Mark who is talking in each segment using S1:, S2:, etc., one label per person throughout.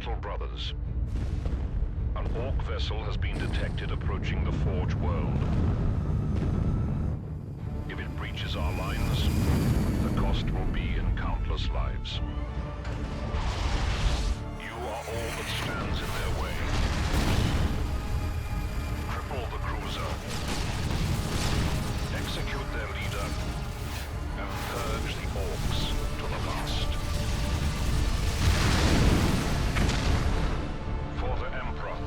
S1: Battle Brothers. An Orc vessel has been detected approaching the Forge world. If it breaches our lines, the cost will be in countless lives. You are all that stands in their way. Cripple the cruiser. Execute their leader. And purge the Orcs to the last. For the Emperor.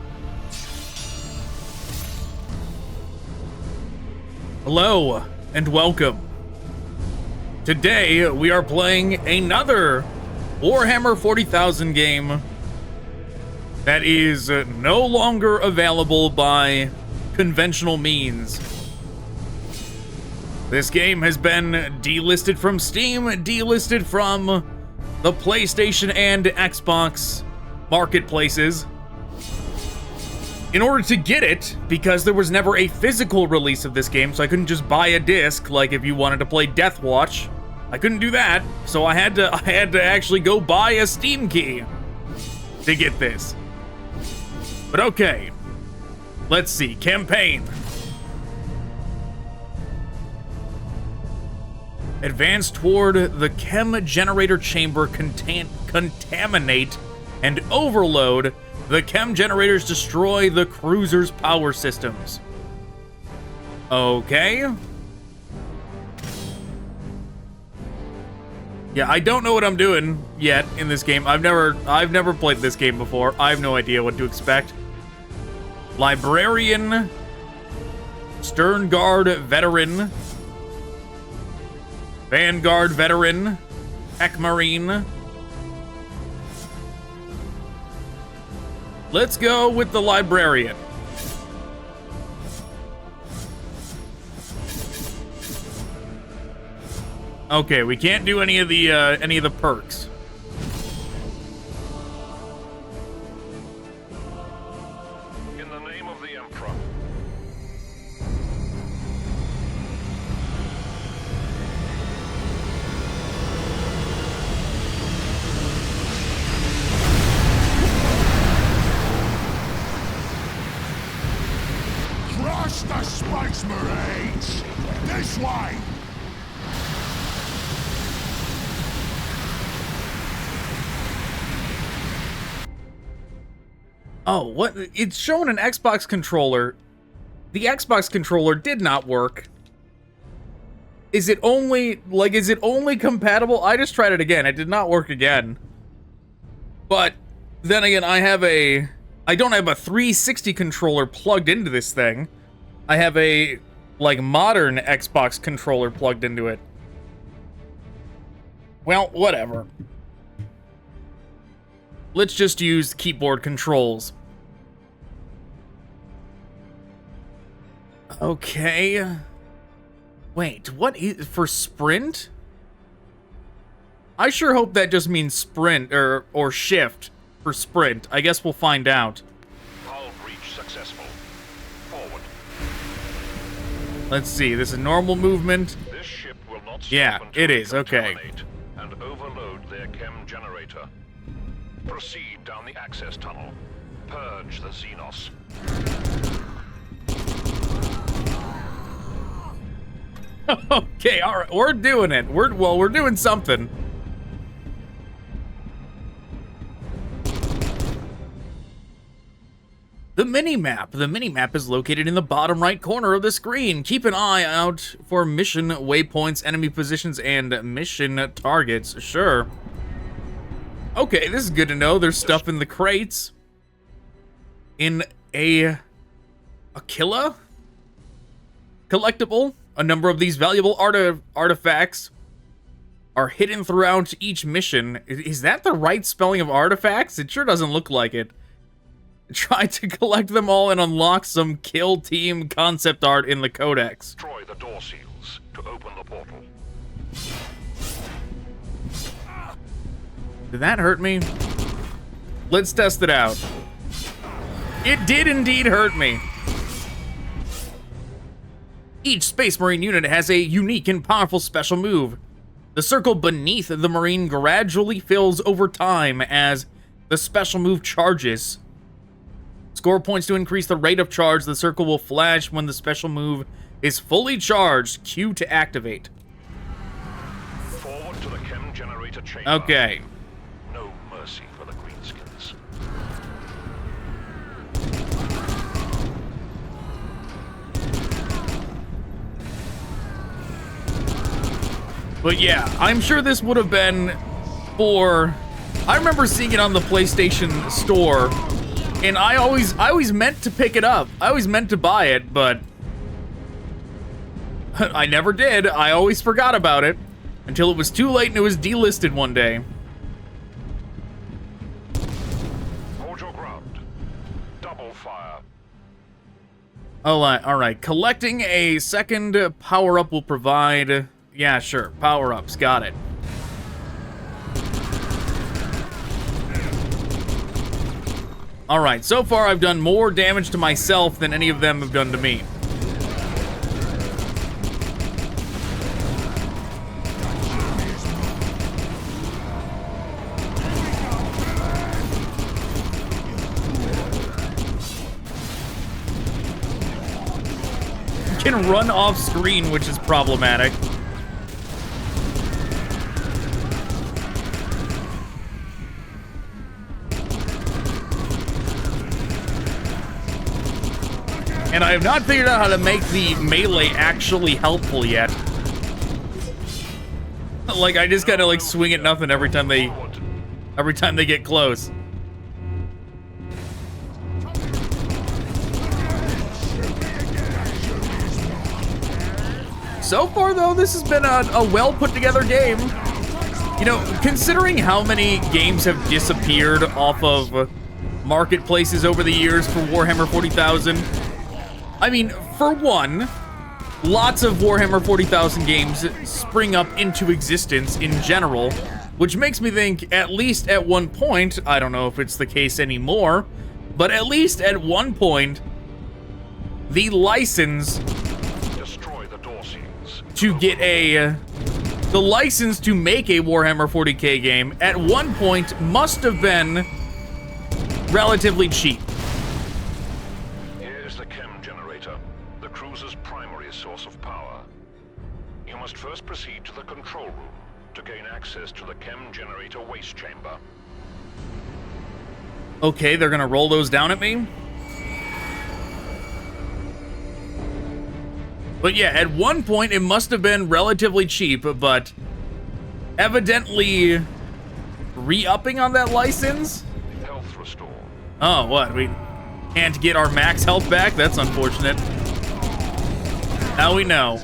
S2: Hello, and welcome. Today, we are playing another Warhammer 40,000 game that is no longer available by conventional means. This game has been delisted from Steam, delisted from the PlayStation and Xbox marketplaces. In order to get it, because there was never a physical release of this game, so I couldn't just buy a disc like if you wanted to play Death Watch. I couldn't do that, so I had to actually go buy a Steam key to get this. But okay, let's see. Campaign. Advance toward the chem generator chamber, contaminate and overload. The chem generators destroy the cruiser's power systems. Okay. Yeah, I don't know what I'm doing yet in this game. I've never played this game before. I have no idea what to expect. Librarian, Stern Guard Veteran, Vanguard Veteran, Tech Marine. Let's go with the Librarian. Okay, we can't do any of the perks.
S1: In the name of the Emperor.
S3: Crush the Space Marines! This way!
S2: Oh, what? It's showing an Xbox controller. The Xbox controller did not work. Is it only compatible? I just tried it again. It did not work again. But then again, I don't have a 360 controller plugged into this thing. I have a, like, modern Xbox controller plugged into it. Well, whatever. Let's just use keyboard controls. Okay. Wait, what is for sprint? I sure hope that just means sprint or shift for sprint. I guess we'll find out.
S1: Hull breach successful. Forward.
S2: Let's see. This is normal movement.
S1: This ship will not stop
S2: Yeah,
S1: until
S2: it
S1: we
S2: is. Okay.
S1: contaminate and overload their chem generator. Proceed down the access tunnel. Purge the Xenos.
S2: Okay, all right. We're doing it. We're doing something. The mini-map. The mini-map is located in the bottom right corner of the screen. Keep an eye out for mission waypoints, enemy positions, and mission targets. Sure. Okay, this is good to know. There's stuff in the crates. In a Aquila collectible. A number of these valuable artifacts are hidden throughout each mission. Is that the right spelling of artifacts? It sure doesn't look like it. Try to collect them all and unlock some kill team concept art in the codex.
S1: Destroy the door seals to open the portal.
S2: Did that hurt me? Let's test it out. It did indeed hurt me. Each Space Marine unit has a unique and powerful special move. The circle beneath the Marine gradually fills over time as the special move charges. Score points to increase the rate of charge. The circle will flash when the special move is fully charged. Q to activate.
S1: Forward to the chem generator chamber.
S2: Okay.
S1: No mercy for the greenskins.
S2: But yeah, I'm sure this would have been for... I remember seeing it on the PlayStation Store, and I always meant to pick it up. I always meant to buy it, but I never did. I always forgot about it until it was too late and it was delisted one day.
S1: Hold your ground. Double fire.
S2: All right. Collecting a second power-up will provide... Yeah, sure. Power-ups. Got it. Alright, so far I've done more damage to myself than any of them have done to me. You can run off screen, which is problematic. And I have not figured out how to make the melee actually helpful yet. Like, I just gotta, like, swing at nothing every time they get close. So far, though, this has been a well put together game. You know, considering how many games have disappeared off of marketplaces over the years for Warhammer 40,000, I mean, for one, lots of Warhammer 40,000 games spring up into existence in general, which makes me think, at least at one point, I don't know if it's the case anymore, but at least at one point, the license
S1: Destroy the door seals.
S2: to get the license to make a Warhammer 40k game at one point must have been relatively cheap.
S1: Here's the chem generator, the cruiser's primary source of power. You must first proceed to the control room to gain access to the chem generator waste chamber.
S2: Okay, they're gonna roll those down at me. But yeah, at one point it must have been relatively cheap, but evidently re-upping on that license?
S1: Health restore.
S2: Oh, what? We can't get our max health back? That's unfortunate. Now we know.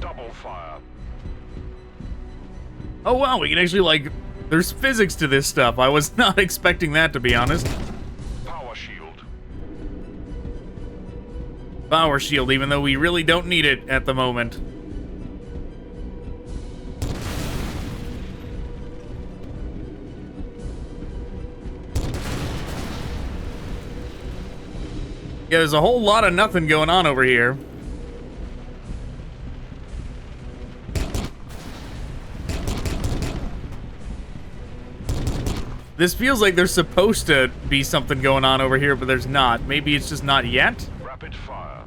S1: Double fire.
S2: Oh wow, we can actually, like, there's physics to this stuff. I was not expecting that, to be honest.
S1: Power shield.
S2: Power shield, even though we really don't need it at the moment. Yeah, there's a whole lot of nothing going on over here. This feels like there's supposed to be something going on over here, but there's not. Maybe it's just not yet?
S1: Rapid fire.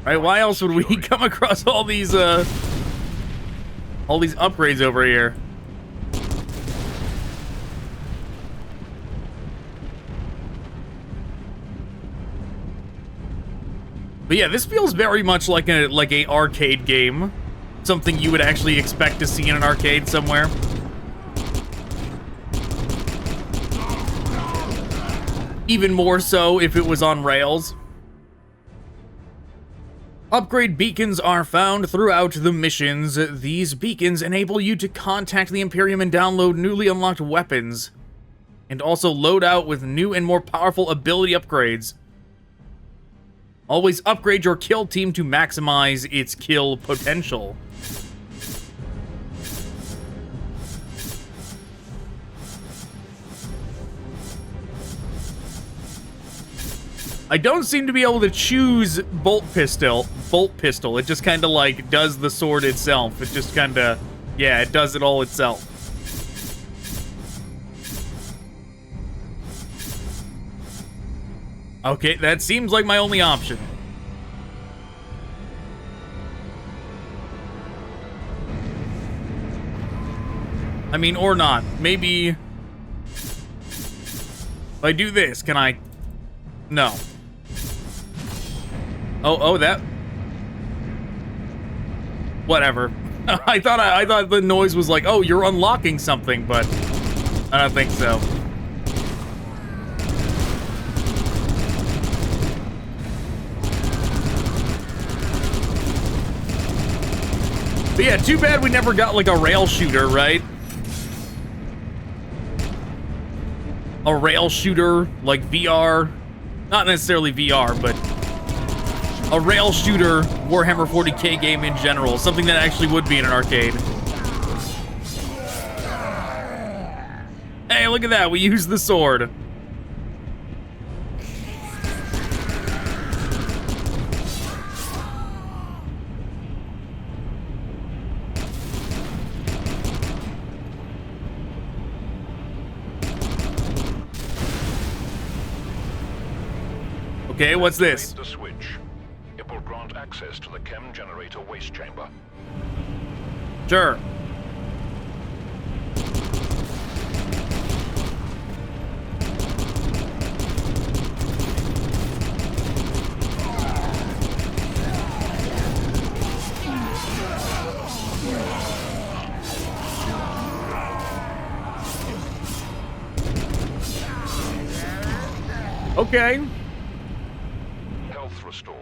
S2: Right, why else would we come across all these upgrades over here? But yeah, this feels very much like a arcade game. Something you would actually expect to see in an arcade somewhere. Even more so if it was on rails. Upgrade beacons are found throughout the missions. These beacons enable you to contact the Imperium and download newly unlocked weapons, and also load out with new and more powerful ability upgrades. Always upgrade your kill team to maximize its kill potential. I don't seem to be able to choose bolt pistol. It just kind of like does the sword itself. It just kind of, yeah, it does it all itself. Okay, that seems like my only option. I mean, or not. Maybe if I do this, can I? No. Oh, that. Whatever. I thought the noise was like, oh, you're unlocking something, but I don't think so. But yeah, too bad we never got like a rail shooter, right? A rail shooter, like VR. Not necessarily VR, but a rail shooter Warhammer 40k game in general. Something that actually would be in an arcade. Hey, look at that. We used the sword. Okay, what's this?
S1: The switch. It will grant access to the chem generator waste chamber.
S2: Sure. Okay.
S1: Health restore.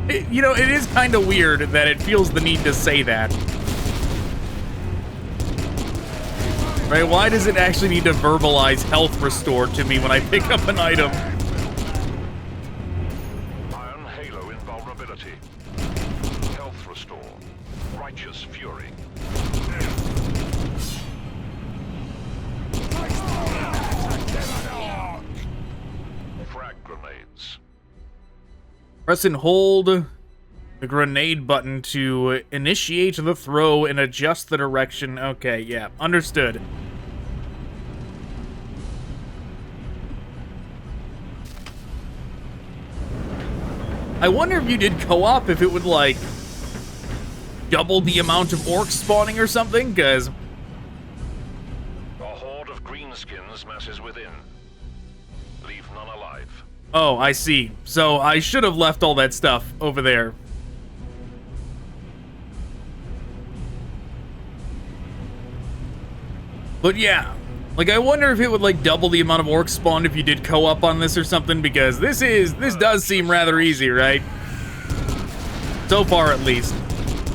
S2: You know, it is kind of weird that it feels the need to say that. Right? Why does it actually need to verbalize health restore to me when I pick up an item?
S1: Iron Halo invulnerability. Health restore. Righteous fury. Frag grenades.
S2: Press and hold the grenade button to initiate the throw and adjust the direction. Okay, yeah, understood. I wonder if you did co-op, if it would, like, double the amount of orcs spawning or something, because...
S1: A horde of greenskins masses within. Leave none alive.
S2: Oh, I see. So I should have left all that stuff over there. But yeah, like, I wonder if it would, like, double the amount of orcs spawned if you did co-op on this or something, because this does seem rather easy, right? So far, at least.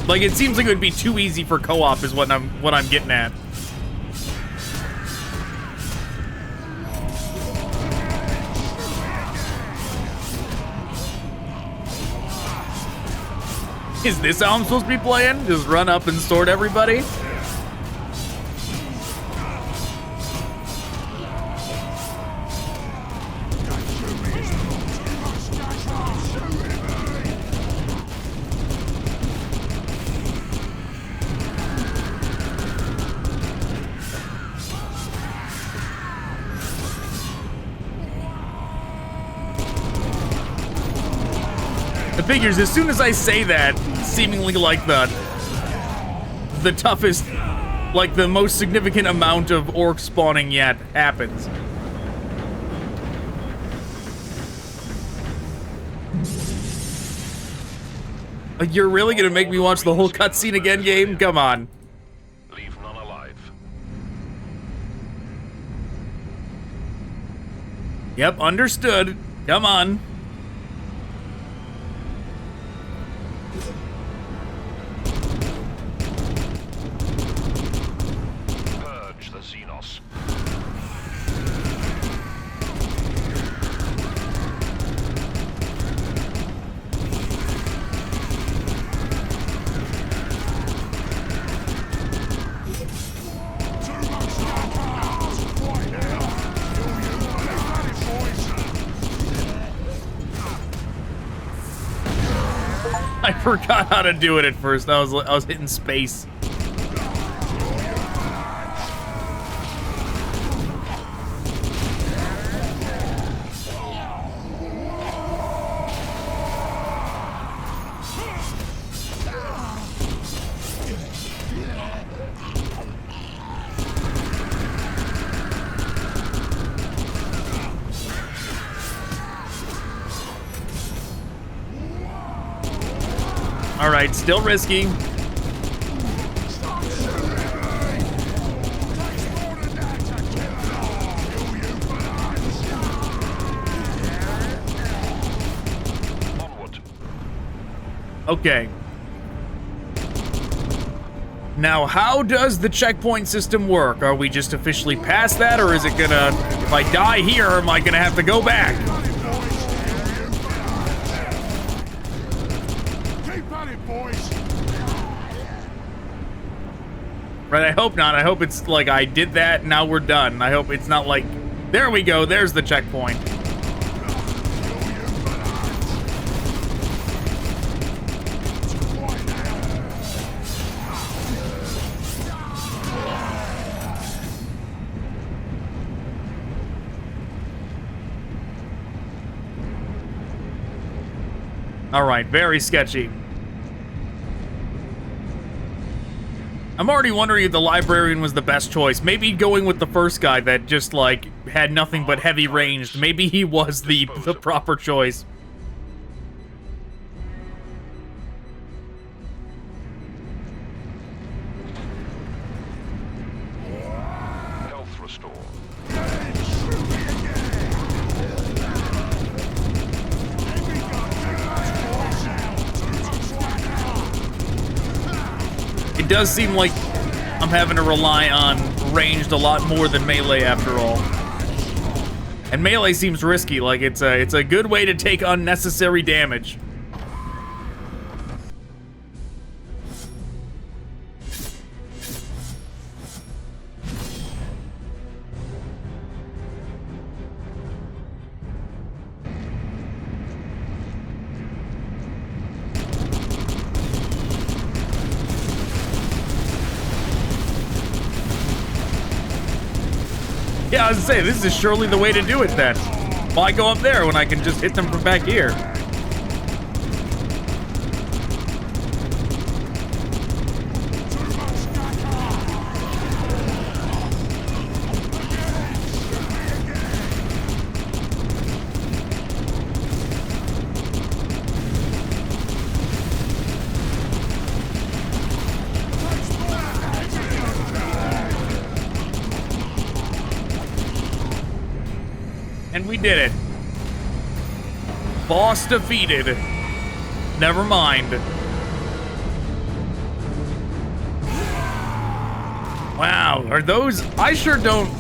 S2: Like, it seems like it would be too easy for co-op is what I'm getting at. Is this how I'm supposed to be playing? Just run up and sword everybody? The figures, as soon as I say that, seemingly like the toughest, like the most significant amount of orc spawning yet happens. You're really gonna make me watch the whole cutscene again, game? Come on.
S1: Leave none alive.
S2: Yep, understood. Come on.
S1: Purge the Xenos.
S2: I forgot how to do it at first. I was hitting space. All right, still risky. Okay. Now, how does the checkpoint system work? Are we just officially past that, or is it gonna... If I die here, am I gonna have to go back? Right, I hope not. I hope it's like I did that, now we're done. I hope it's not like... There we go, there's the checkpoint. Alright, very sketchy. I'm already wondering if the librarian was the best choice. Maybe going with the first guy that just, like, had nothing but heavy ranged. Maybe he was the proper choice.
S1: Health restore.
S2: It does seem like I'm having to rely on ranged a lot more than melee after all. And melee seems risky, like it's a good way to take unnecessary damage. Yeah, I was gonna say, this is surely the way to do it then. Why go up there when I can just hit them from back here? And we did it. Boss defeated. Never mind. Wow, are those... I sure don't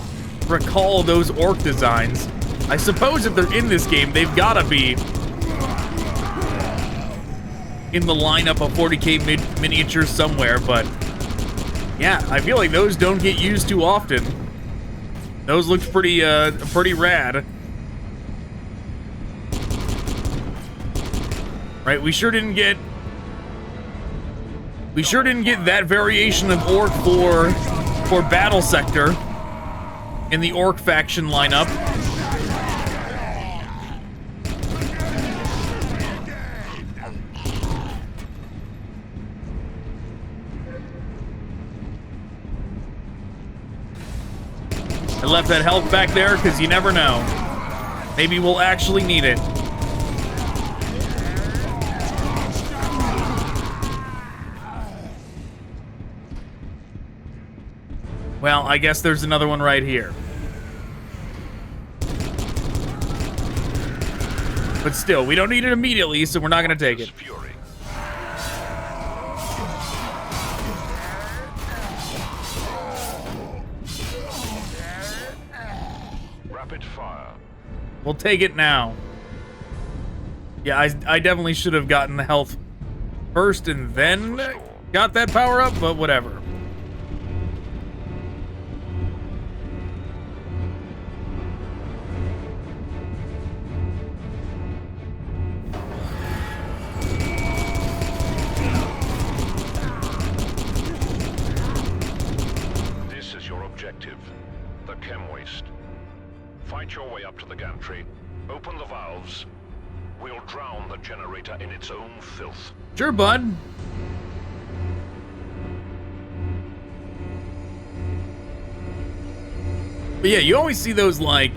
S2: recall those orc designs. I suppose if they're in this game, they've gotta be in the lineup of 40k miniatures somewhere, but yeah, I feel like those don't get used too often. Those look pretty rad. Right, we sure didn't get that variation of orc for Battlesector in the orc faction lineup. I left that health back there because you never know. Maybe we'll actually need it. Well, I guess there's another one right here. But still, we don't need it immediately, so we're not going to take it.
S1: Rapid fire.
S2: We'll take it now. Yeah, I definitely should have gotten the health first and then got that power up, but whatever.
S1: objective, the chem waste. Fight your way up to the gantry, open the valves. We'll drown the generator in its own filth.
S2: Sure, bud. But yeah, you always see those, like,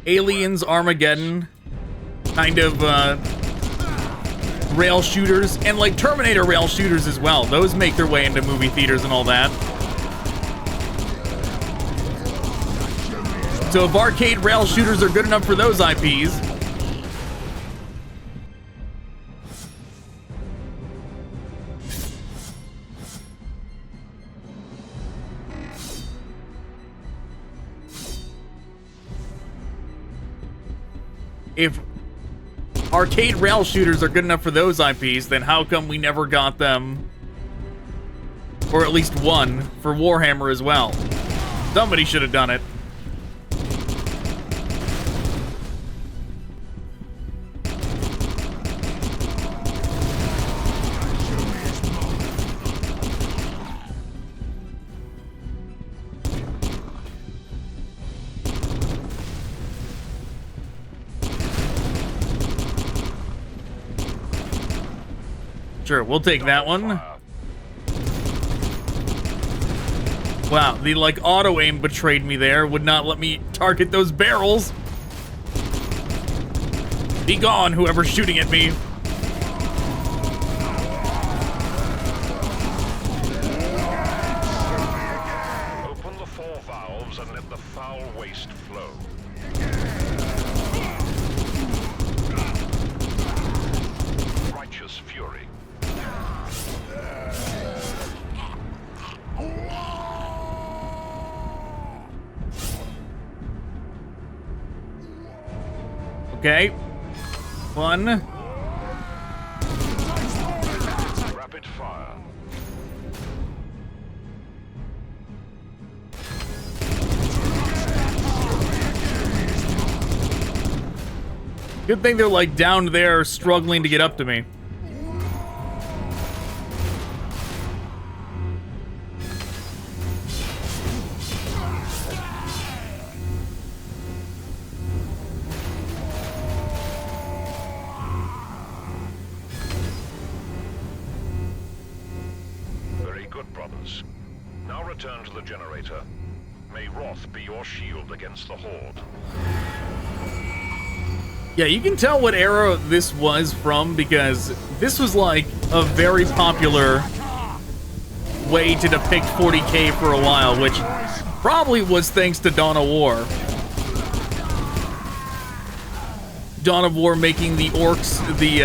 S2: Aliens, Armageddon kind of, rail shooters, and, like, Terminator rail shooters as well. Those make their way into movie theaters and all that. So if arcade rail shooters are good enough for those IPs... If arcade rail shooters are good enough for those IPs, then how come we never got them, or at least one, for Warhammer as well? Somebody should have done it. Sure, we'll take that one. Wow, the, like, auto-aim betrayed me there. Would not let me target those barrels. Be gone, whoever's shooting at me.
S1: Open the 4 valves and let the foul waste flow. Righteous fury.
S2: Okay. One.
S1: Rapid fire.
S2: Good thing they're, like, down there struggling to get up to me.
S1: Very good, brothers. Now return to the generator. May Roth be your shield against the Horde.
S2: Yeah, you can tell what era this was from, because this was, like, a very popular way to depict 40K for a while, which probably was thanks to Dawn of War. Dawn of War making the orcs the,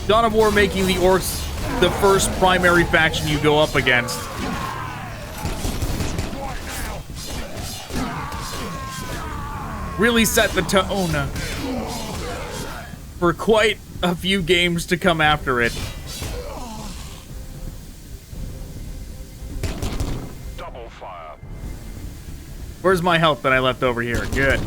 S2: Dawn of War making the orcs the first primary faction you go up against. Really set the tone for quite a few games to come after it.
S1: Double fire.
S2: Where's my health that I left over here? Good.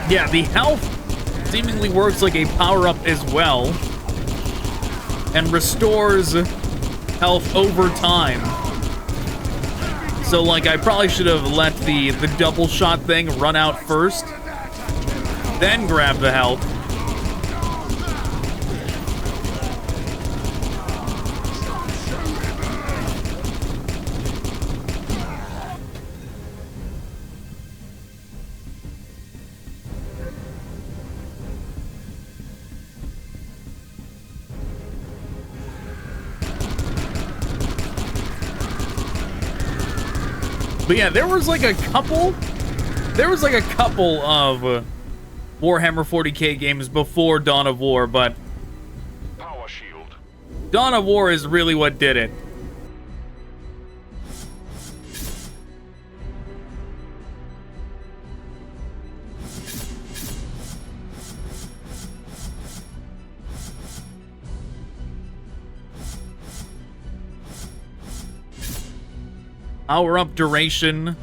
S2: Yeah, the health seemingly works like a power-up as well, and restores health over time. So, like, I probably should have let the double shot thing run out first, then grab the health. But yeah, there was like a couple of Warhammer 40k games before Dawn of War, but
S1: Power shield.
S2: Dawn of War is really what did it. Power up duration.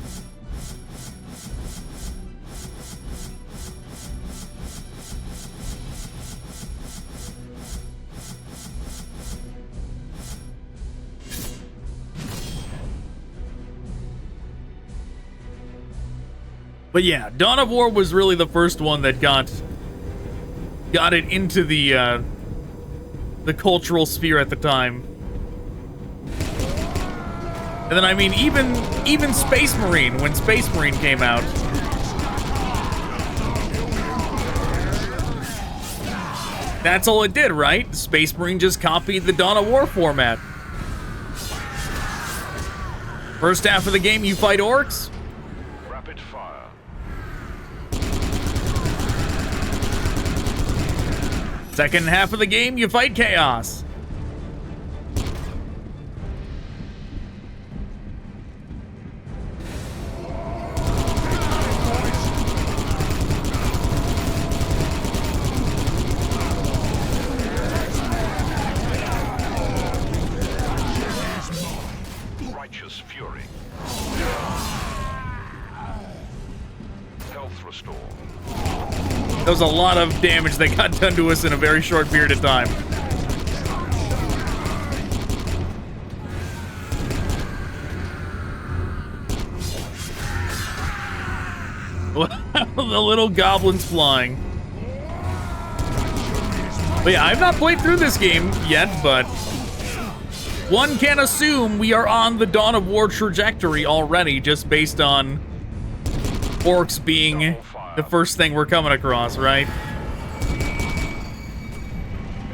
S2: But yeah, Dawn of War was really the first one that got it into the cultural sphere at the time. And then, I mean, even Space Marine, when Space Marine came out. That's all it did, right? Space Marine just copied the Dawn of War format. First half of the game, you fight orcs.
S1: Rapid fire.
S2: Second half of the game, you fight chaos.
S1: Righteous fury. Health restore.
S2: There was a lot of damage that got done to us in a very short period of time. The little goblins flying. But yeah, I've not played through this game yet, but one can assume we are on the Dawn of War trajectory already, just based on orcs being the first thing we're coming across, right?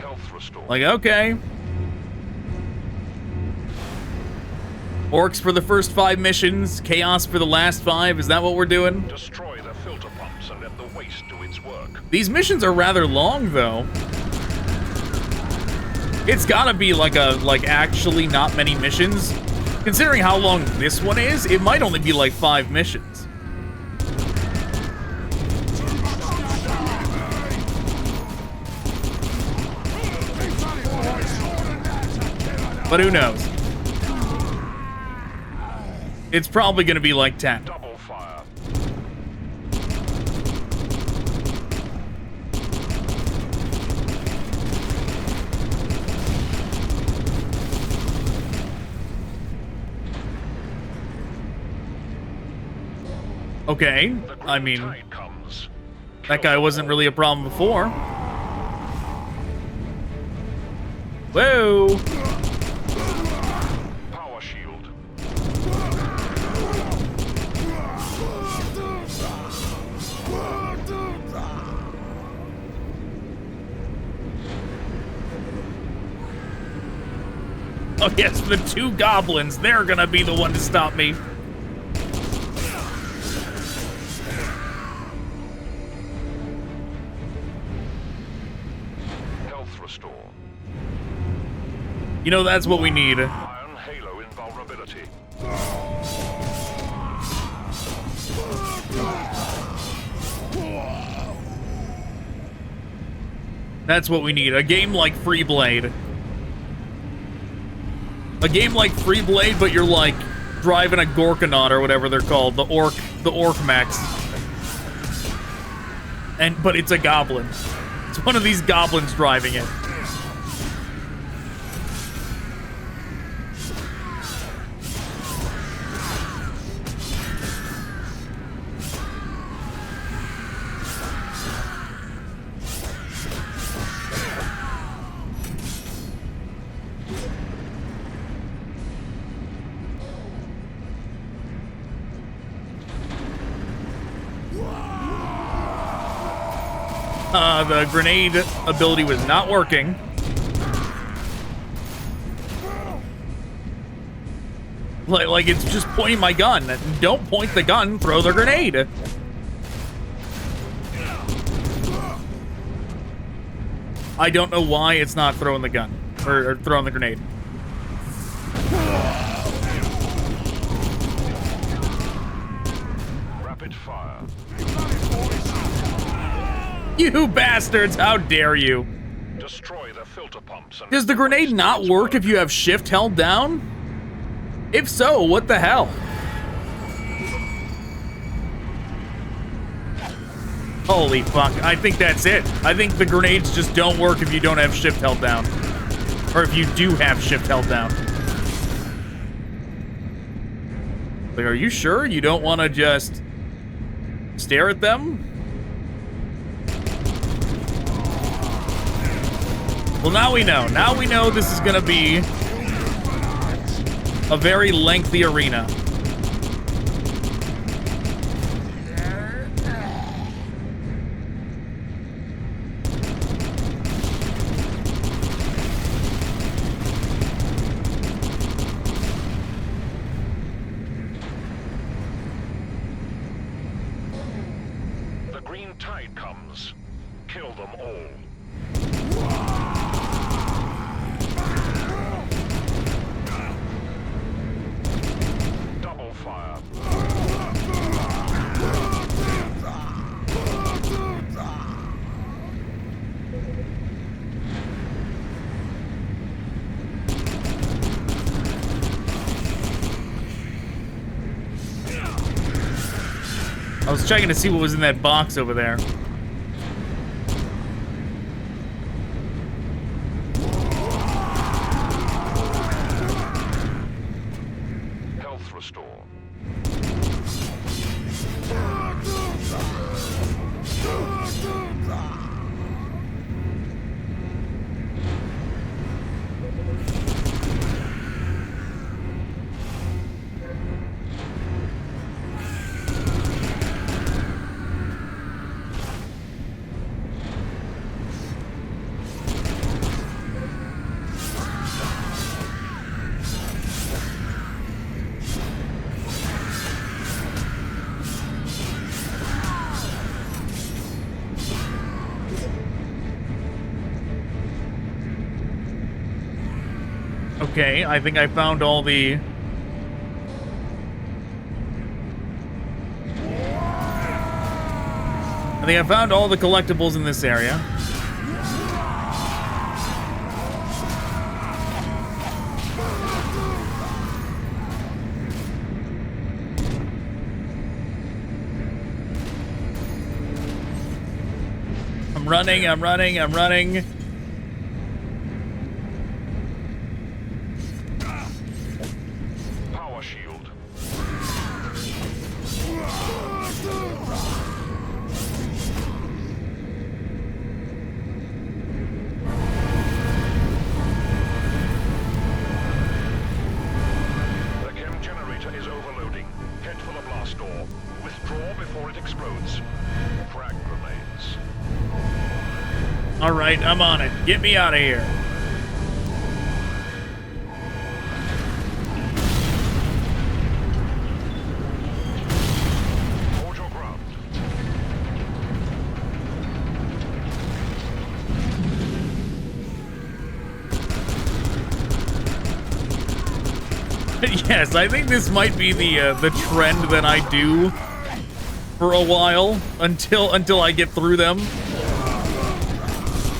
S1: Health restore.
S2: Like, okay. Orcs for the first 5 missions, chaos for the last 5. Is that what we're doing?
S1: Destroy the filter pumps and let the waste do its work.
S2: These missions are rather long, though. It's gotta be like actually not many missions. Considering how long this one is, it might only be like 5 missions. But who knows? It's probably gonna be like 10.
S1: Double fire.
S2: Okay, I mean,
S1: Tide comes.
S2: that guy wasn't really a problem before. Whoa!
S1: Power shield.
S2: Oh yes, the 2 goblins, they're gonna be the one to stop me.
S1: Health restore.
S2: You know, that's what we need.
S1: Iron halo invulnerability.
S2: That's what we need. A game like Freeblade. A game like Freeblade, but you're like driving a Gorkanaut or whatever they're called, the orc mechs. But it's a goblin. It's one of these goblins driving it. The grenade ability was not working. Like it's just pointing my gun. Don't point the gun, throw the grenade. I don't know why it's not throwing the gun. Or throwing the grenade.
S1: Rapid fire.
S2: You bastards, how dare you?
S1: Destroy the filter pumps. And
S2: Does the grenade not work if you have shift held down? If so, what the hell? Holy fuck, I think that's it. I think the grenades just don't work if you don't have shift held down. Or if you do have shift held down. Like, are you sure you don't want to just stare at them? Well, now we know. Now we know this is going to be a very lengthy arena.
S1: The green tide comes. Kill them all. Double fire.
S2: I was checking to see what was in that box over there.
S1: Health restore.
S2: Okay, I think I found all the... I think I found all the collectibles in this area. I'm running, I'm running, I'm running.
S1: Power shield. The chem generator is overloading. Head for the blast door. Withdraw before it explodes. Frag grenades.
S2: All right, I'm on it. Get me out of here.
S1: Hold your ground.
S2: Yes, I think this might be the trend that I do for a while until I get through them.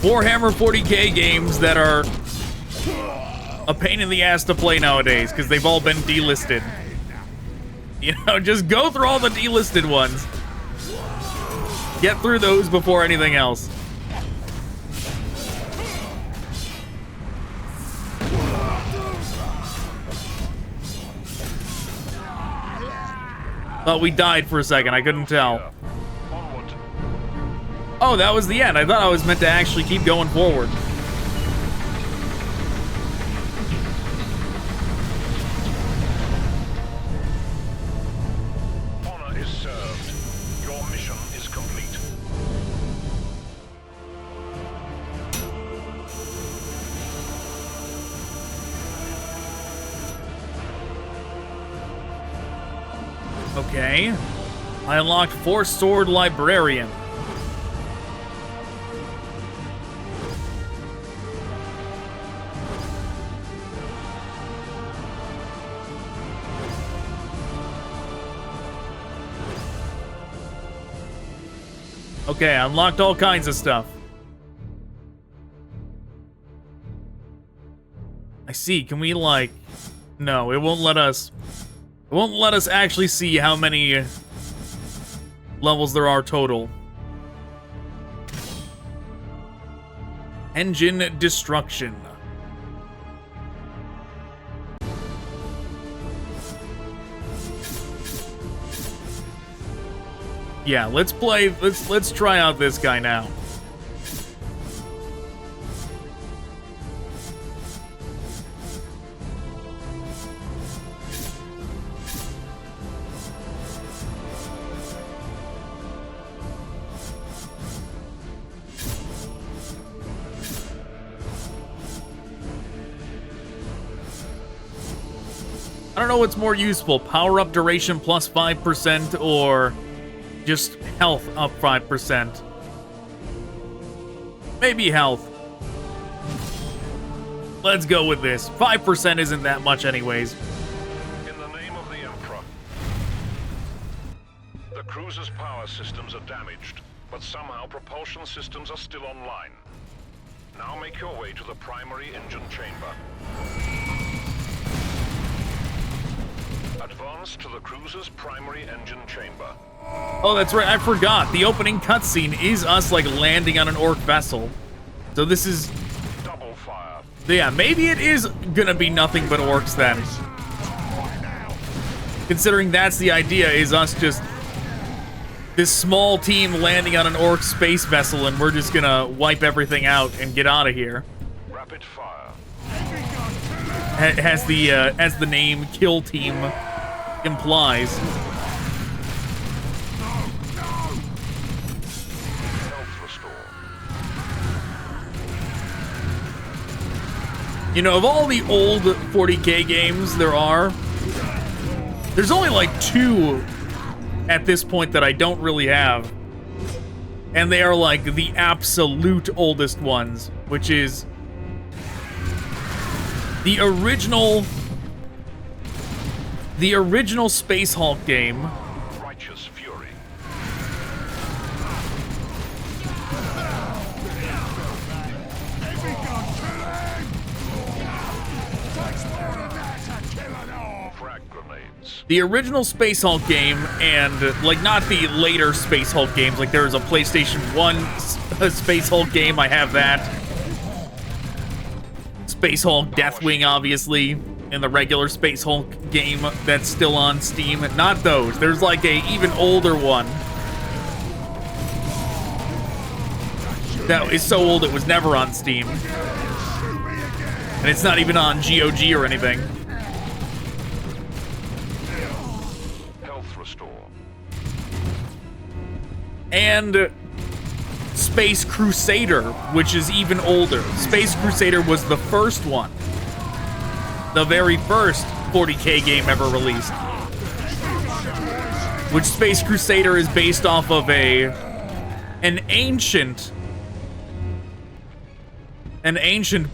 S2: Warhammer 40k games that are a pain in the ass to play nowadays because they've all been delisted. You know, just go through all the delisted ones. Get through those before anything else. Thought we died for a second. I couldn't tell.
S1: Onward.
S2: Oh, that was the end. I thought I was meant to actually keep going forward.
S1: Honor is served. Your mission is complete.
S2: Okay. I unlocked Four-Sword Librarian. Okay, I unlocked all kinds of stuff. I see. Can we, like... No, it won't let us... It won't let us actually see how many levels there are total. Engine destruction. Yeah, let's try out this guy now. I don't know what's more useful, power up duration plus 5% or just health up 5%. Maybe health. Let's go with this. 5% isn't that much anyways.
S1: In the name of the Emperor. The cruiser's power systems are damaged, but somehow propulsion systems are still online. Now make your way to the primary engine chamber. Advance to the cruiser's primary engine chamber.
S2: Oh, that's right. I forgot. The opening cutscene is us, like, landing on an orc vessel. So this is...
S1: Double fire.
S2: Yeah, maybe it is gonna be nothing but orcs then. Considering that's the idea, is us just... this small team landing on an orc space vessel and we're just gonna wipe everything out and get out of here.
S1: Rapid fire.
S2: As the name Kill Team implies.
S1: Health restore.
S2: You know, of all the old 40k games there's only like 2 at this point that I don't really have. And they are like the absolute oldest ones, which is the original Space Hulk game.
S1: Righteous Fury. Frag grenades.
S2: The original Space Hulk game and, like, not the later Space Hulk games. Like, there was a PlayStation 1 Space Hulk game. I have that. Space Hulk Deathwing, obviously. And the regular Space Hulk game that's still on Steam. Not those. There's, like, a even older one. That is so old it was never on Steam. And it's not even on GOG or anything.
S1: Health restore.
S2: And Space Crusader, which is even older. Space Crusader was the first one. The very first 40k game ever released. Which Space Crusader is based off of an ancient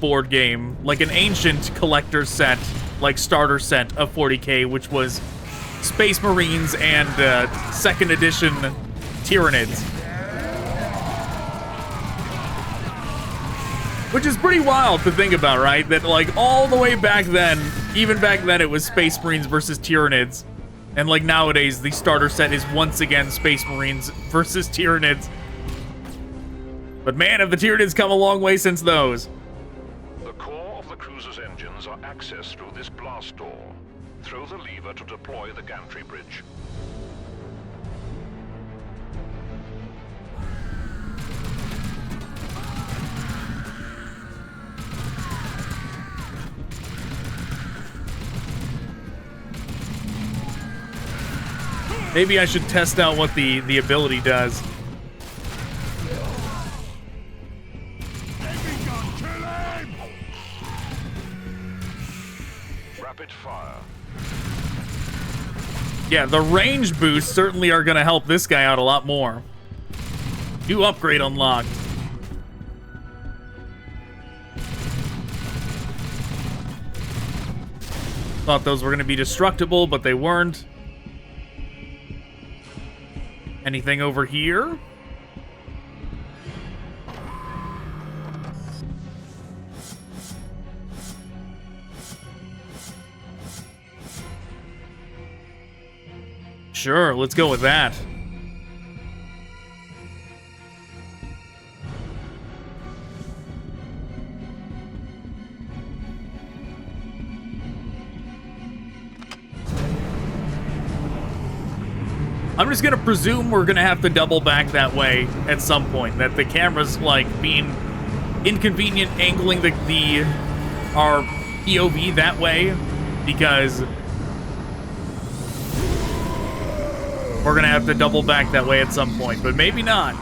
S2: board game, like an ancient collector set, like starter set of 40k, which was Space Marines and 2nd edition Tyranids. Which is pretty wild to think about, right? That, like, all the way back then, even back then, it was Space Marines versus Tyranids. And, like, nowadays, the starter set is once again Space Marines versus Tyranids. But man, have the Tyranids come a long way since those.
S1: The core of the cruiser's engines are accessed through this blast door. Throw the lever to deploy the gantry bridge.
S2: Maybe I should test out what the ability does.
S1: Rapid fire.
S2: Yeah, the range boosts certainly are going to help this guy out a lot more. New upgrade unlocked. Thought those were going to be destructible, but they weren't. Anything over here? Sure, let's go with that. I'm just gonna presume we're gonna have to double back that way at some point. That the camera's like being inconvenient, angling our POV that way, because we're gonna have to double back that way at some point, but maybe not.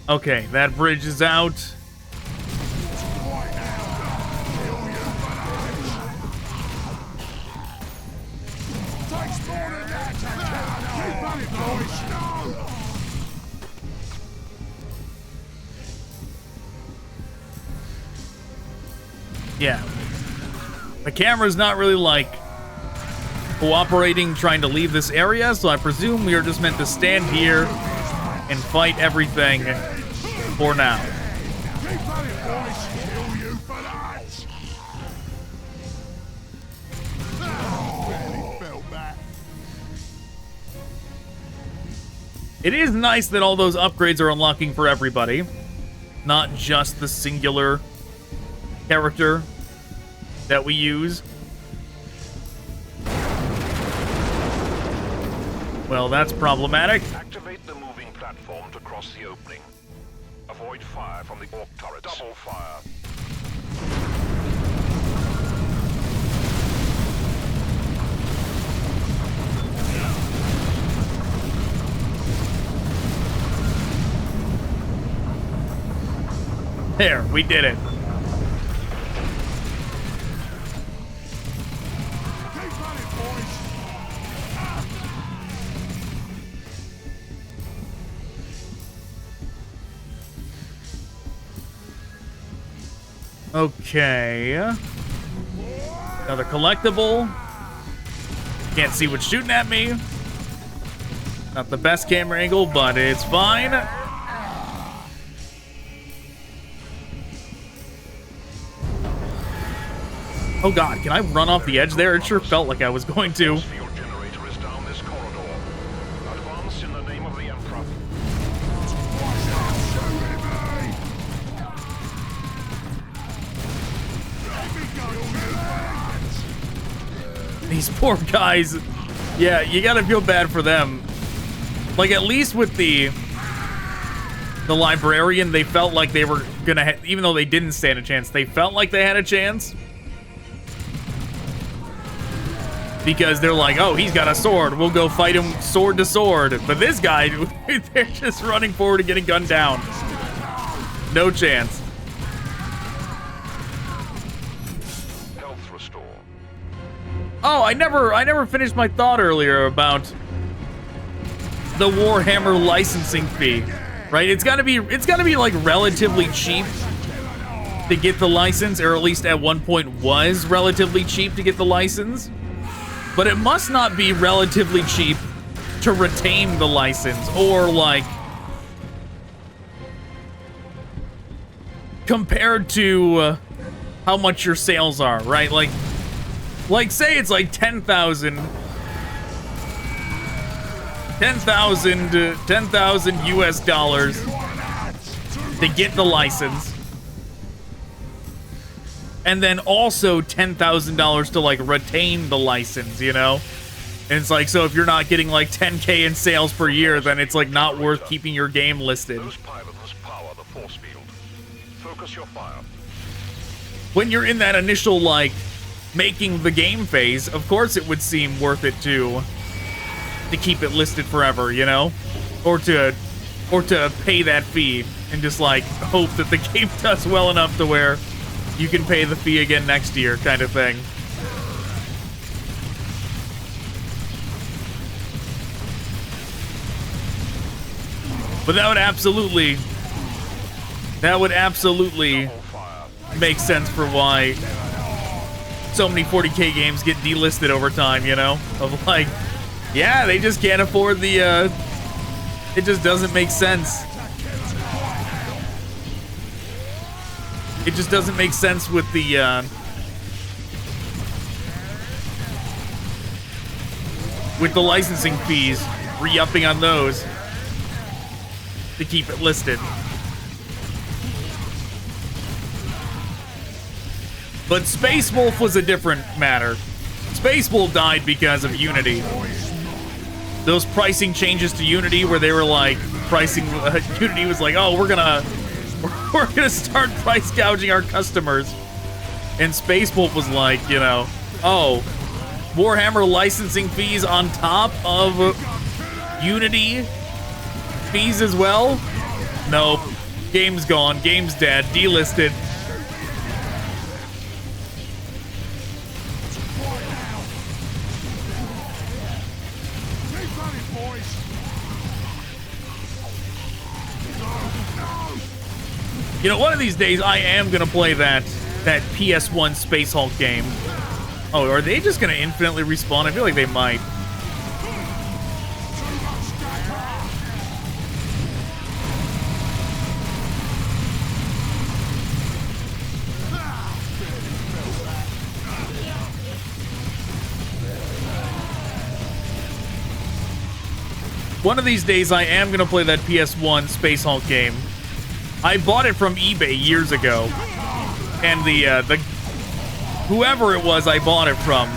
S2: Okay, that bridge is out. Yeah. The camera's not really, like, cooperating, trying to leave this area, so I presume we are just meant to stand here and fight everything for now. It is nice that all those upgrades are unlocking for everybody, not just the singular character that we use. Well, that's problematic.
S1: Activate the moving platform to cross the opening. Avoid fire from the orc turrets. Double fire.
S2: There, we did it. Okay. Another collectible. Can't see what's shooting at me. Not the best camera angle, but it's fine. Oh god, can I run off the edge there? It sure felt like I was going to. These poor guys. Yeah, you gotta feel bad for them. Like, at least with the librarian, they felt like they were gonna even though they didn't stand a chance, they felt like they had a chance. Because they're like, oh, he's got a sword. We'll go fight him sword to sword. But this guy, they're just running forward and getting gunned down. No chance.
S1: Health restore.
S2: Oh, I never finished my thought earlier about the Warhammer licensing fee. Right? It's gotta be like relatively cheap to get the license, or at least at one point was relatively cheap to get the license. But it must not be relatively cheap to retain the license, or like compared to how much your sales are, right? Like say it's like 10,000 US dollars to get the license. And then also $10,000 to, like, retain the license, you know? And it's like, so if you're not getting, like, 10K in sales per year, then it's, like, not worth keeping your game listed.
S1: Those pilots power the force field. Focus your fire.
S2: When you're in that initial, like, making the game phase, of course it would seem worth it to keep it listed forever, you know? Or to pay that fee and just, like, hope that the game does well enough to where you can pay the fee again next year, kind of thing. But that would absolutely make sense for why so many 40K games get delisted over time, you know? Of like, yeah, they just can't afford the, it just doesn't make sense. It just doesn't make sense with the, licensing fees, re-upping on those to keep it listed. But Space Wolf was a different matter. Space Wolf died because of Unity. Those pricing changes to Unity where they were like, Unity was like, oh, we're gonna start price gouging our customers. And Space Wolf was like, you know, oh, Warhammer licensing fees on top of Unity fees as well? Nope. Game's gone. Game's dead. Delisted. You know, one of these days I am gonna play that PS1 Space Hulk game. Oh, are they just gonna infinitely respawn? I feel like they might. One of these days I am gonna play that PS1 Space Hulk game. I bought it from eBay years ago, and the whoever it was I bought it from,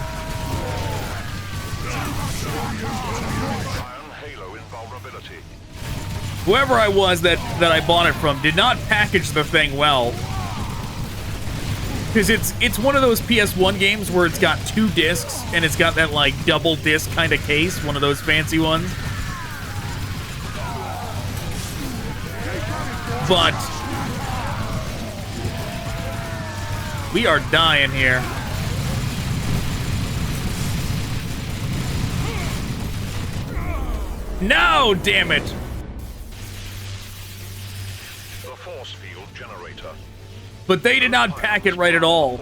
S2: whoever I was that I bought it from did not package the thing well, because it's one of those PS1 games where it's got 2 discs and it's got that like double disc kind of case, one of those fancy ones. But we are dying here. No, damn it.
S1: The force field generator.
S2: But they did not pack it right at all.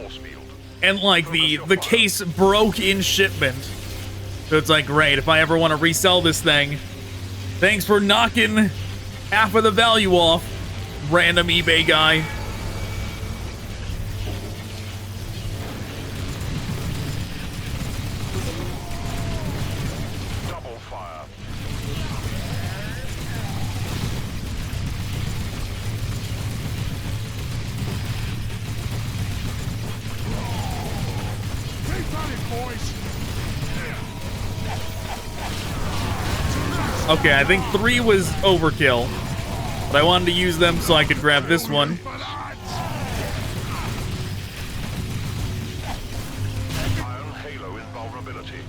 S2: And like the case broke in shipment. So it's like, great, if I ever want to resell this thing, thanks for knocking half of the value off, random eBay guy.
S1: Double fire.
S2: Okay, I think 3 was overkill. But I wanted to use them so I could grab this one.
S1: Iron Halo invulnerability.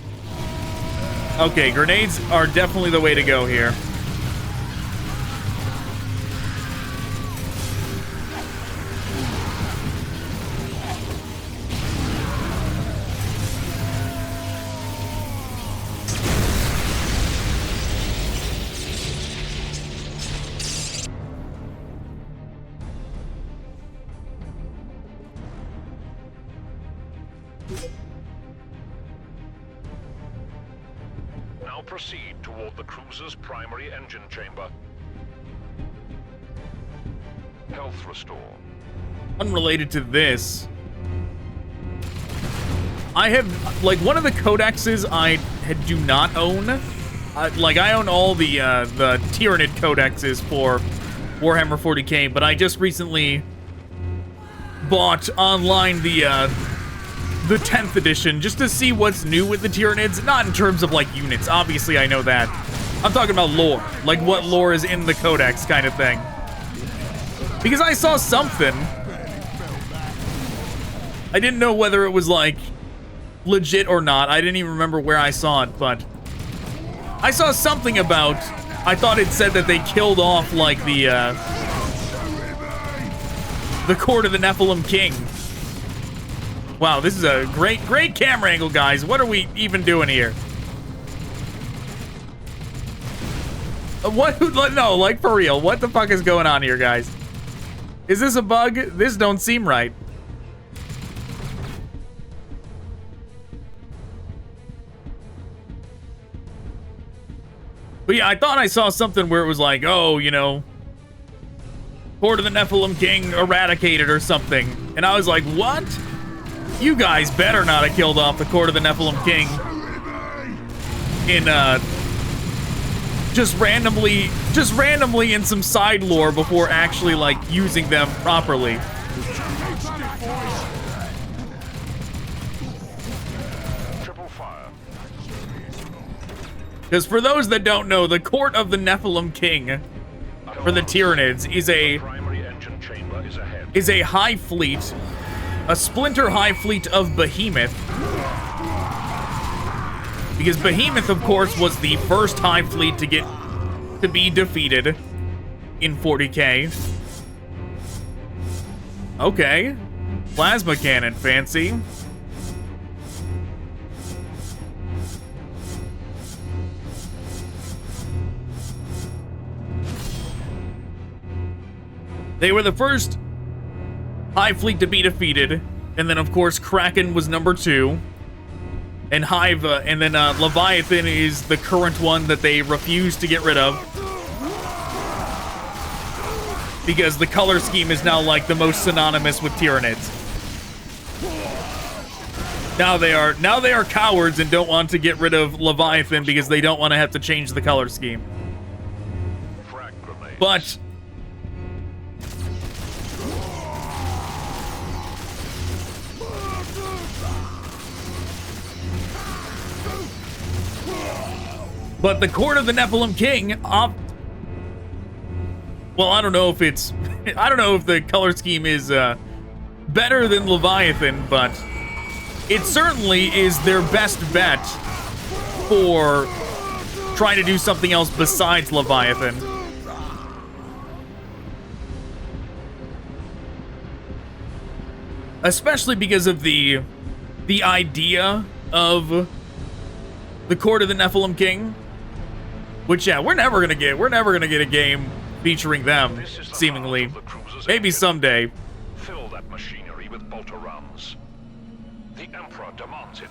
S2: Okay, grenades are definitely the way to go here.
S1: Now proceed toward the cruiser's primary engine chamber. Health restore.
S2: Unrelated to this, I have, like, one of the codexes I do not own. I own all the Tyranid codexes for Warhammer 40K, but I just recently bought online the 10th edition just to see what's new with the Tyranids. Not in terms of, like, units. Obviously, I know that. I'm talking about lore. Like, what lore is in the codex kind of thing. Because I saw something. I didn't know whether it was, like, legit or not. I didn't even remember where I saw it, but I saw something about, I thought it said that they killed off, like, the court of the Nephilim King. Wow, this is a great camera angle, guys. What are we even doing here? What? No, like for real. What the fuck is going on here, guys? Is this a bug? This don't seem right. But yeah, I thought I saw something where it was like, oh, you know, Court of the Nephilim King eradicated or something. And I was like, what? You guys better not have killed off the Court of the Nephilim King in, just randomly in some side lore before actually, like, using them properly. Because for those that don't know, the Court of the Nephilim King, for the Tyranids, is a high fleet, a splinter high fleet of Behemoth. Because Behemoth, of course, was the first high fleet to be defeated in 40K. Okay. Plasma cannon, fancy. They were the first high fleet to be defeated, and then of course Kraken was number 2, and Hive, and then Leviathan is the current one that they refuse to get rid of because the color scheme is now like the most synonymous with Tyranids. Now they are cowards and don't want to get rid of Leviathan because they don't want to have to change the color scheme. But the Court of the Nephilim King, well, I don't know if it's, I don't know if the color scheme is better than Leviathan, but it certainly is their best bet for trying to do something else besides Leviathan. Especially because of the idea of the Court of the Nephilim King. Which, yeah, we're never gonna get a game featuring them, seemingly. Maybe someday.
S1: Fill that machinery with bolter rounds. The Emperor demands it.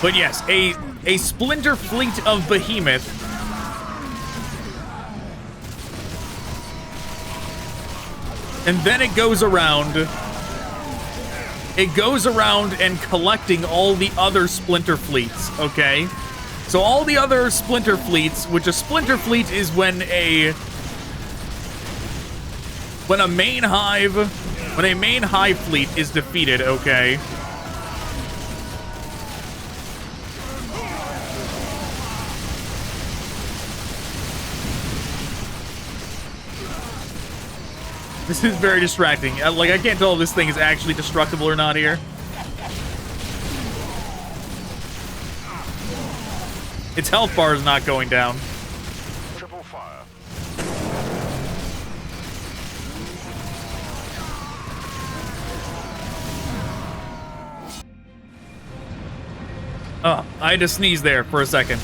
S2: But yes, a splinter fleet of Behemoth. And then it goes around and collecting all the other splinter fleets, okay? So all the other splinter fleets, which a splinter fleet is when a main hive fleet is defeated, okay? This is very distracting. Like, I can't tell if this thing is actually destructible or not here. Its health bar is not going down.
S1: Triple fire.
S2: Oh, I had to sneeze there for a second.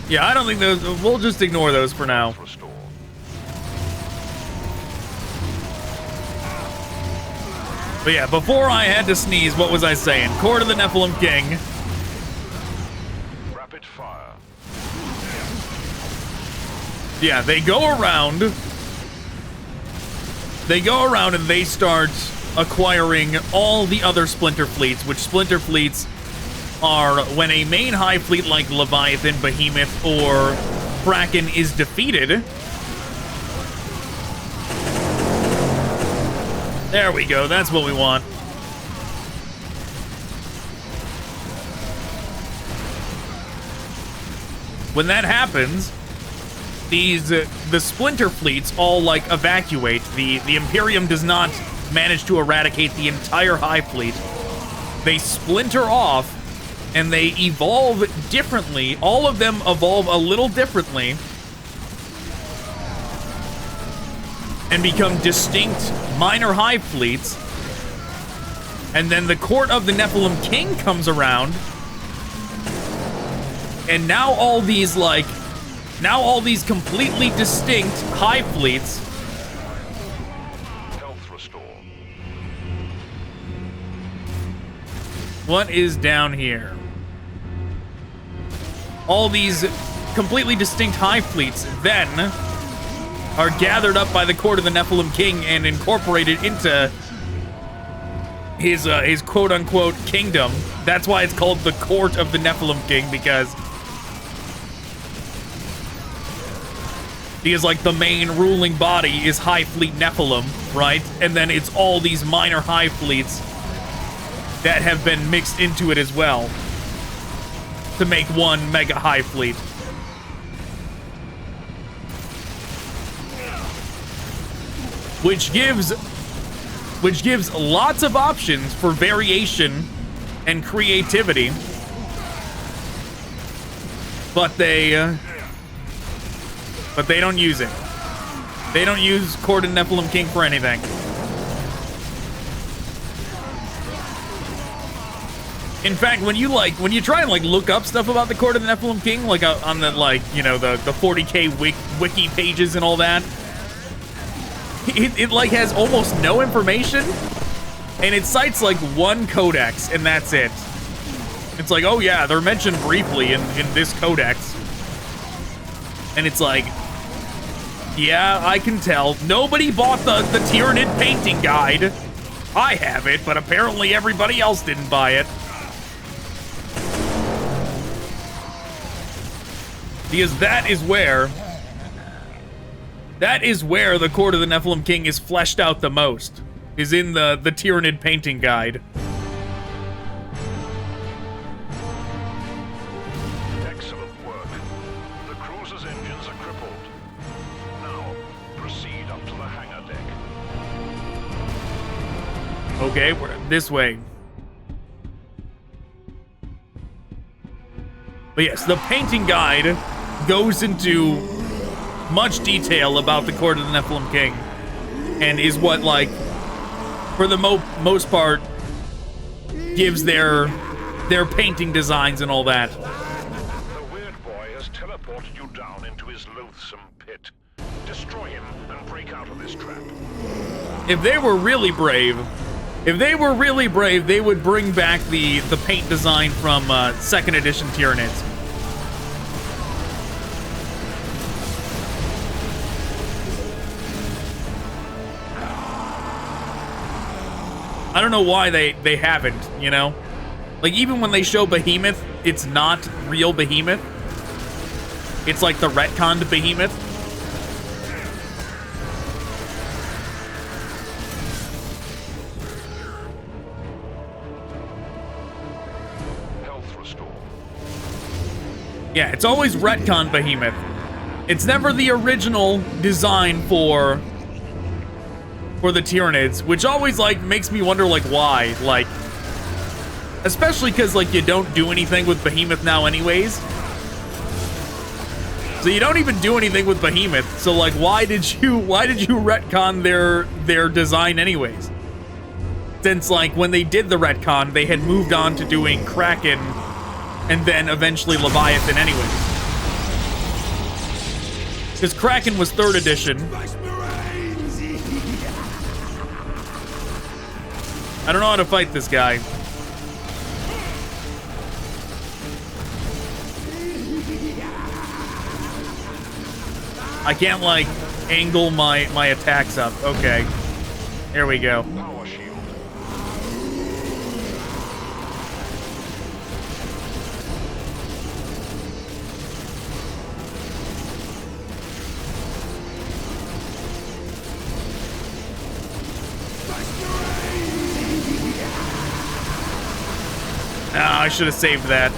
S2: Yeah, I don't think those... We'll just ignore those for now. But yeah, before I had to sneeze, what was I saying? Court of the Nephilim King.
S1: Rapid fire.
S2: Yeah, they go around. They go around and they start acquiring all the other splinter fleets, which splinter fleets are when a main high fleet like Leviathan, Behemoth, or Kraken is defeated. There we go, that's what we want. When that happens, the splinter fleets all like evacuate. The Imperium does not manage to eradicate the entire high fleet. They splinter off and they evolve differently. All of them evolve a little differently and become distinct minor hive fleets. And then the Court of the Nephilim King comes around. And now all these completely distinct hive fleets.
S1: Health restore.
S2: What is down here? All these completely distinct hive fleets then are gathered up by the Court of the Nephilim King and incorporated into his quote-unquote kingdom. That's why it's called the Court of the Nephilim King, because like the main ruling body is Hive Fleet Nephilim, right? And then it's all these minor hive fleets that have been mixed into it as well to make one mega hive fleet. Which gives lots of options for variation and creativity. But they don't use it. They don't use Court of Nephilim King for anything. In fact, when you try and look up stuff about the Court of the Nephilim King, like on the the 40K wiki pages and all that, it has almost no information, and it cites one codex, and that's it. It's like, oh yeah, they're mentioned briefly in this codex, and it's like, yeah, I can tell. Nobody bought the Tyranid painting guide. I have it, but apparently everybody else didn't buy it. Because that is where the Court of the Nephilim King is fleshed out the most, is in the Tyranid painting guide.
S1: Excellent work. The cruiser's engines are crippled. Now, proceed up to the hangar deck.
S2: Okay, we're this way. But yes, the painting guide goes into much detail about the Court of the Nephilim King, and is what, for the most part, gives their painting designs and all that.
S1: The weird boy has teleported you down into his loathsome pit. Destroy him and break out of this trap.
S2: If they were really brave, they would bring back the paint design from 2nd edition Tyranids. I don't know why they haven't, you know? Even when they show Behemoth, it's not real Behemoth. It's like the retconned Behemoth.
S1: Health restore.
S2: Yeah, it's always retconned Behemoth. It's never the original design for the Tyranids, which always makes me wonder why, especially because you don't do anything with Behemoth now anyways. So you don't even do anything with Behemoth, so why did you retcon their design anyways? Since when they did the retcon, they had moved on to doing Kraken and then eventually Leviathan anyways. Because Kraken was 3rd edition. I don't know how to fight this guy. I can't, angle my attacks up. Okay. Here we go.
S1: Power shield.
S2: Ah, I should have saved that.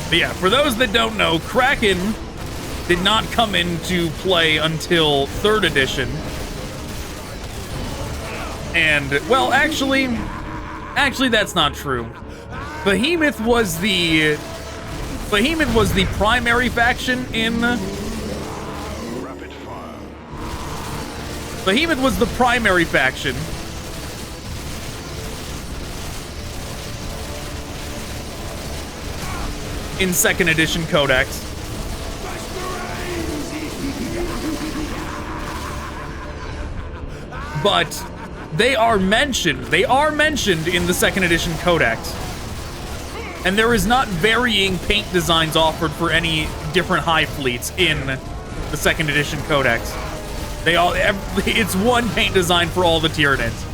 S2: But yeah, for those that don't know, Kraken did not come into play until 3rd edition. And, well, actually that's not true. Behemoth was the primary faction in Behemoth was the primary faction. In 2nd edition Codex. But they are mentioned in the 2nd edition Codex. And there is not varying paint designs offered for any different hive fleets in the 2nd edition Codex. It's one paint design for all the Tyranids.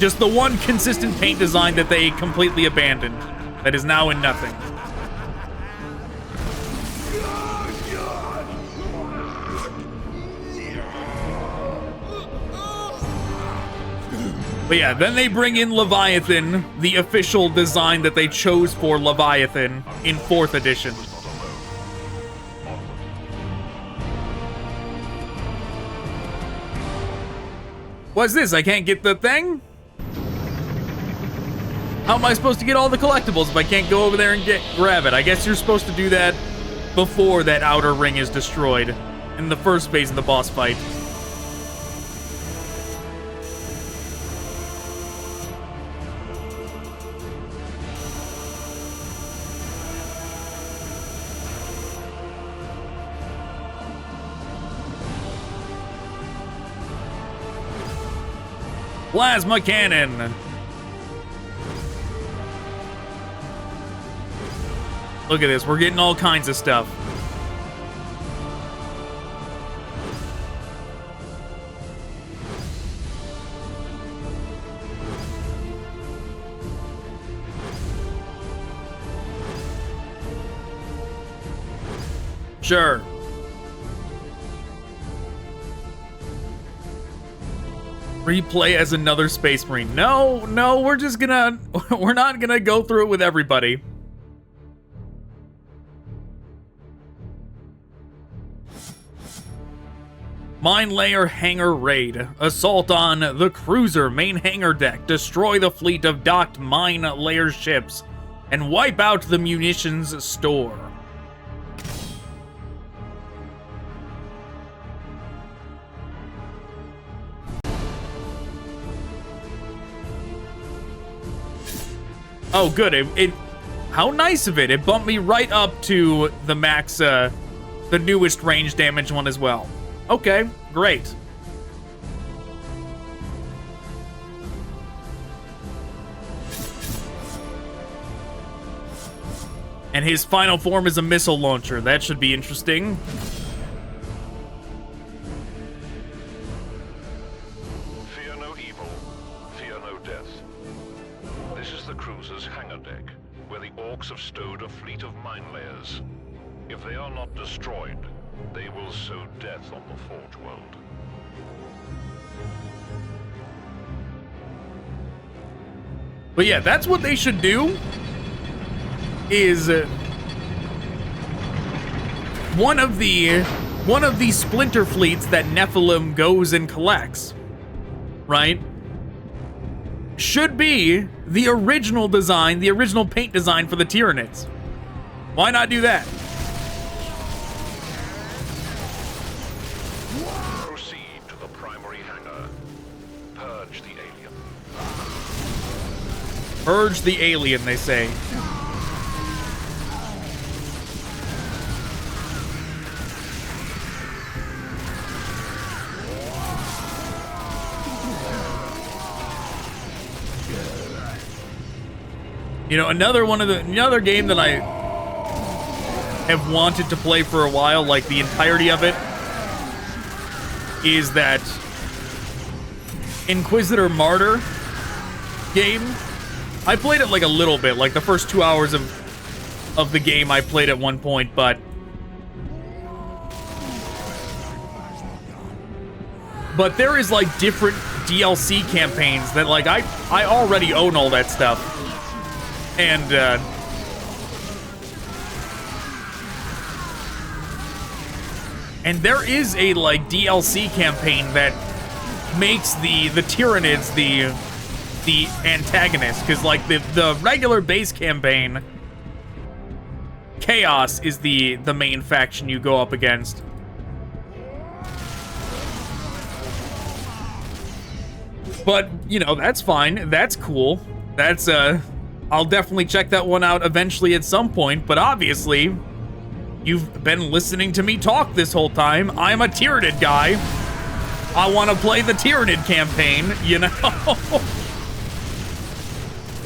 S2: Just the one consistent paint design that they completely abandoned. That is now in nothing. But yeah, then they bring in Leviathan, the official design that they chose for Leviathan in 4th edition. What's this? I can't get the thing? How am I supposed to get all the collectibles if I can't go over there and grab it? I guess you're supposed to do that before that outer ring is destroyed in the first phase of the boss fight. Plasma cannon. Look at this. We're getting all kinds of stuff. Sure. Replay as another Space Marine. No, we're not gonna go through it with everybody. Mine Layer Hangar Raid. Assault on the cruiser main hangar deck. Destroy the fleet of docked mine layer ships and wipe out the munitions store. Oh, good. How nice of it. It bumped me right up to the max, the newest range damage one as well. Okay, great. And his final form is a missile launcher. That should be interesting.
S1: Fear no evil, fear no death. This is the cruiser's hangar deck, where the orcs have stowed a fleet of mine layers. If they are not destroyed, they will sow death on the Forge world.
S2: But yeah, that's what they should do. Is one of the splinter fleets that Nephilim goes and collects, right? Should be the original design, the original paint design for the Tyranids. Why not do that?
S1: Proceed to the primary hangar. Purge the alien.
S2: Purge the alien, they say. You know, another game that I have wanted to play for a while, like the entirety of it, is that Inquisitor Martyr game. I played it like a little bit, like the first 2 hours of the game I played at one point, but there is like different DLC campaigns that like I already own all that stuff. And there is a like DLC campaign that makes the Tyranids the antagonist, because like the regular base campaign, Chaos is the main faction you go up against. But, you know, that's fine. That's cool. That's, I'll definitely check that one out eventually at some point, but obviously, you've been listening to me talk this whole time. I'm a Tyranid guy. I want to play the Tyranid campaign, you know?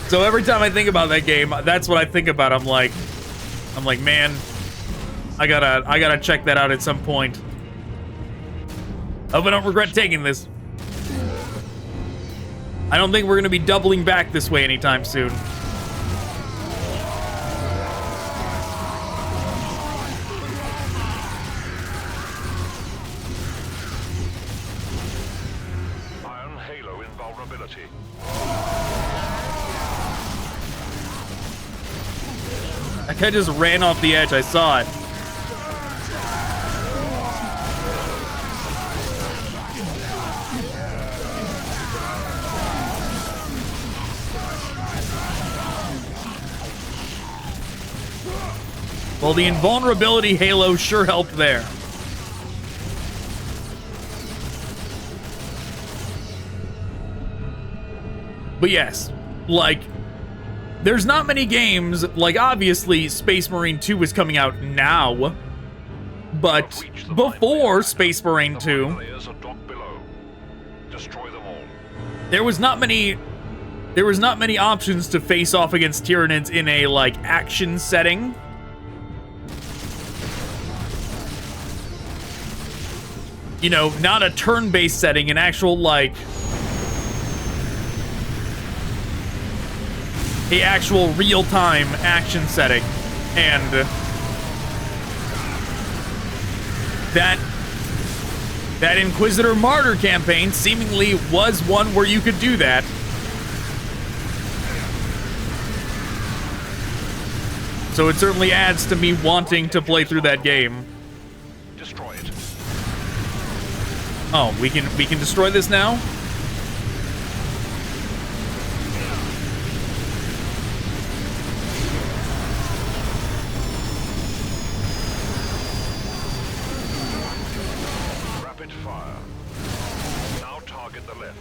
S2: So every time I think about that game, that's what I think about. I'm like, man, I gotta check that out at some point. Hope I don't regret taking this. I don't think we're gonna be doubling back this way anytime soon.
S1: Iron Halo invulnerability.
S2: That guy just ran off the edge. I saw it. Well, the invulnerability halo sure helped there. But yes, like, there's not many games, like, obviously, Space Marine 2 is coming out now, but before Space Marine 2, there was not many options to face off against Tyranids in a, like, action setting. You know, not a turn-based setting, an actual, like, the actual real-time action setting. And that Inquisitor Martyr campaign seemingly was one where you could do that. So it certainly adds to me wanting to play through that game.
S1: Destroy it.
S2: Oh, we can destroy this now?
S1: Rapid fire. Now target the left.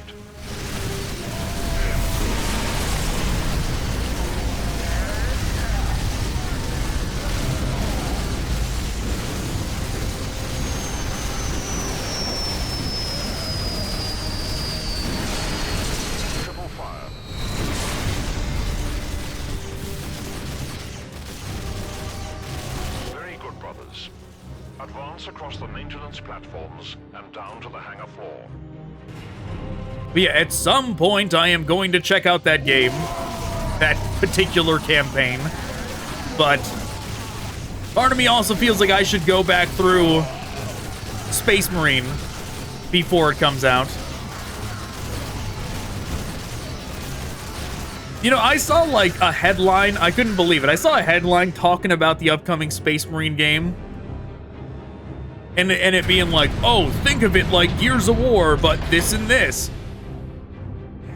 S1: Across the maintenance platforms and down to the hangar floor.
S2: But yeah, at some point I am going to check out that game, that particular campaign, but part of me also feels like I should go back through Space Marine before it comes out. You know, I saw like a headline, I couldn't believe it. I saw a headline talking about the upcoming Space Marine game. And it being like, oh, think of it like Gears of War, but this and this.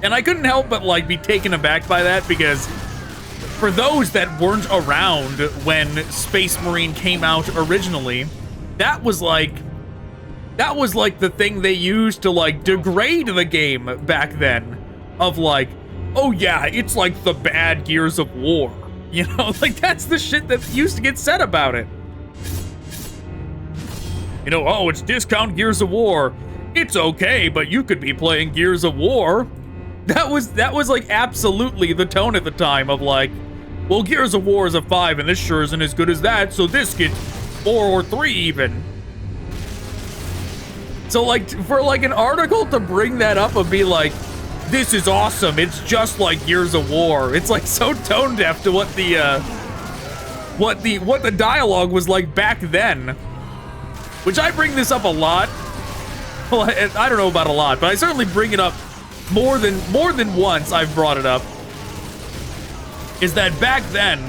S2: And I couldn't help but, like, be taken aback by that, because for those that weren't around when Space Marine came out originally, that was like the thing they used to, like, degrade the game back then. Of, like, oh yeah, it's like the bad Gears of War. You know, like, that's the shit that used to get said about it. You know, oh, it's discount Gears of War. It's okay, but you could be playing Gears of War. That was like absolutely the tone at the time of like, well, Gears of War is a 5 and this sure isn't as good as that, so this gets 4 or 3 even. So like, for like an article to bring that up and be like, this is awesome, it's just like Gears of War. It's like so tone deaf to what the dialogue was like back then. Which I bring this up a lot. Well, I don't know about a lot, but I certainly bring it up more than once. I've brought it up. Is that back then,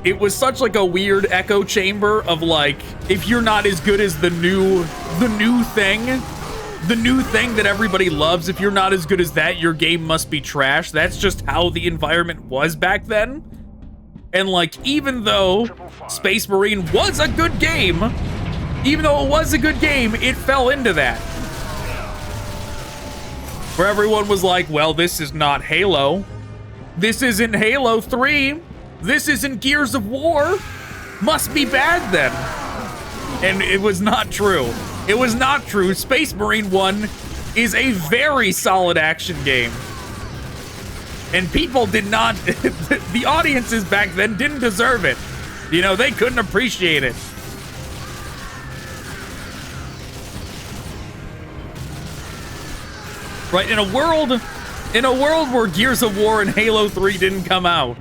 S2: it was such like a weird echo chamber of like, if you're not as good as the new thing that everybody loves, if you're not as good as that, your game must be trash. That's just how the environment was back then. And like, even though Space Marine was a good game, Even though it was a good game, it fell into that. Where everyone was like, well, this is not Halo. This isn't Halo 3. This isn't Gears of War. Must be bad then. And it was not true. It was not true. Space Marine 1 is a very solid action game. And people did not, the audiences back then didn't deserve it. You know, they couldn't appreciate it. Right, in a world where Gears of War and Halo 3 didn't come out,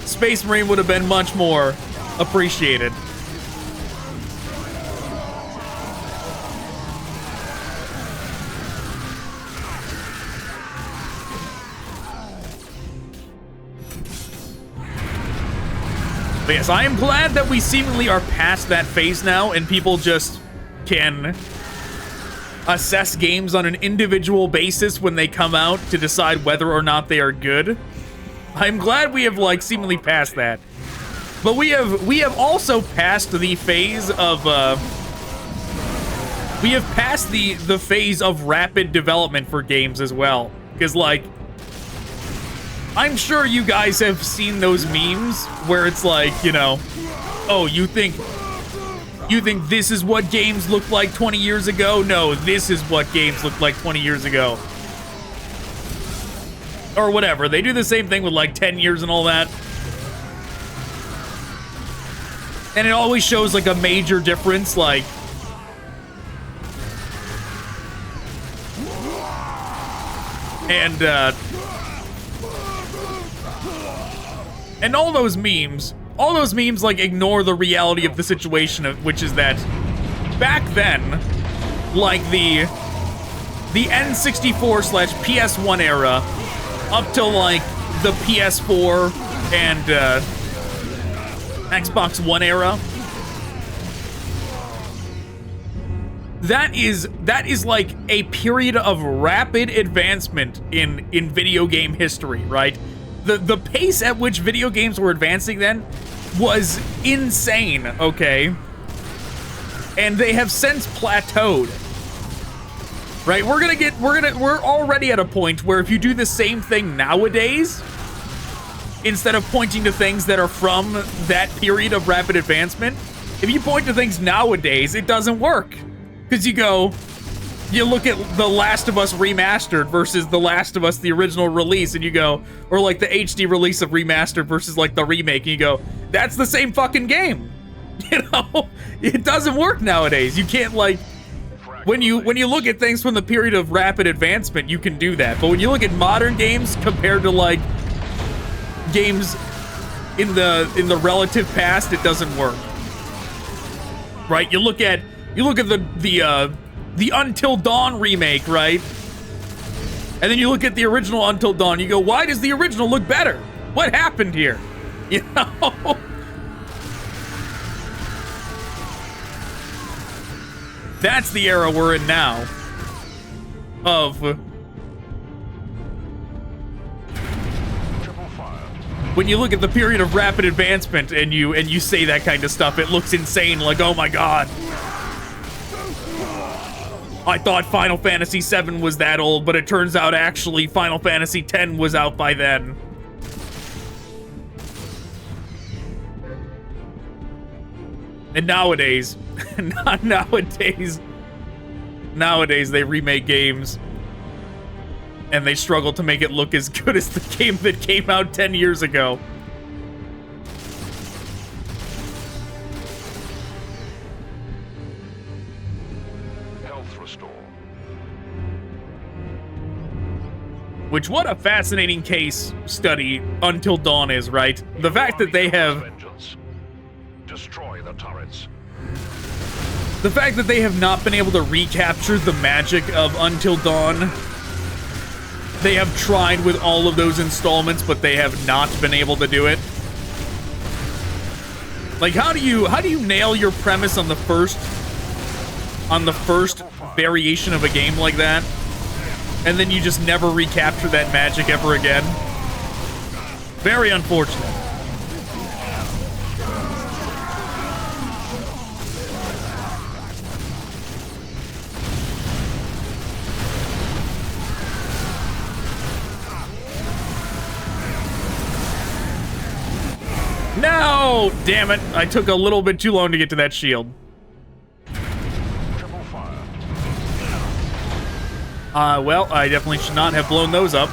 S2: Space Marine would have been much more appreciated. But yes, I am glad that we seemingly are past that phase now and people just can assess games on an individual basis when they come out to decide whether or not they are good. I'm glad we have like seemingly passed that. But we have also passed the phase of we have passed the phase of rapid development for games as well. Because like I'm sure you guys have seen those memes where it's like, you know, oh, you think this is what games looked like 20 years ago? No, this is what games looked like 20 years ago. Or whatever. They do the same thing with like 10 years and all that. And it always shows like a major difference, like and all those memes like ignore the reality of the situation, which is that back then, like the N64/PS1 era up till like the PS4 and Xbox One era, that is like a period of rapid advancement in video game history, right? The pace at which video games were advancing then was insane, okay? And they have since plateaued. Right? We're already at a point where if you do the same thing nowadays, instead of pointing to things that are from that period of rapid advancement, if you point to things nowadays, it doesn't work. Because you look at The Last of Us Remastered versus The Last of Us, the original release, and you go, or like the HD release of Remastered versus like the remake, and you go, that's the same fucking game. You know? It doesn't work nowadays. You can't like, when you look at things from the period of rapid advancement, you can do that. But when you look at modern games compared to like games in the relative past, it doesn't work. Right? You look at the Until Dawn remake, right? And then you look at the original Until Dawn, you go, why does the original look better? What happened here? You know? That's the era we're in now. When you look at the period of rapid advancement and you say that kind of stuff, it looks insane, like, oh my god. I thought Final Fantasy VII was that old, but it turns out actually Final Fantasy X was out by then. And nowadays, nowadays they remake games and they struggle to make it look as good as the game that came out 10 years ago. Which, what a fascinating case study Until Dawn is, right? The fact that they have...
S1: Destroy the turrets.
S2: The fact that they have not been able to recapture the magic of Until Dawn. They have tried with all of those installments, but they have not been able to do it. Like, how do you nail your premise on the first variation of a game like that? And then you just never recapture that magic ever again. Very unfortunate. Oh, damn it. I took a little bit too long to get to that shield.
S1: Triple fire.
S2: Well, I definitely should not have blown those up.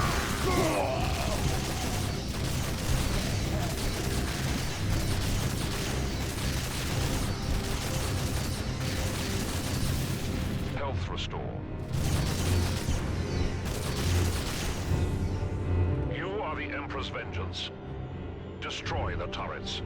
S1: Health restore. You are the Emperor's vengeance. Destroy the turrets.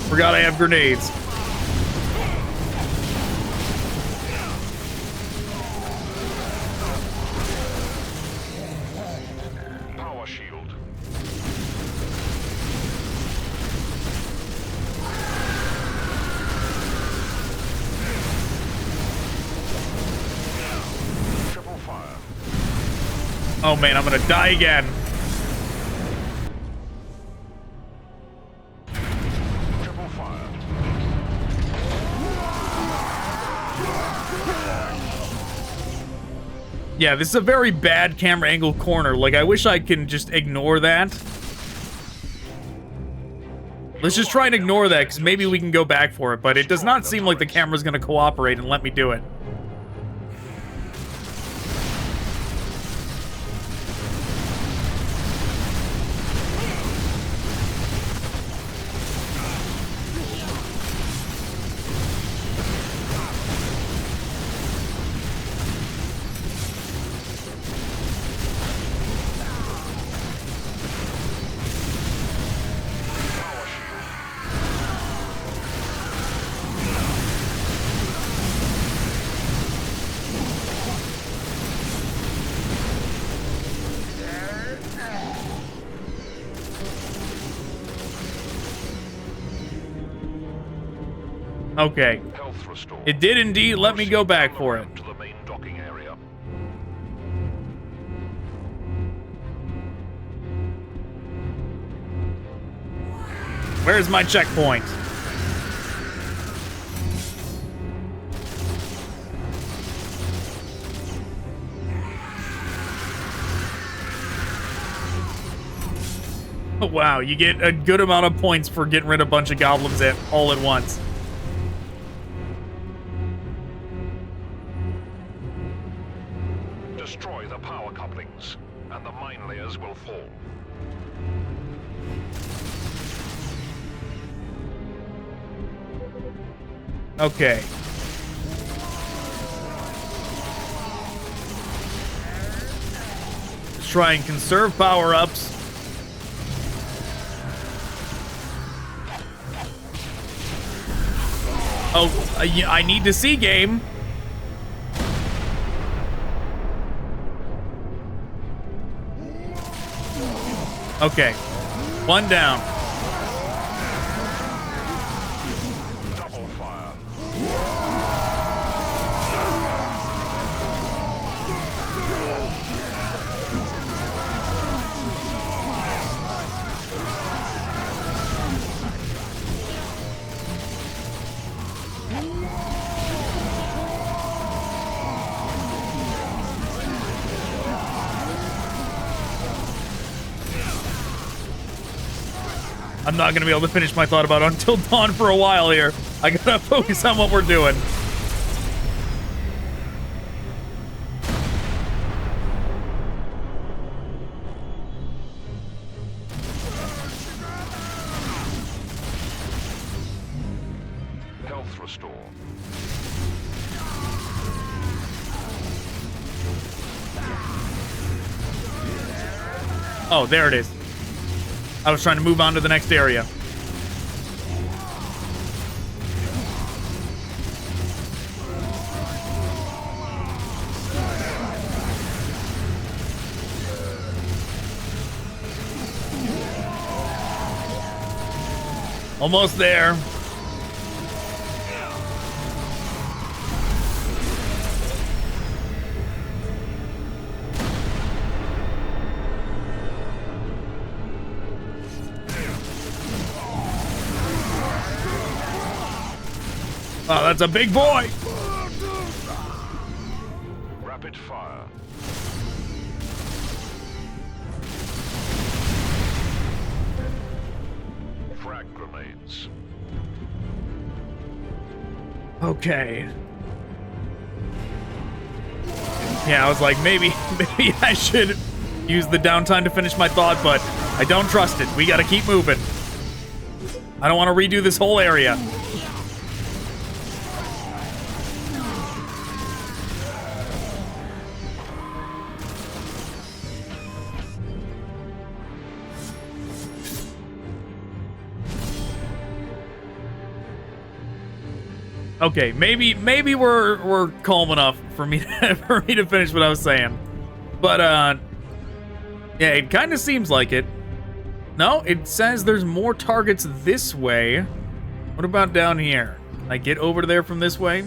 S2: Forgot I have grenades.
S1: Power shield. Triple fire.
S2: Oh man, I'm gonna die again.
S1: Triple fire.
S2: Yeah, this is a very bad camera angle corner. Like, I wish I can just ignore that. Let's just try and ignore that, because maybe we can go back for it. But it does not seem like the camera's going to cooperate and let me do it. Okay.
S1: Health restore.
S2: It did indeed let me go back for it.
S1: To the main docking area.
S2: Where's my checkpoint? Oh, wow, you get a good amount of points for getting rid of a bunch of goblins all at once.
S1: Destroy the power couplings, and the mine layers will fall.
S2: Okay. Let's try and conserve power-ups. Oh, I need to see game. Okay. One down.
S1: Double fire.
S2: I'm not gonna be able to finish my thought about Until Dawn for a while here. I gotta focus on what we're doing.
S1: Health restore.
S2: Oh, there it is. I was trying to move on to the next area. Almost there. Oh, that's a big boy.
S1: Rapid fire. Frag grenades.
S2: Okay. Yeah, I was like, maybe I should use the downtime to finish my thought, but I don't trust it. We gotta keep moving. I don't want to redo this whole area. Okay, maybe we're calm enough for me to finish what I was saying. But yeah, it kind of seems like it. No, it says there's more targets this way. What about down here? Can I get over there from this way?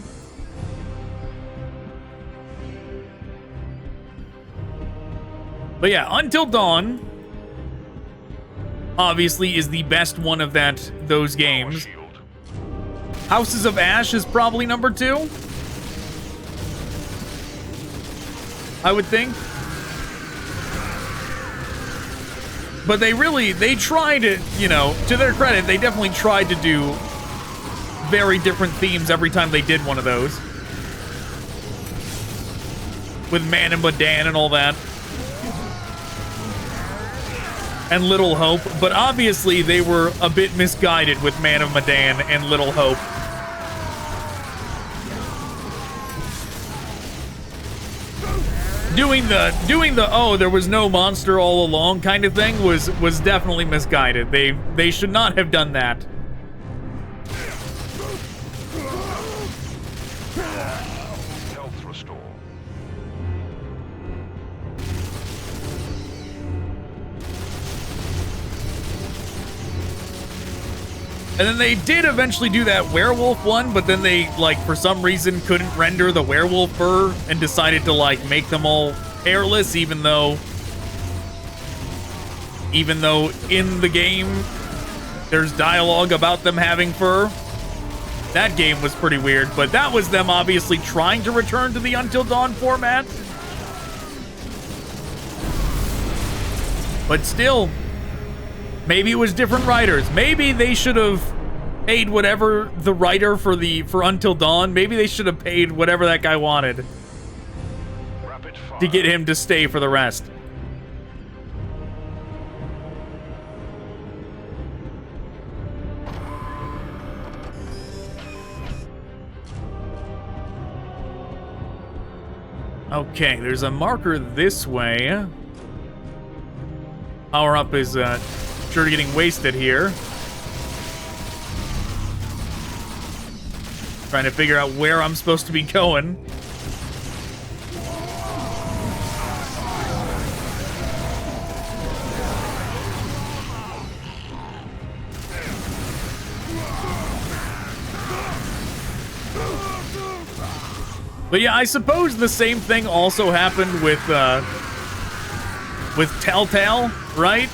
S2: But yeah, Until Dawn obviously is the best one of those games. Houses of Ash is probably number 2, I would think. But they tried to, you know, to their credit, they definitely tried to do very different themes every time they did one of those. With Man and Medan and all that. And Little Hope, but obviously they were a bit misguided with Man of Medan and Little Hope. Doing the oh, there was no monster all along kind of thing was definitely misguided. They should not have done that.
S1: Health restore.
S2: And then they did eventually do that werewolf one, but then they, like, for some reason couldn't render the werewolf fur and decided to, like, make them all hairless, even though in the game there's dialogue about them having fur. That game was pretty weird, but that was them obviously trying to return to the Until Dawn format. But still, maybe it was different writers. Maybe they should have paid whatever the writer for Until Dawn, maybe they should have paid whatever that guy wanted to get him to stay for the rest. Okay, there's a marker this way. Power up is sure getting wasted here. Trying to figure out where I'm supposed to be going. But yeah, I suppose the same thing also happened with Telltale, right?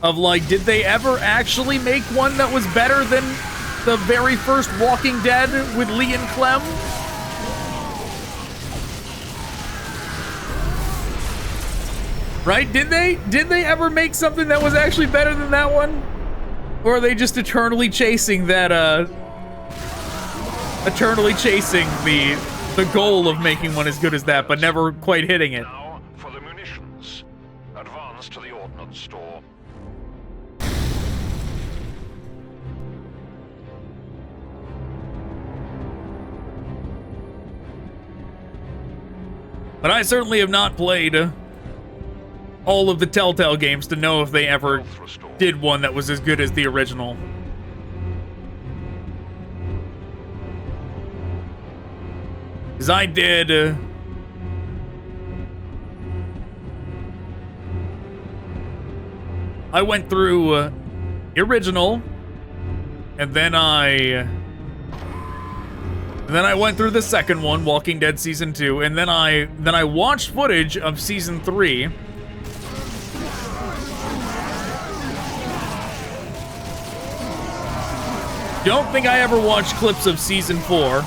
S2: Of like, did they ever actually make one that was better than the very first Walking Dead with Lee and Clem? Right? Did they ever make something that was actually better than that one? Or are they just eternally chasing that, eternally chasing the goal of making one as good as that, but never quite hitting it?
S1: Now for the munitions. Advance to the ordnance store.
S2: But I certainly have not played all of the Telltale games to know if they ever did one that was as good as the original. Because I did... I went through the original, and then I went through the second one, Walking Dead Season 2, and then I watched footage of Season 3. don't think I ever watched clips of Season 4.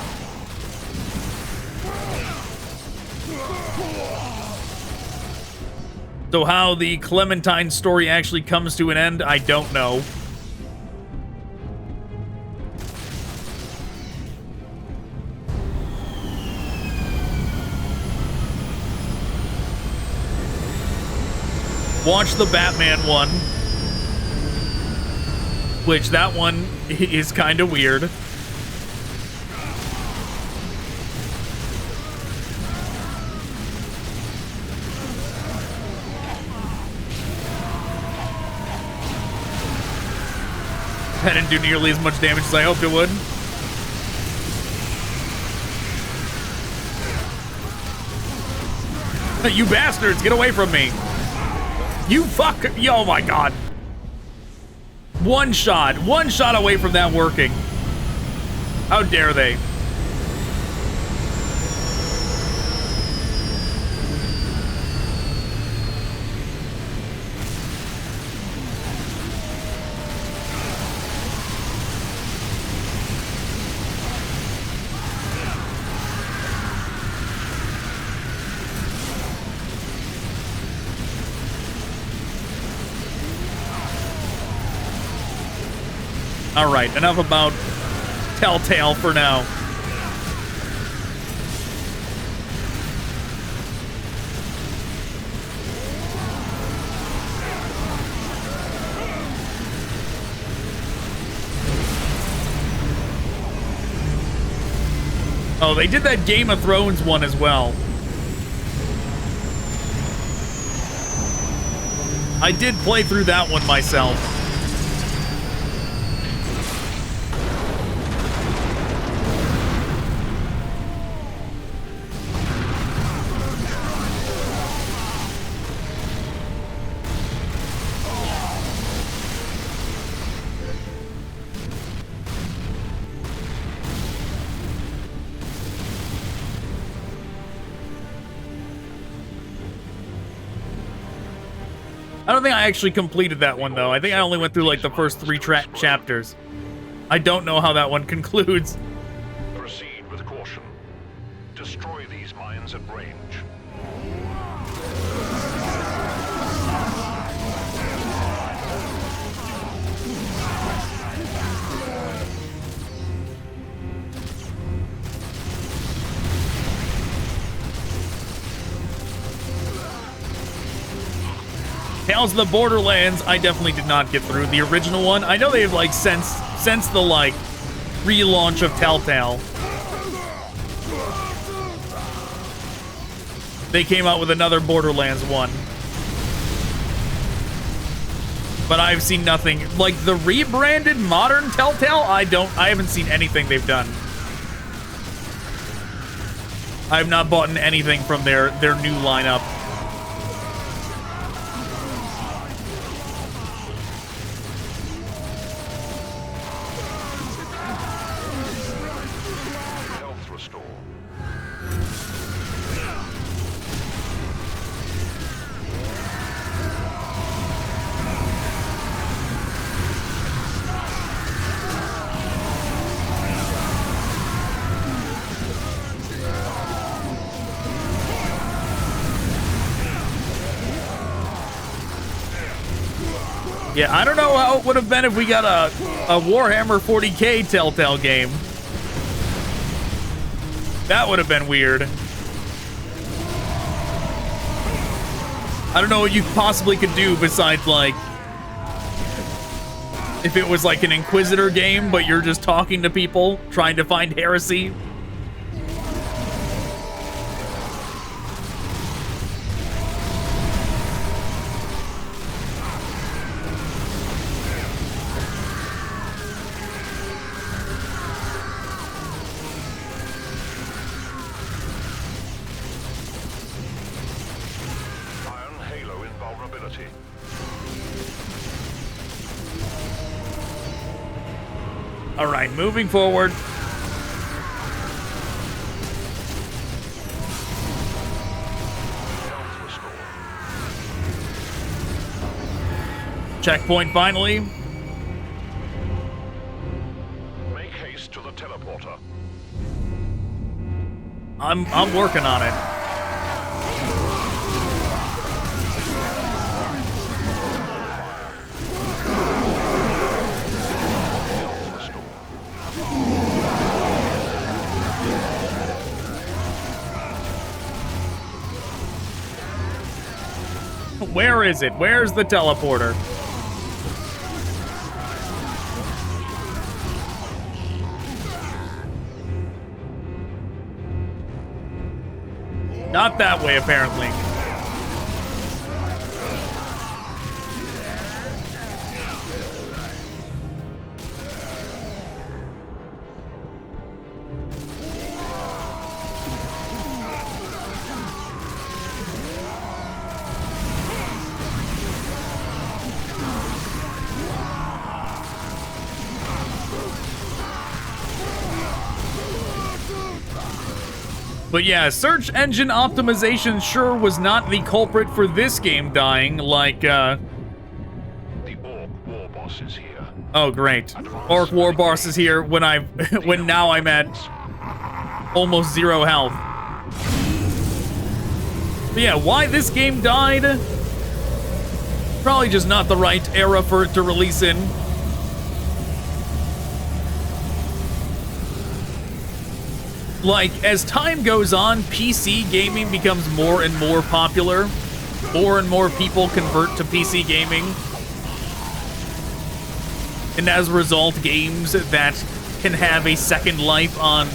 S2: So how the Clementine story actually comes to an end, I don't know. Watch the Batman one. Which, that one is kind of weird. That didn't do nearly as much damage as I hoped it would. You bastards, get away from me. You fuck. Oh my god. One shot away from that working. How dare they? All right, enough about Telltale for now. Oh, they did that Game of Thrones one as well. I did play through that one myself. I don't think I actually completed that one, though. I think I only went through, like, the first 3 chapters. I don't know how that one concludes.
S1: Proceed with caution. Destroy these mines at range.
S2: Tales of the Borderlands, I definitely did not get through. The original one, I know they've, like, since the, like, relaunch of Telltale, they came out with another Borderlands one. But I've seen nothing. Like, the rebranded modern Telltale, I haven't seen anything they've done. I have not bought anything from their new lineup. Yeah, I don't know how it would have been if we got a Warhammer 40k Telltale game. That would have been weird. I don't know what you possibly could do besides, like, if it was like an Inquisitor game, but you're just talking to people, trying to find heresy. All right, moving forward. Checkpoint finally.
S1: Haste to the teleporter.
S2: I'm working on it. Where is it? Where's the teleporter? Not that way, apparently. But yeah, search engine optimization sure was not the culprit for this game dying, like,
S1: The Orc War Boss is here.
S2: Oh, great. Orc War Boss is here when now I'm at almost 0 health. But yeah, why this game died? Probably just not the right era for it to release in. Like, as time goes on, PC gaming becomes more and more popular. More and more people convert to PC gaming. And as a result, games that can have a second life on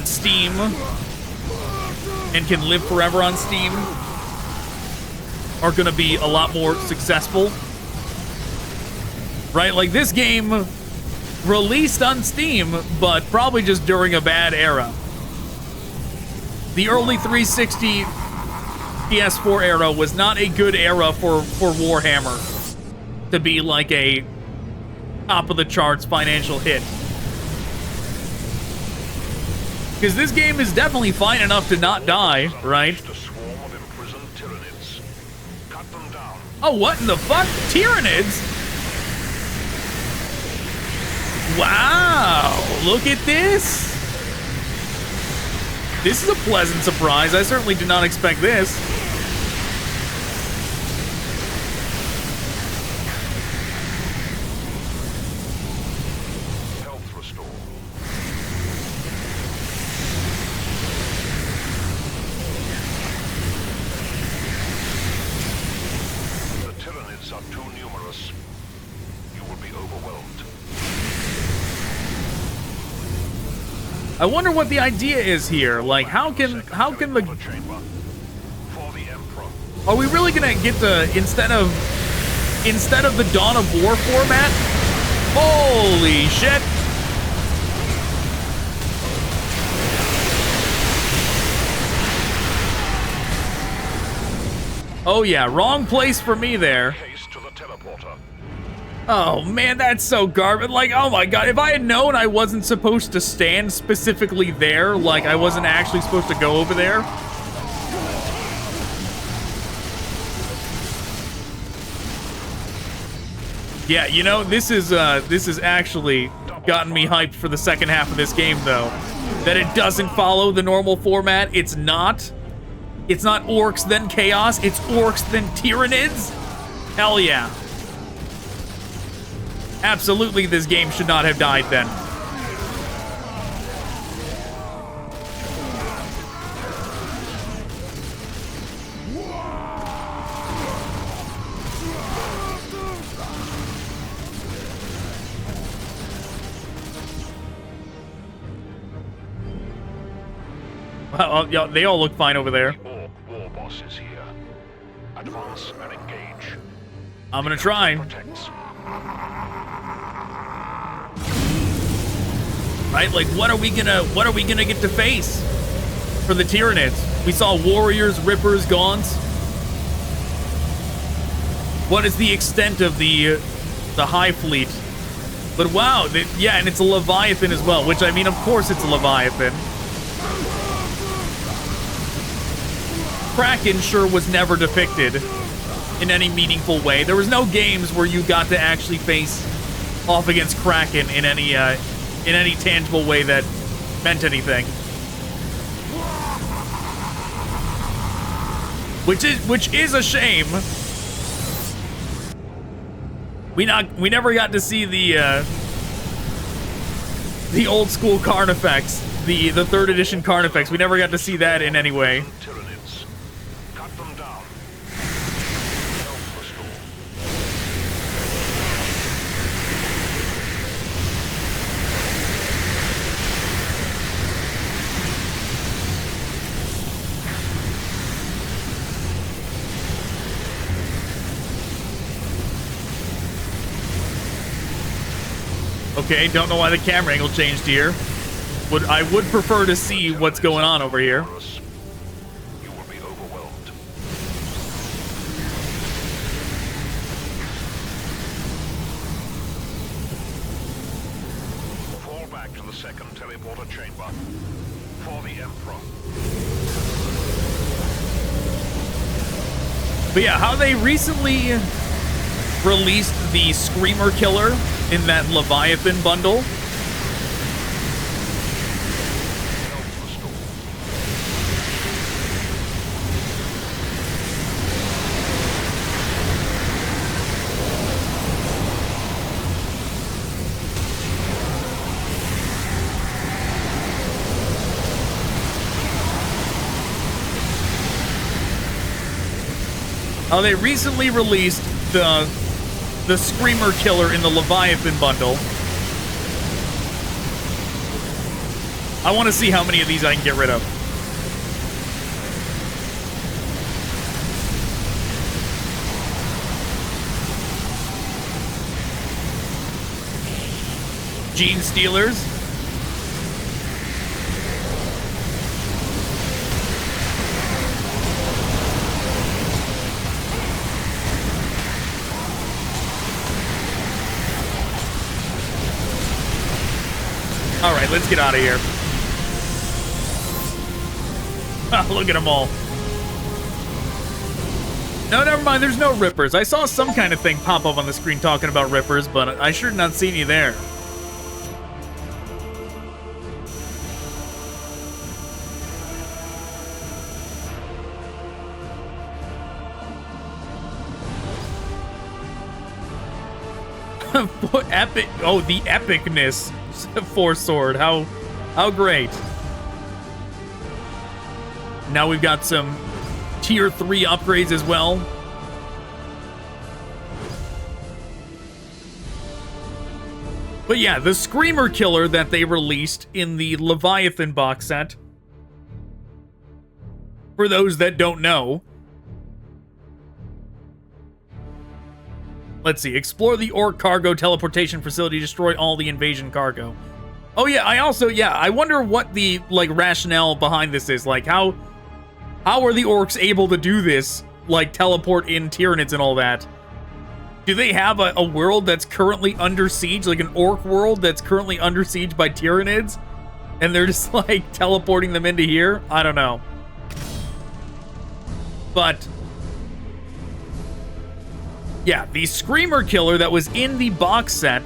S2: Steam and can live forever on Steam are going to be a lot more successful. Right? Like, this game released on Steam, but probably just during a bad era. The early 360 PS4 era was not a good era for Warhammer to be like a top-of-the-charts financial hit. Because this game is definitely fine enough to not die, right? Oh, what in the fuck? Tyranids? Wow, look at this. This is a pleasant surprise. I certainly did not expect this.
S1: Health restore. The Tyranids are too numerous. You will be overwhelmed.
S2: I wonder what the idea is here. Like, how can the... Are we really gonna get the, instead of the Dawn of War format? Holy shit! Oh yeah, wrong place for me there. Oh man, that's so garbage. Like, oh my god, if I had known I wasn't supposed to stand specifically there, like I wasn't actually supposed to go over there. Yeah, you know, this is actually gotten me hyped for the second half of this game though. That it doesn't follow the normal format. It's not orcs then chaos, it's orcs then Tyranids. Hell yeah. Absolutely, this game should not have died then. Well, yeah, they all look fine over there.
S1: The Orc War Boss is here. Advance and engage.
S2: I'm gonna try.
S1: Protects.
S2: Right? Like, what are we gonna get to face for the Tyranids? We saw warriors, rippers, gaunts. What is the extent of the High Fleet? But wow, yeah, and it's a Leviathan as well, which, I mean, of course it's a Leviathan. Kraken sure was never depicted in any meaningful way. There was no games where you got to actually face off against Kraken in any in any tangible way that meant anything. Which is a shame. We never got to see the old school Carnifex, the 3rd edition Carnifex. We never got to see that in any way.
S1: Cut them down.
S2: Okay, don't know why the camera angle changed here. I would prefer to see what's going on over here.
S1: You will be overwhelmed. Fall back to the 2nd teleporter chamber. For the Emperor.
S2: But yeah, how they recently released the Screamer Killer in that Leviathan bundle. How they recently released the Screamer Killer in the Leviathan bundle. I want to see how many of these I can get rid of. Gene Stealers. All right, let's get out of here. Look at them all. No, never mind. There's no Rippers. I saw some kind of thing pop up on the screen talking about Rippers, but I sure did not see any there. Epic. Oh, the epicness. Force Sword. How great. Now we've got some tier 3 upgrades as well. But yeah, the Screamer Killer that they released in the Leviathan box set, for those that don't know. Let's see. Explore the Orc cargo teleportation facility. Destroy all the invasion cargo. Oh yeah, I wonder what the rationale behind this is. Like how are the Orcs able to do this? Like teleport in Tyranids and all that. Do they have a world that's currently under siege, like an Orc world that's currently under siege by Tyranids, and they're just like teleporting them into here? I don't know. But yeah, the Screamer Killer that was in the box set.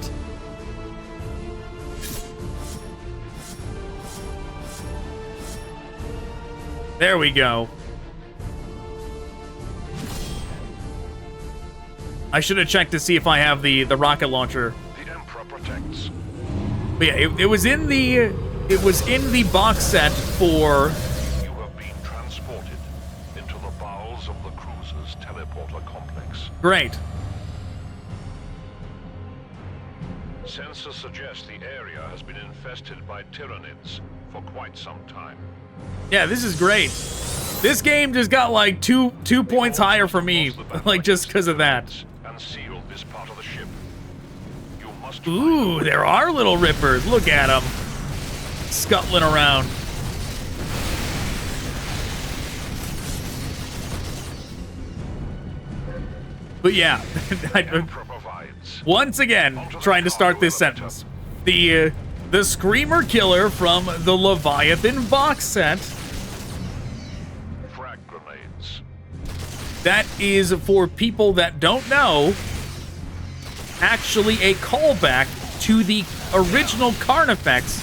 S2: There we go. I should have checked to see if I have the rocket launcher.
S1: The Emperor protects.
S2: But yeah, it was in the box set for.
S1: You have been transported into the bowels of the cruiser's teleporter complex.
S2: Great.
S1: Sensors suggest the area has been infested by Tyranids for quite some time.
S2: Yeah, this is great. This game just got like two points higher for me, like just because of that.
S1: And seal this part of the ship. You must.
S2: Ooh, there are little Rippers. Look at them, scuttling around. But yeah, once again, trying to start this sentence. The Screamer Killer from the Leviathan box set.
S1: Frag grenades.
S2: That is, for people that don't know, actually a callback to the original Carnifex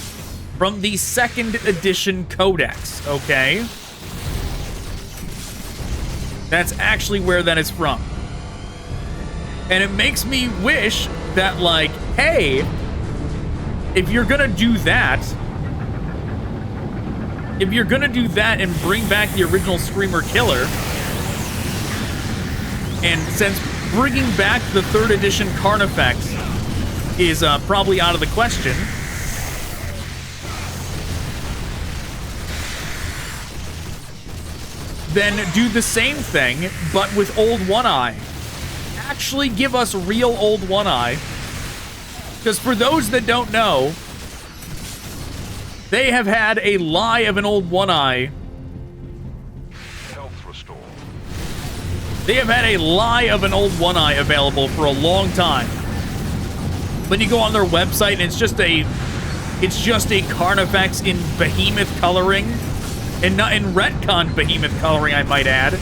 S2: from the 2nd edition Codex, okay? That's actually where that is from. And it makes me wish that, like, hey, if you're gonna do that, and bring back the original Screamer Killer, and since bringing back the 3rd edition Carnifex is probably out of the question, then do the same thing, but with Old One-Eye. Actually give us real Old One-Eye. Because for those that don't know, they have had a lie of an Old One-Eye.
S1: Health restore.
S2: They have had a lie of an Old One-Eye available for a long time. But you go on their website and it's just a Carnifex in Behemoth coloring. And not in retcon Behemoth coloring, I might add.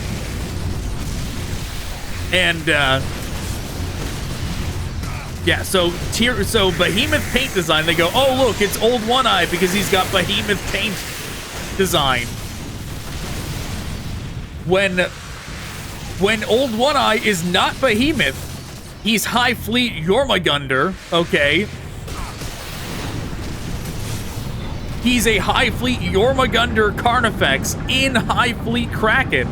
S2: And, yeah, so Behemoth paint design, they go, oh, look, it's Old One-Eye because he's got Behemoth paint design. When Old One-Eye is not Behemoth, he's High Fleet Jormungandr, okay? He's a High Fleet Jormungandr Carnifex in High Fleet Kraken.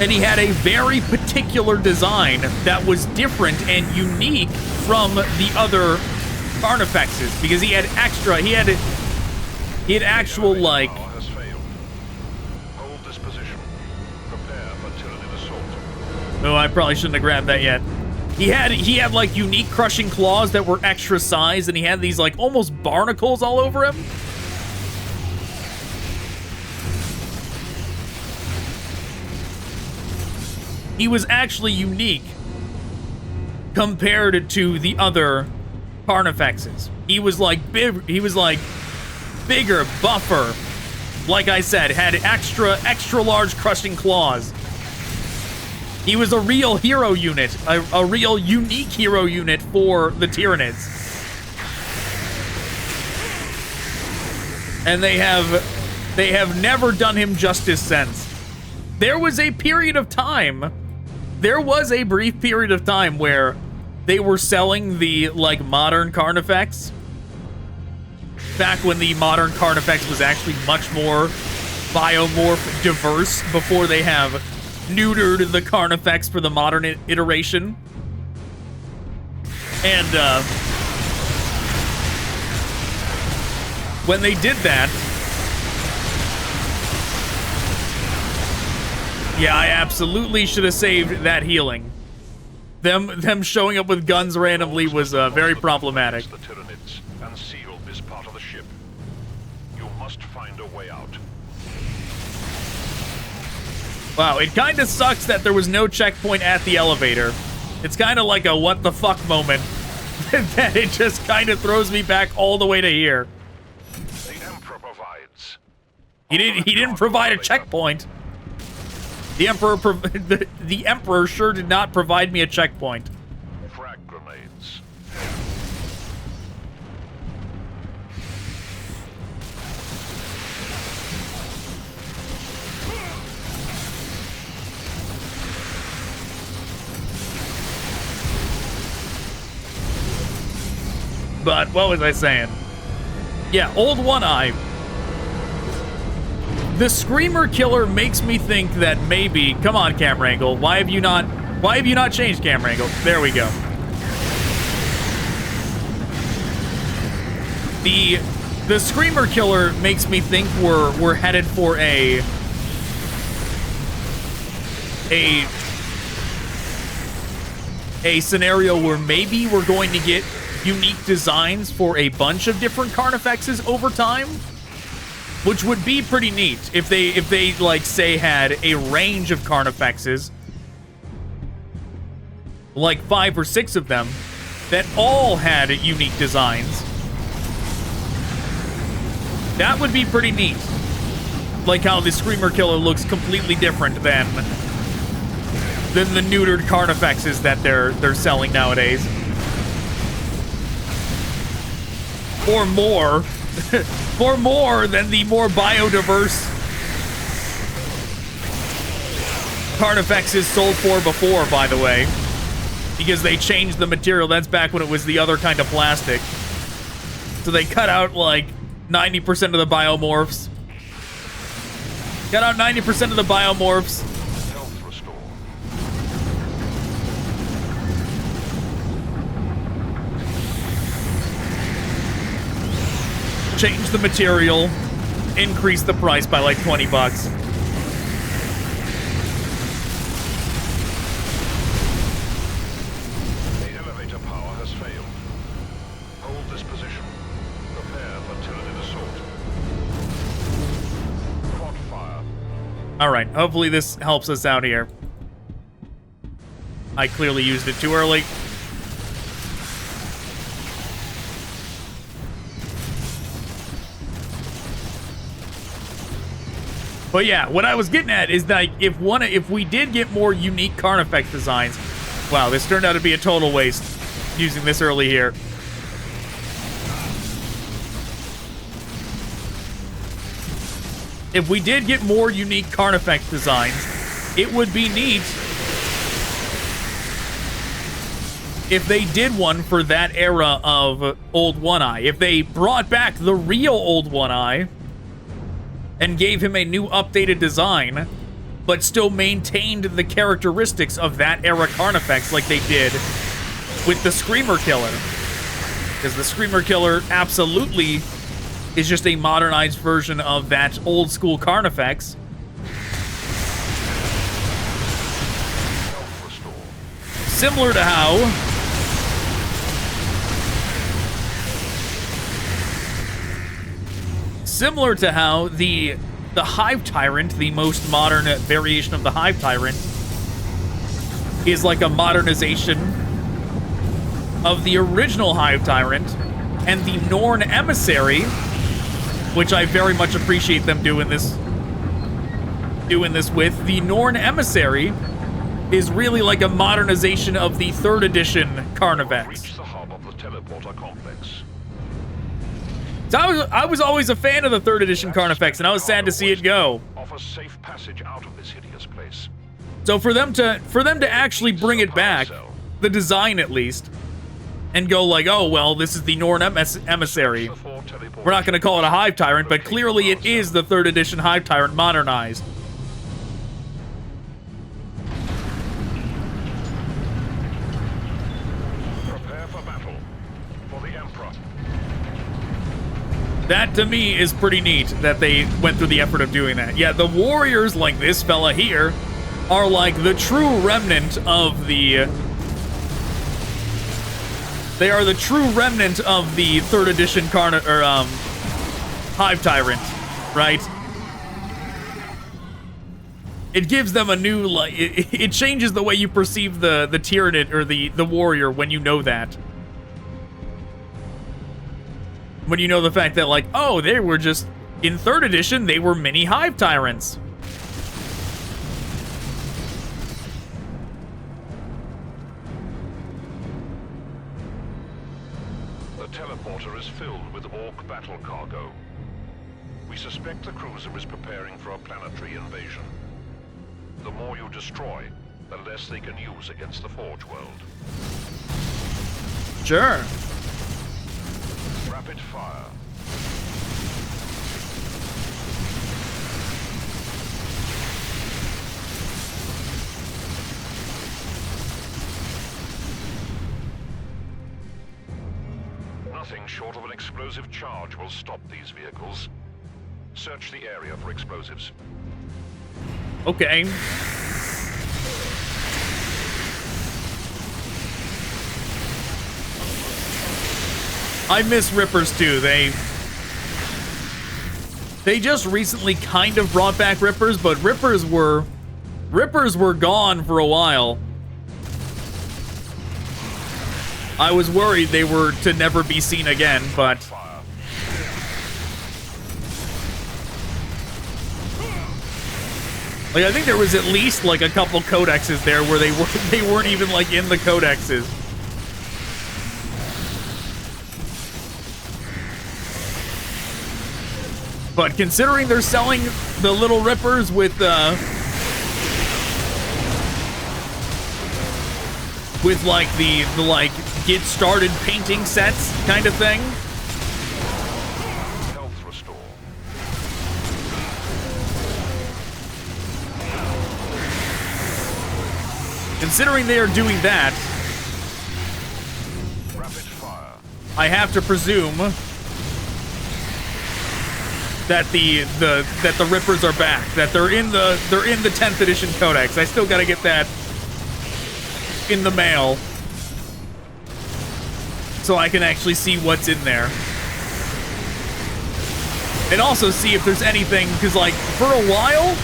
S2: And he had a very particular design that was different and unique from the other Carnifexes because he had actual, like,
S1: Has failed. Hold this position. Prepare for Tyranid assault.
S2: oh, I probably shouldn't have grabbed that yet. He had like unique crushing claws that were extra size, and he had these like almost barnacles all over him. He was actually unique compared to the other Carnifexes. He was like bigger, buffer. Like I said, had extra large crushing claws. He was a real hero unit, a real unique hero unit for the Tyranids. And they have never done him justice since. There was a brief period of time where they were selling the, like, modern Carnifex. Back when the modern Carnifex was actually much more biomorph diverse before they have neutered the Carnifex for the modern iteration. And when they did that, yeah, I absolutely should have saved that healing. Them showing up with guns randomly was very problematic.
S1: The Tyranids and seal this part of the ship. You must find a way out.
S2: Wow, it kind of sucks that there was no checkpoint at the elevator. It's kind of like a what the fuck moment. That it just kind of throws me back all the way to here.
S1: The Emperor provides.
S2: He didn't provide a checkpoint. The Emperor sure did not provide me a checkpoint.
S1: Frag grenades.
S2: But what was I saying? Yeah, Old One-Eye. The Screamer Killer makes me think that maybe, come on, camera angle. Why have you not changed camera angle? There we go. The Screamer Killer makes me think we're headed for a scenario where maybe we're going to get unique designs for a bunch of different Carnifexes over time, which would be pretty neat if they like say had a range of Carnifexes, like 5 or 6 of them, that all had unique designs. That would be pretty neat. Like how the Screamer Killer looks completely different than the neutered Carnifexes that they're selling nowadays. Or more. For more than the more biodiverse Carnifex is sold for before, by the way. Because they changed the material. That's back when it was the other kind of plastic. So they cut out, like, 90% of the biomorphs. Cut out 90% of the biomorphs.
S1: Health restore.
S2: Change the material. Increase the price by like 20 bucks.
S1: The elevator power has failed. Hold this position. Prepare for Tyranid assault. Quad fire.
S2: Alright, hopefully this helps us out here. I clearly used it too early. But yeah, what I was getting at is that if we did get more unique Carnifex designs... Wow, this turned out to be a total waste using this early here. If we did get more unique Carnifex designs, it would be neat if they did one for that era of Old One-Eye. If they brought back the real Old One-Eye and gave him a new updated design, but still maintained the characteristics of that era Carnifex like they did with the Screamer Killer. Because the Screamer Killer absolutely is just a modernized version of that old school Carnifex. Similar to how the Hive Tyrant, the most modern variation of the Hive Tyrant, is like a modernization of the original Hive Tyrant, and the Norn Emissary, which I very much appreciate them doing this with. The Norn Emissary is really like a modernization of the 3rd edition Carnifex.
S1: Reach the hub of the teleporter complex.
S2: So I was always a fan of the 3rd edition Carnifex, and I was sad to see it go.
S1: Offers safe passage out of this hideous place.
S2: So for them to actually bring it back, the design at least, and go like, oh well, this is the Norn Emissary. We're not going to call it a Hive Tyrant, but clearly it is the 3rd edition Hive Tyrant modernized.
S1: Prepare for battle. For the Emperor.
S2: That, to me, is pretty neat that they went through the effort of doing that. Yeah, the warriors, like this fella here, are like the true remnant of the... They are the true remnant of the 3rd edition Hive Tyrant, right? It gives them a new, like... It changes the way you perceive the Tyranid, or the warrior, when you know that. When you know the fact that, like, oh, they were just... In 3rd edition, they were mini Hive Tyrants.
S1: The teleporter is filled with Orc battle cargo. We suspect the cruiser is preparing for a planetary invasion. The more you destroy, the less they can use against the Forge World.
S2: Sure.
S1: Rapid fire. Nothing short of an explosive charge will stop these vehicles. Search the area for explosives.
S2: Okay. I miss Rippers too. They just recently kind of brought back Rippers, but Rippers were gone for a while. I was worried they were to never be seen again, but like I think there was at least like a couple codexes there where they weren't even like in the codexes. But considering they're selling the little rippers with like the like get started painting sets kind of thing.
S1: Health restore.
S2: Considering they are doing that,
S1: Rapid fire.
S2: I have to presume that the rippers are back, that they're in the 10th edition codex. I still got to get that in the mail so I can actually see what's in there. And also see if there's anything, because like for a while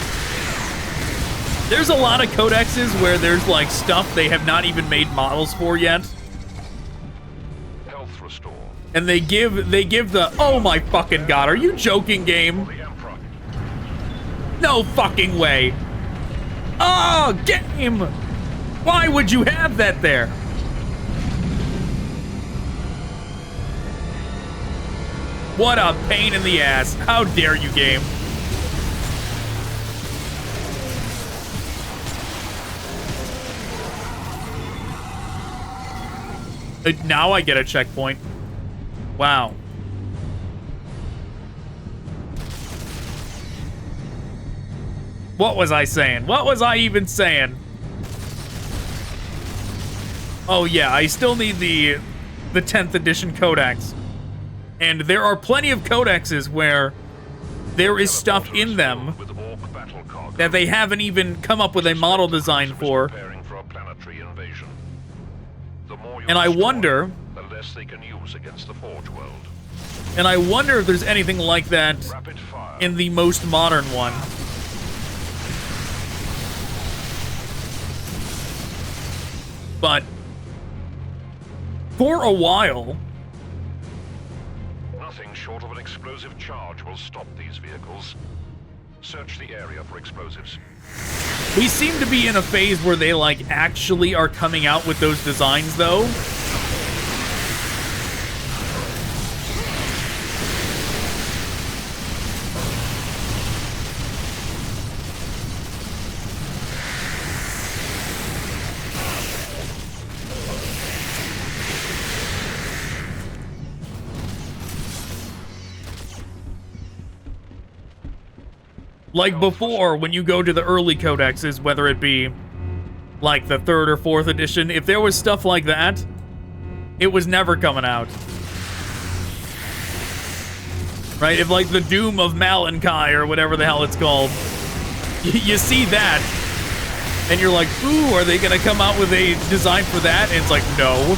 S2: there's a lot of codexes where there's like stuff they have not even made models for yet.
S1: Health restore.
S2: And they give the, oh my fucking god, are you joking, game?
S1: The Emperor.
S2: No fucking way. Oh, game! Why would you have that there? What a pain in the ass. How dare you, game? Now I get a checkpoint. Wow. What was I saying? What was I even saying? Oh yeah, I still need the 10th edition codex. And there are plenty of codexes where there is stuff in them
S1: With orc battle cargo.
S2: that they haven't even come up with a model design for.
S1: Preparing for a planetary invasion. The more you
S2: And I
S1: destroy,
S2: wonder,
S1: the less they can use against the Forge World.
S2: and I wonder if there's anything like that
S1: Rapid fire.
S2: in the most modern one. But for a while,
S1: Nothing short of an explosive charge will stop these vehicles. Search the area for explosives.
S2: we seem to be in a phase where they like actually are coming out with those designs though. Like before, when you go to the early codexes, whether it be like the 3rd or 4th edition, if there was stuff like that, it was never coming out. Right? If like the Doom of Malinkai or whatever the hell it's called, you see that, and you're like, ooh, are they gonna come out with a design for that? And it's like, no.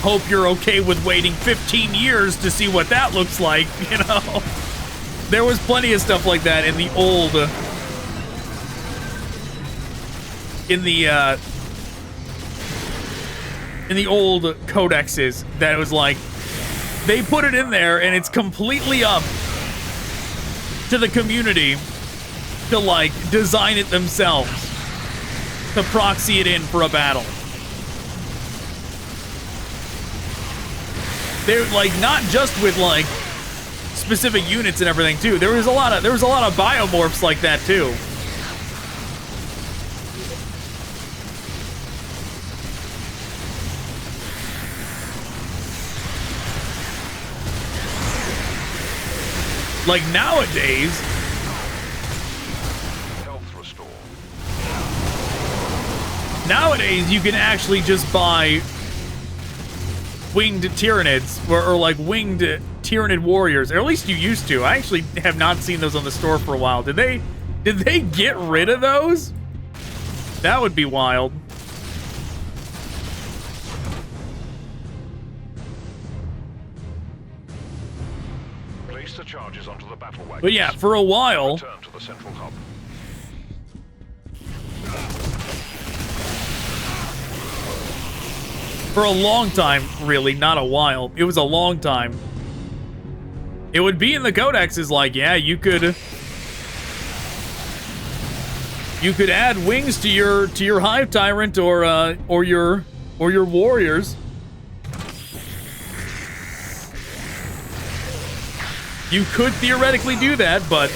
S2: Hope you're okay with waiting 15 years to see what that looks like, you know? There was plenty of stuff like that in the old, in the old codexes. That was like, they put it in there, and it's completely up to the community to like design it themselves, to proxy it in for a battle. They're like not just with like specific units and everything too. There was a lot of biomorphs like that too. Like nowadays,
S1: Health restore.
S2: nowadays you can actually just buy winged Tyranids or like winged Tyranid warriors, or at least you used to. I actually have not seen those on the store for a while. Did they get rid of those? That would be wild.
S1: Place the charges onto the battle wagons.
S2: But yeah, for a while,
S1: Return to the central hub.
S2: for a long time, really, not a while. It was a long time. It would be in the codexes like, yeah, you could add wings to your Hive Tyrant or your warriors. You could theoretically do that, but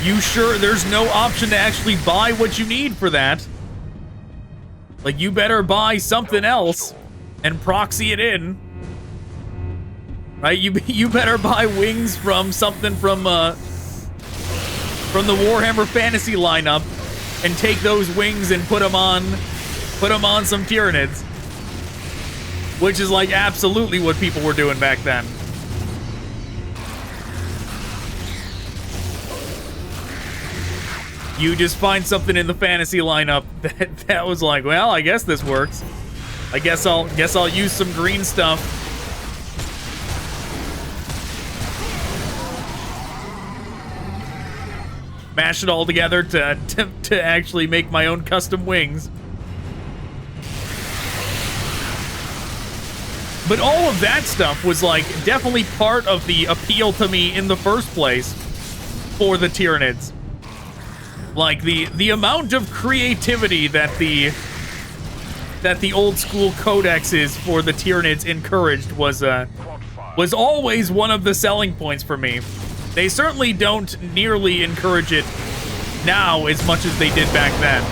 S2: there's no option to actually buy what you need for that. Like, you better buy something else and proxy it in. Right? You better buy wings from something from the Warhammer Fantasy lineup and take those wings and put them on some Tyranids. Which is like absolutely what people were doing back then. You just find something in the fantasy lineup that was like, well, I guess this works. I guess I'll use some green stuff. Mash it all together to actually make my own custom wings. But all of that stuff was like definitely part of the appeal to me in the first place for the Tyranids. Like the amount of creativity that the old school codexes for the Tyranids encouraged was always one of the selling points for me. They certainly don't nearly encourage it now as much as they did back then.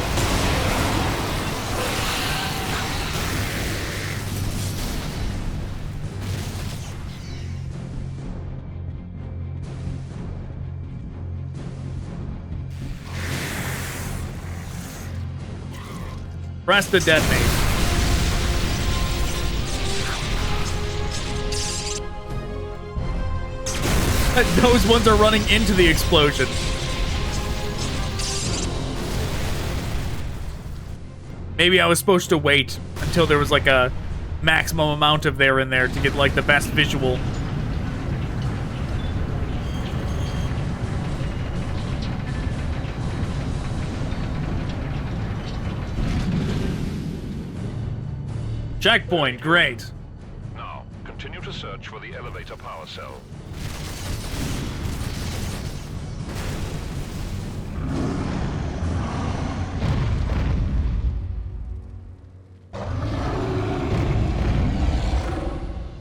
S2: Press the detonate. Those ones are running into the explosion. Maybe I was supposed to wait until there was like a maximum amount of there in there to get like the best visual. Checkpoint, great.
S1: Now, continue to search for the elevator power cell.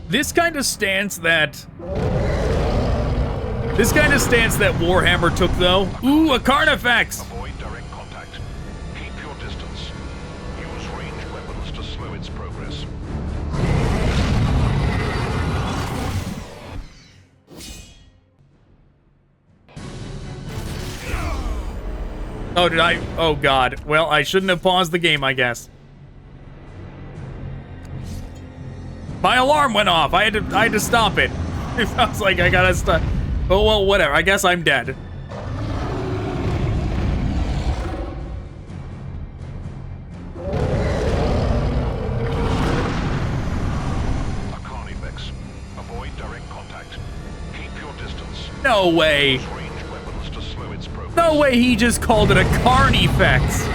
S2: This kind of stance that Warhammer took, though. Ooh, a Carnifex!
S1: Avoid direct contact. Keep your distance. Use ranged weapons to slow its progress.
S2: Oh, did I? Oh, God. Well, I shouldn't have paused the game, I guess. My alarm went off. I had to stop it. I was like, I gotta stop. Oh, well, whatever. I guess I'm dead.
S1: A Carnifex. Avoid direct contact. Keep your distance.
S2: No way.
S1: Use ranged weapons to slow its progress.
S2: No way he just called it a Carnifex.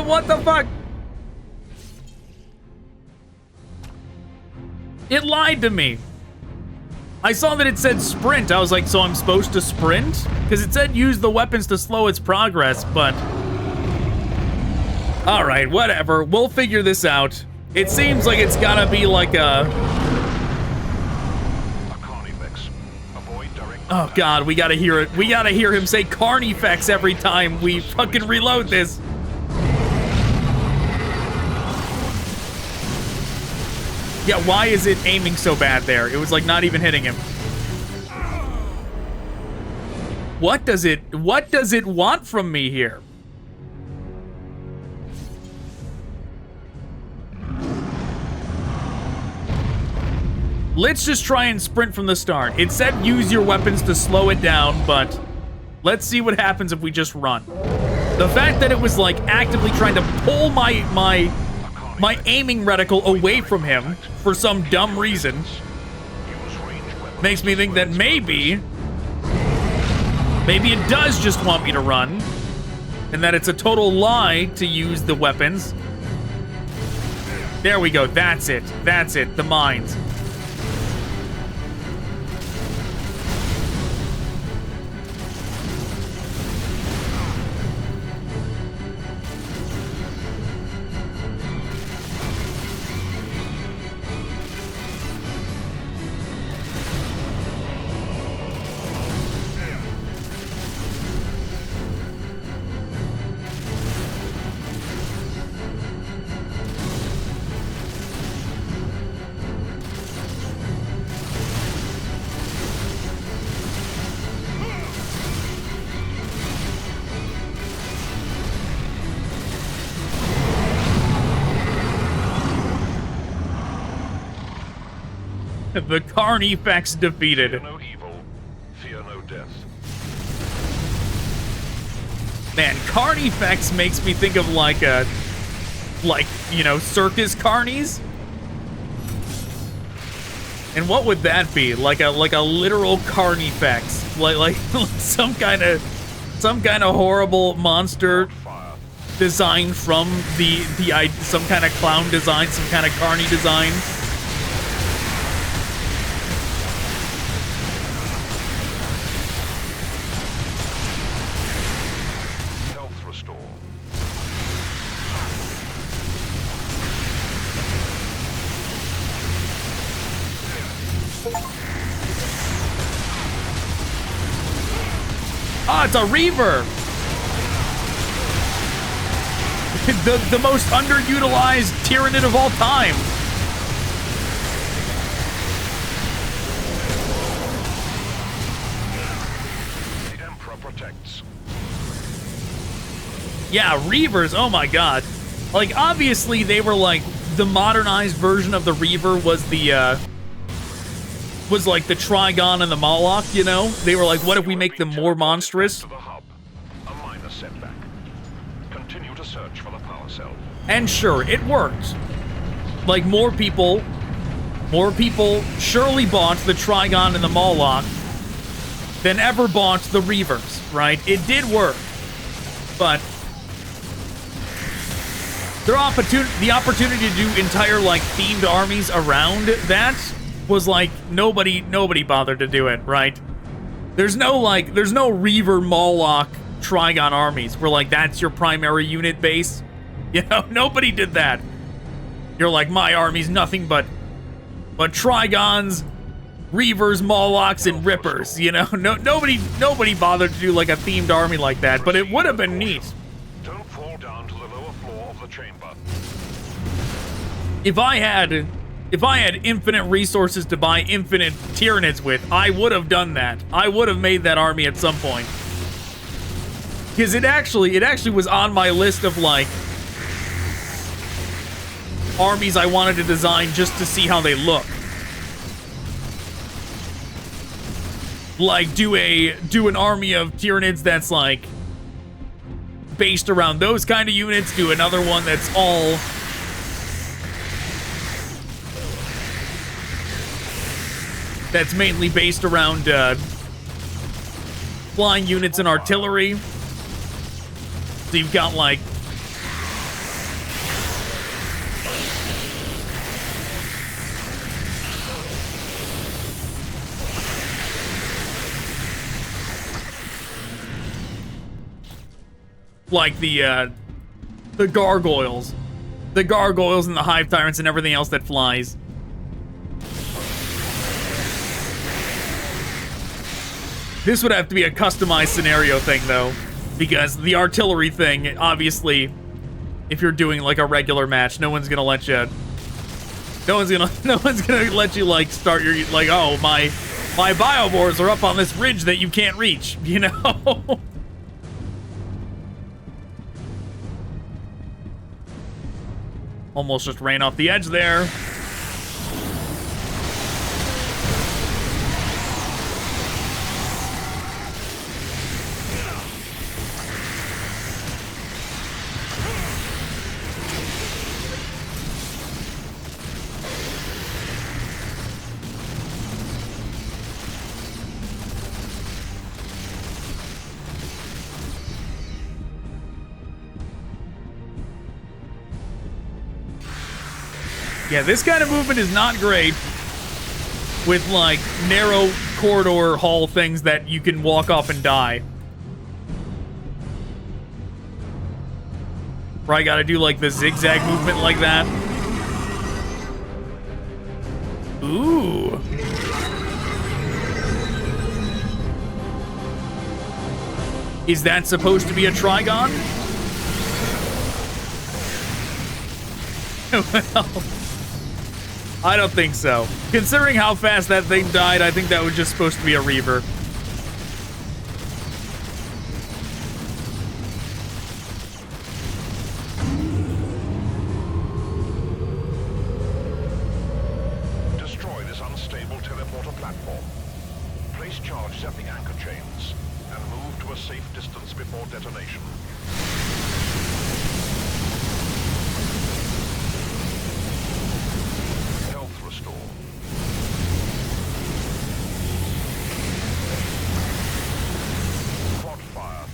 S2: What the fuck? It lied to me. I saw that it said sprint. I was like, so I'm supposed to sprint? Because it said use the weapons to slow its progress, but... Alright, whatever. We'll figure this out. It seems like it's gotta be like a... Oh god, we gotta hear it. We gotta hear him say Carnifex every time we fucking reload this. Yeah, why is it aiming so bad there? It was like not even hitting him. What does it want from me here? Let's just try and sprint from the start. It said use your weapons to slow it down, but let's see what happens if we just run. The fact that it was like actively trying to pull my aiming reticle away from him for some dumb reason makes me think that maybe it does just want me to run, and that it's a total lie to use the weapons. There we go. That's it. That's it. The mines. The Carnifex defeated.
S1: Fear no evil, fear no death.
S2: Man, Carnifex makes me think of like, you know, circus carnies. And what would that be? Like a literal Carnifex, like some kind of horrible monster design from some kind of clown design, some kind of carny design.
S1: Health restore.
S2: Ah, it's a Reaver! the most underutilized Tyranid of all time.
S1: The Emperor protects.
S2: Yeah, Reavers, oh my god. Like, obviously, they were like, the modernized version of the Reaver was like the Trigon and the Moloch, you know? They were like, what if we make them more monstrous?
S1: To the hub. A minor setback. Continue to search for the power cell.
S2: And sure, it worked. Like, more people surely bought the Trigon and the Moloch than ever bought the Reavers, right? It did work. But the opportunity to do entire, like, themed armies around that was like, nobody bothered to do it, right? There's no Reaver, Moloch, Trigon armies where, like, that's your primary unit base. You know, nobody did that. You're like, my army's nothing but Trigons, Reavers, Molochs, and Rippers, you know? Nobody bothered to do, like, a themed army like that, but it would have been neat.
S1: Don't fall down to the lower floor of the chamber.
S2: If I had infinite resources to buy infinite Tyranids with, I would have done that. I would have made that army at some point. Because it actually was on my list of, like, armies I wanted to design just to see how they look. Like, do an army of Tyranids that's, like, based around those kind of units. Do another one that's all that's mainly based around flying units and artillery. So you've got, like, the gargoyles. The gargoyles and the hive tyrants and everything else that flies. This would have to be a customized scenario thing, though, because the artillery thing, obviously, if you're doing, like, a regular match, no one's gonna let you, like, start your, like, oh, my biobores are up on this ridge that you can't reach, you know? Almost just ran off the edge there. Yeah, this kind of movement is not great with, like, narrow corridor hall things that you can walk off and die. Probably gotta do, like, the zigzag movement like that. Ooh. Is that supposed to be a Trigon? Well, I don't think so. Considering how fast that thing died, I think that was just supposed to be a Reaver.
S1: Destroy this unstable teleporter platform. Place charges at the anchor chains and move to a safe distance before detonation. Health restore. Quad fire.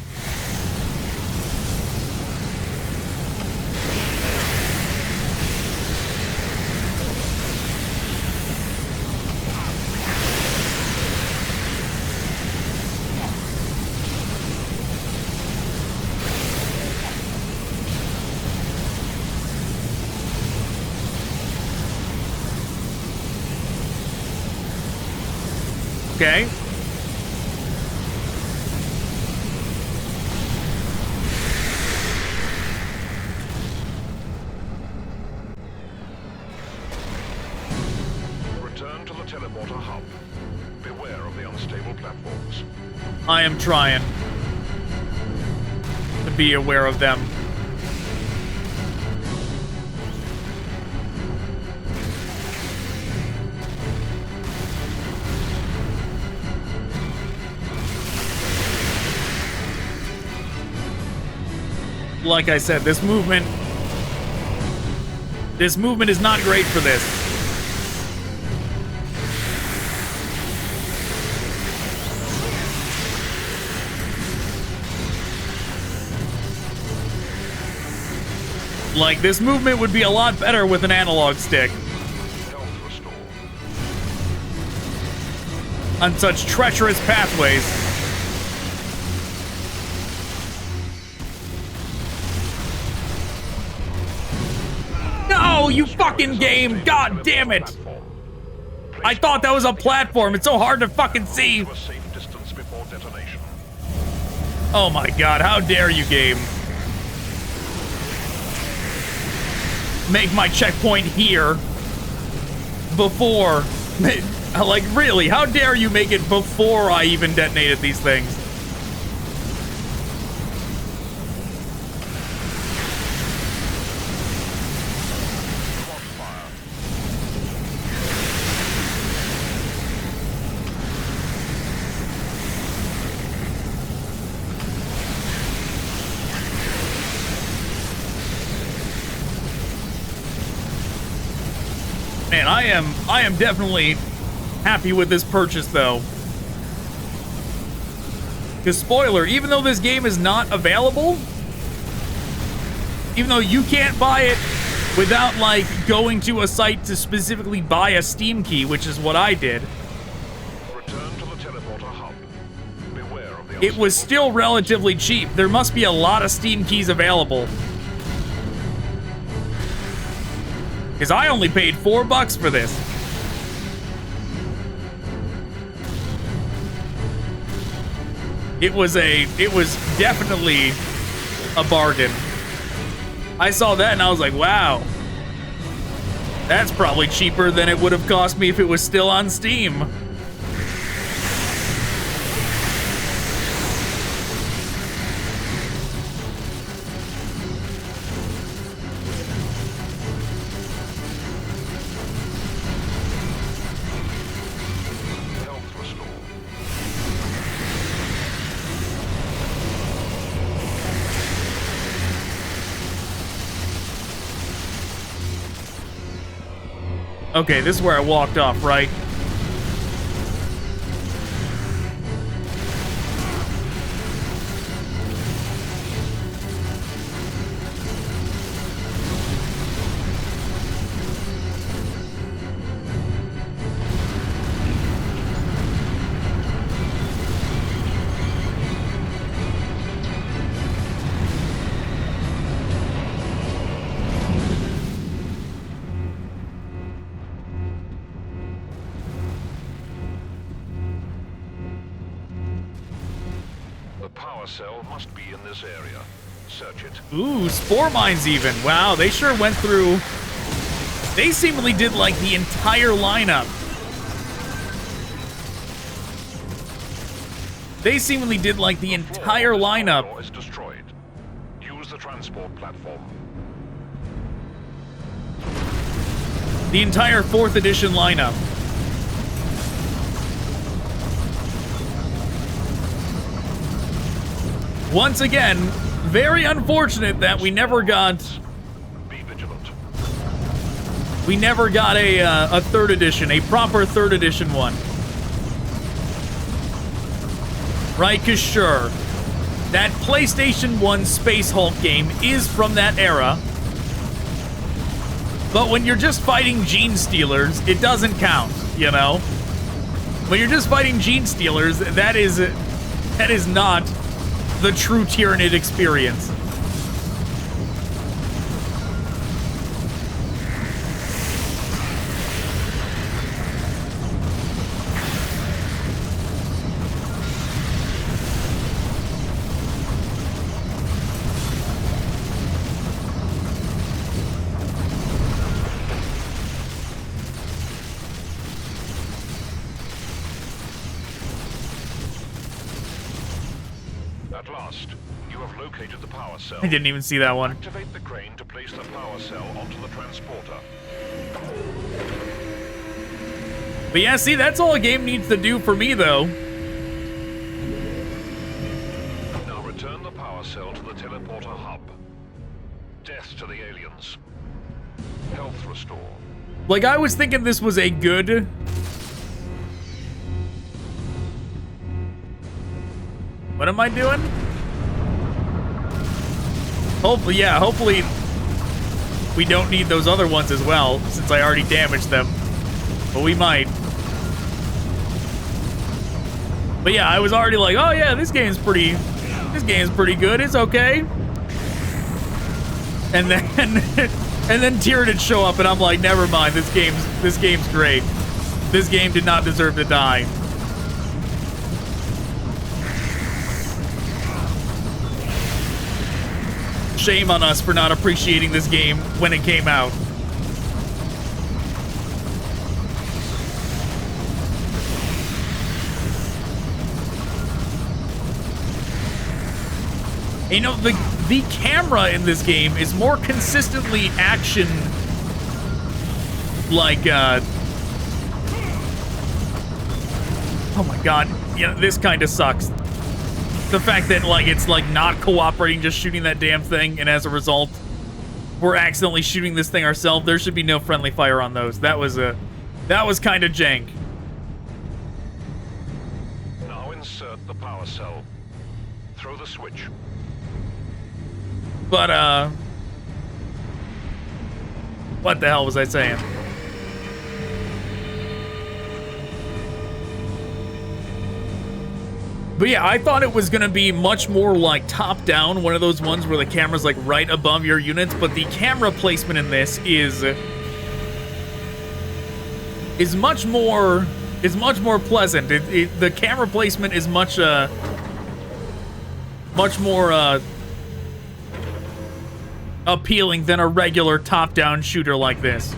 S2: Okay.
S1: Return to the teleporter hub. Beware of the unstable platforms.
S2: I am trying to be aware of them. Like I said, this movement is not great for this. Like, this movement would be a lot better with an analog stick.
S1: Health restore.
S2: On such treacherous pathways. No, you fucking game! God damn it! I thought that was a platform. It's so hard to fucking see.
S1: To a safe distance before detonation.
S2: Oh my god, how dare you, game? Make my checkpoint here before. Like, really, how dare you make it before I even detonated these things? Man, I am definitely happy with this purchase, though. Because, spoiler, even though this game is not available, even though you can't buy it without, like, going to a site to specifically buy a Steam key, which is what I did,
S1: Return to the teleporter hub. Beware of the
S2: it was still relatively cheap. There must be a lot of Steam keys available. Because I only paid $4 for this. It was definitely a bargain. I saw that and I was like, wow. That's probably cheaper than it would have cost me if it was still on Steam. Okay, this is where I walked off, right?
S1: Cell must be in this area. Search it.
S2: Ooh, spore mines even. Wow, they sure went through. They seemingly did like the entire lineup. They seemingly did like the entire lineup.
S1: Is destroyed. Use the transport platform.
S2: The entire 4th edition lineup. Once again, very unfortunate that we never got...
S1: Be vigilant.
S2: We never got a third edition, a proper third edition one. Right, because sure, that PlayStation 1 Space Hulk game is from that era. But when you're just fighting Gene Stealers, it doesn't count, you know? When you're just fighting Gene Stealers, that is not the true Tyranid experience.
S1: At last, you have located the power cell.
S2: I didn't even see that one.
S1: Activate the crane to place the power cell onto the transporter.
S2: But yeah, see, that's all a game needs to do for me, though.
S1: Now return the power cell to the teleporter hub. Death to the aliens. Health restore.
S2: Like, I was thinking this was a good... What am I doing? Hopefully, yeah, hopefully we don't need those other ones as well, since I already damaged them. But we might. But yeah, I was already like, oh yeah, this game's pretty good, it's okay. And then and then Tyranid show up and I'm like, never mind, this game's great. This game did not deserve to die. Shame on us for not appreciating this game when it came out. You know, the camera in this game is more consistently action like oh my god, yeah, this kind of sucks. The fact that, like, it's, like, not cooperating, just shooting that damn thing, and as a result, we're accidentally shooting this thing ourselves. There should be no friendly fire on those. That was kind of jank.
S1: Now insert the power cell. Throw the switch.
S2: But, what the hell was I saying? But yeah, I thought it was gonna be much more like top-down, one of those ones where the camera's like right above your units, but the camera placement in this is much more pleasant. The camera placement is much more appealing than a regular top-down shooter like this.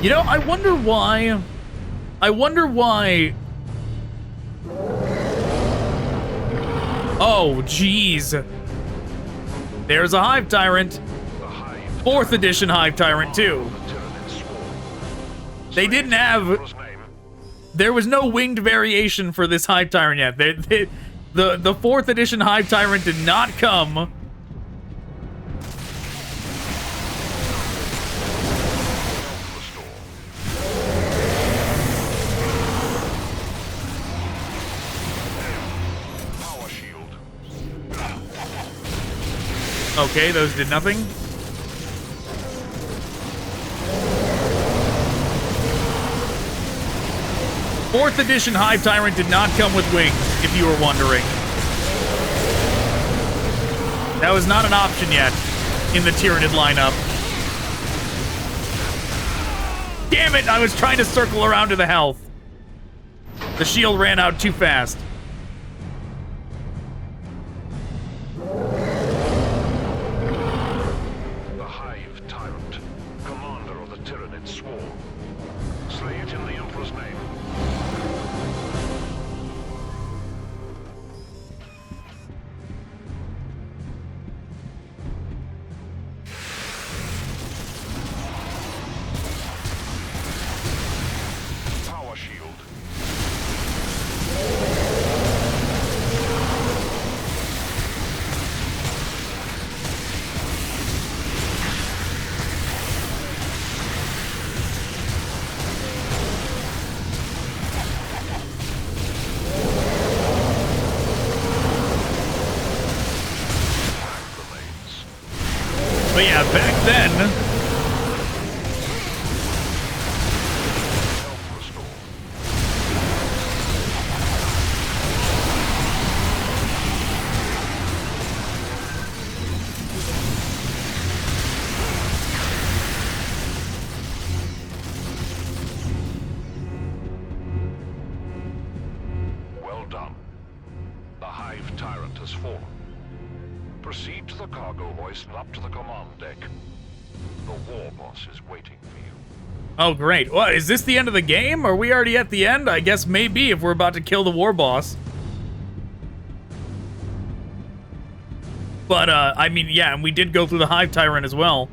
S2: You know, I wonder why... Oh, jeez. There's a Hive Tyrant. 4th edition Hive Tyrant, too. They didn't have... There was no winged variation for this Hive Tyrant yet. The 4th edition Hive Tyrant did not come... Okay, those did nothing. Fourth edition Hive Tyrant did not come with wings, if you were wondering. That was not an option yet in the Tyranid lineup. Damn it, I was trying to circle around to the health. The shield ran out too fast. But yeah, back then,
S1: Health restored. Well done. The Hive Tyrant has fallen. Proceed to the cargo hoist and up to the command deck. The war boss is waiting for you.
S2: oh great. What, is this the end of the game? Are we already at the end? I guess maybe if we're about to kill the war boss. But, I mean, yeah, and we did go through the Hive Tyrant as well.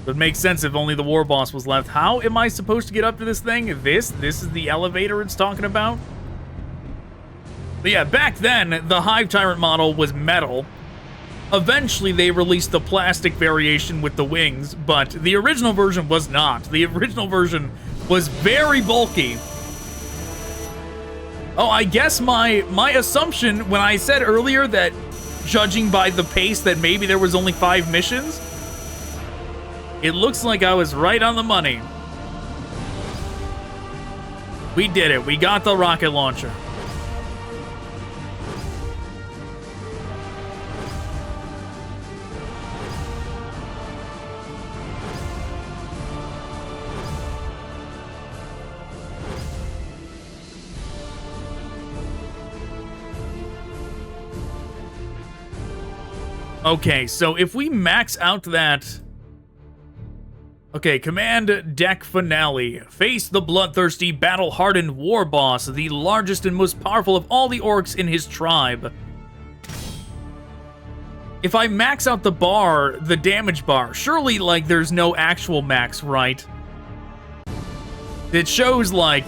S2: It makes sense if only the war boss was left. How am I supposed to get up to this thing? This is the elevator it's talking about? But yeah, back then, the Hive Tyrant model was metal. Eventually, they released the plastic variation with the wings, but the original version was not. The original version was very bulky. Oh, I guess my assumption when I said earlier that, judging by the pace, that maybe there was only 5 missions, it looks like I was right on the money. We did it. We got the rocket launcher. Okay, so if we max out that... Okay, Command Deck Finale. Face the bloodthirsty, battle-hardened war boss, the largest and most powerful of all the orcs in his tribe. If I max out the bar, the damage bar, surely, like, there's no actual max, right? It shows, like...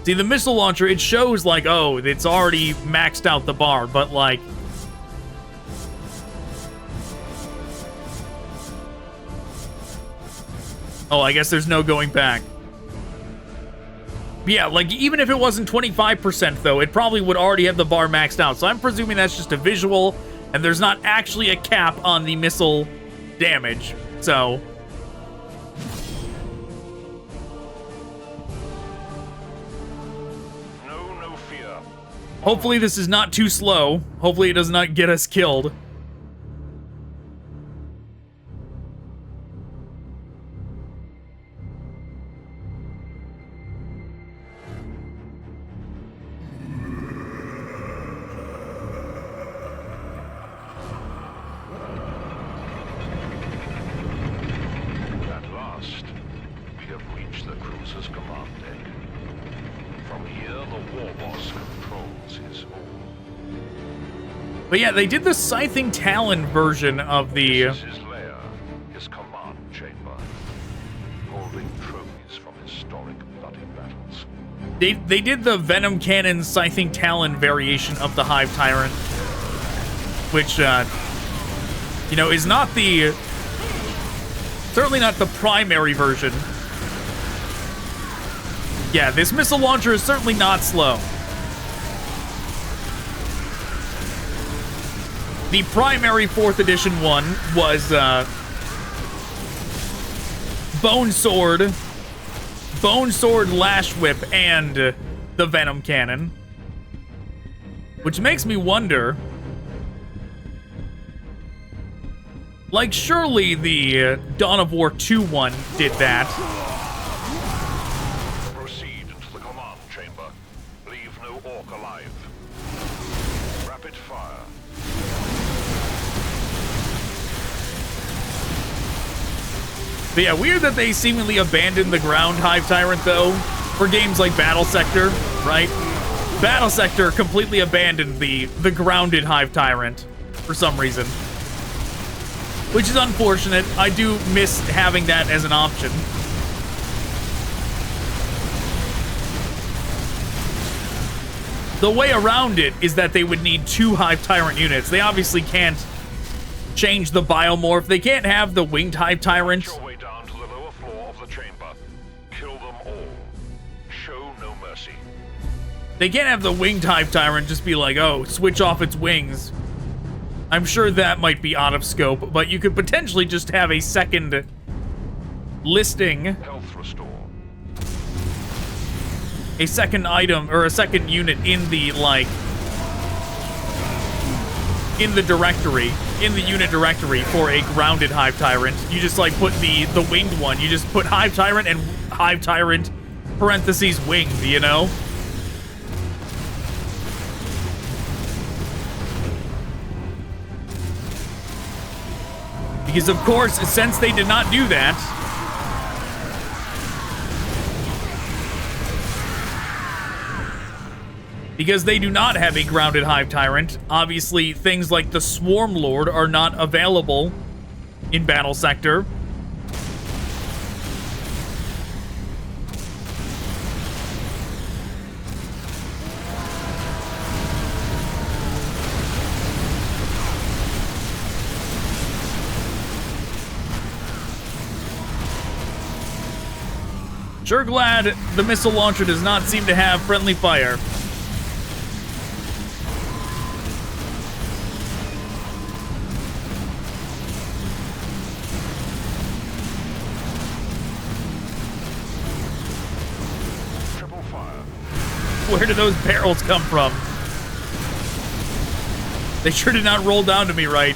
S2: See, the missile launcher, it shows like, oh, it's already maxed out the bar, but like... Oh, I guess there's no going back. Yeah, like, even if it wasn't 25% though, it probably would already have the bar maxed out. So I'm presuming that's just a visual, and there's not actually a cap on the missile damage. So... Hopefully this is not too slow. Hopefully it does not get us killed.
S1: At last, we have reached the cruiser's command deck. From here, the war boss controls his home.
S2: But yeah, they did the Scything Talon version of the...
S1: This is his lair, his command chamber, holding trophies from historic bloody battles.
S2: They did the Venom Cannon Scything Talon variation of the Hive Tyrant, which, you know, is not the... Certainly not the primary version. Yeah, this missile launcher is certainly not slow. The primary 4th edition one was, Bone Sword, Lash Whip, and the Venom Cannon. Which makes me wonder... Like, surely the Dawn of War 2 one did that.
S1: Proceed into the command chamber. Leave no orc alive. Rapid fire.
S2: But yeah, weird that they seemingly abandoned the ground Hive Tyrant, though, for games like Battlesector, right? Battlesector completely abandoned the grounded Hive Tyrant for some reason. Which is unfortunate. I do miss having that as an option. The way around it is that they would need 2 Hive Tyrant units. They obviously can't change the biomorph. They can't have the winged Hive Tyrant.
S1: Make your way down to the lower floor of the chamber. Kill them all.
S2: They can't have the winged Hive Tyrant just be like, oh, switch off its wings. I'm sure that might be out of scope, but you could potentially just have a second listing.
S1: Health restore.
S2: A second item, or a second unit in the, like, in the directory, in the unit directory for a grounded Hive Tyrant. You just, like, put the winged one. You just put Hive Tyrant and Hive Tyrant, parentheses, winged, you know? Because, of course, since they did not do that, because they do not have a grounded Hive Tyrant, obviously things like the Swarm Lord are not available in Battlesector. Sure glad the missile launcher does not seem to have friendly fire.
S1: Triple fire.
S2: Where did those barrels come from? They sure did not roll down to me right.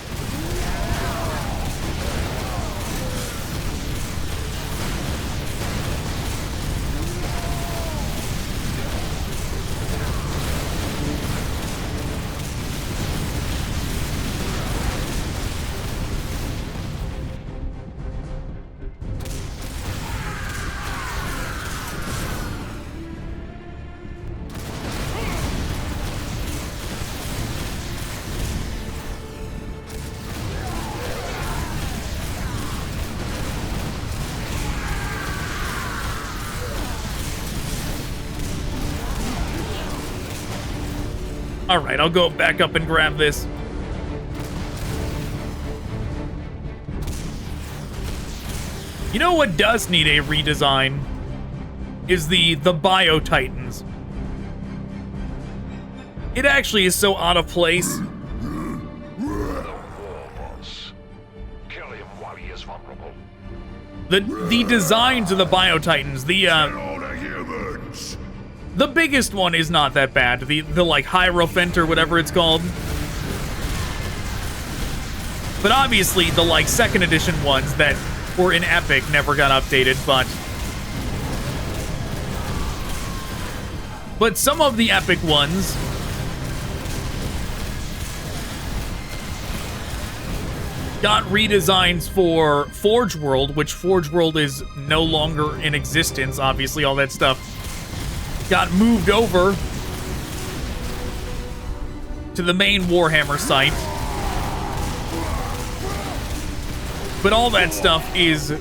S2: All right, I'll go back up and grab this. You know what does need a redesign? Is the Bio Titans. It actually is so out of place.
S1: The war boss. Kill him while he is vulnerable.
S2: The designs of the Bio Titans,
S3: All the humans.
S2: the biggest one is not that bad. The like Hierophant or whatever it's called. But obviously the like second edition ones that were in Epic never got updated, but some of the Epic ones got redesigns for Forge World, which Forge World is no longer in existence. Obviously, all that stuff got moved over to the main Warhammer site. But all that stuff is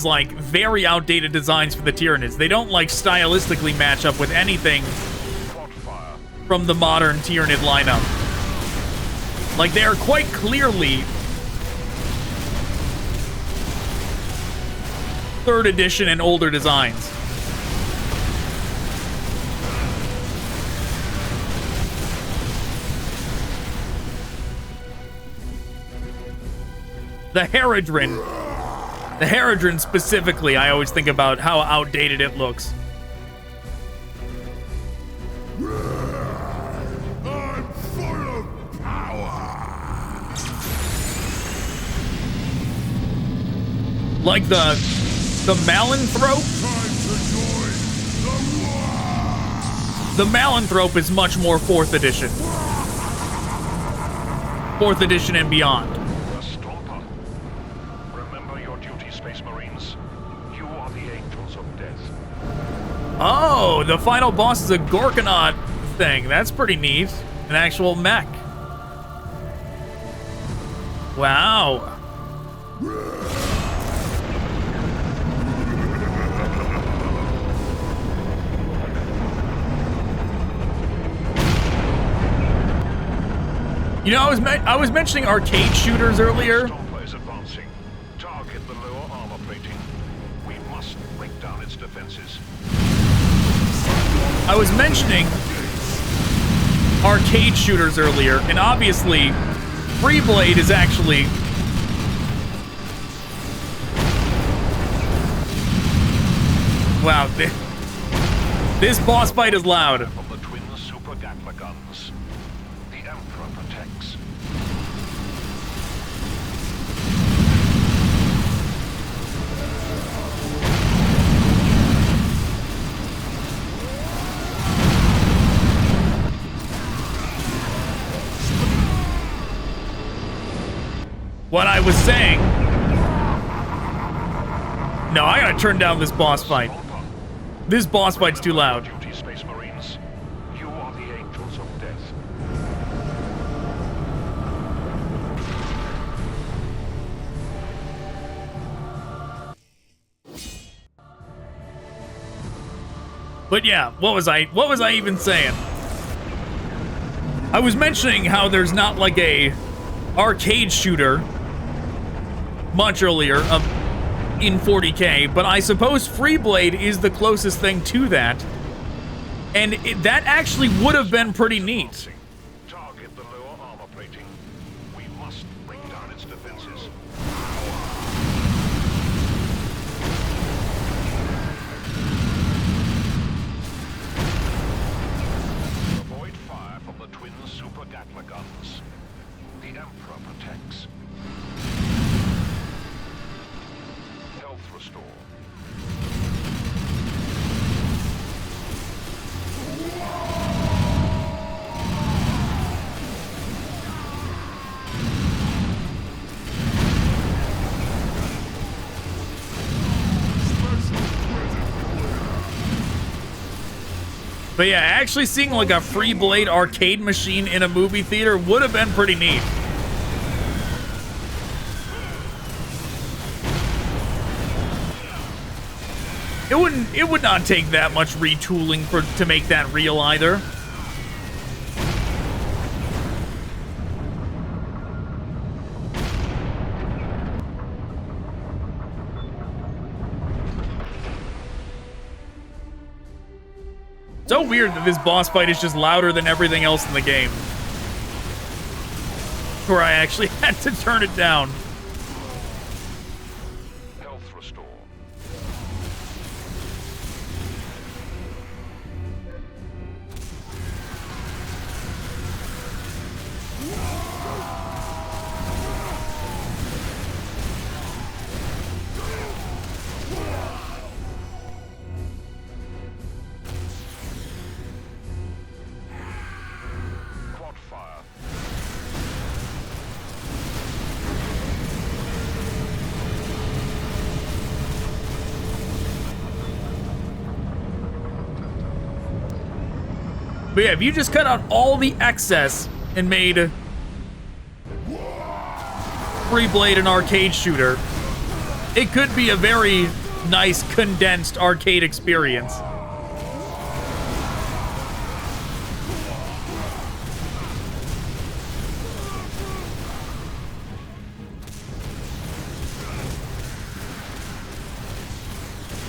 S2: like very outdated designs for the Tyranids. They don't like stylistically match up with anything from the modern Tyranid lineup. Like they are quite clearly 3rd edition and older designs. The Haradrim specifically, I always think about how outdated it looks.
S3: I'm full of power.
S2: Like the Malanthrope.
S3: Time to join the war.
S2: The Malanthrope is much more 4th edition. 4th edition and beyond. Oh, the final boss is a Gorkanaut thing. That's pretty neat. An actual mech. Wow. You know, I was mentioning arcade shooters earlier.
S1: Stomper is advancing. Target the lower armor plating. We must break down its defenses.
S2: I was mentioning arcade shooters earlier, and obviously, Freeblade is actually... Wow, this boss fight is loud.
S1: From the twin super Gatler guns, the Emperor protects.
S2: What I was saying... No, I gotta turn down this boss fight. This boss fight's too loud.
S1: Duty, Space Marines. You are the angels of death.
S2: But yeah, what was I even saying? I was mentioning how there's not like a arcade shooter much earlier in 40K, but I suppose Freeblade is the closest thing to that. And that actually would have been pretty neat.
S1: Target the lower armor plating. We must bring down its defenses. Avoid fire from the twin super Gatler guns. The Emperor protects. Health restore.
S2: But yeah, actually seeing like a Freeblade arcade machine in a movie theater would have been pretty neat. It would not take that much retooling to make that real either. So weird that this boss fight is just louder than everything else in the game. Where I actually had to turn it down.
S1: Health restore. Quad fire.
S2: But yeah, if you just cut out all the excess and made Freeblade an arcade shooter, it could be a very nice condensed arcade experience.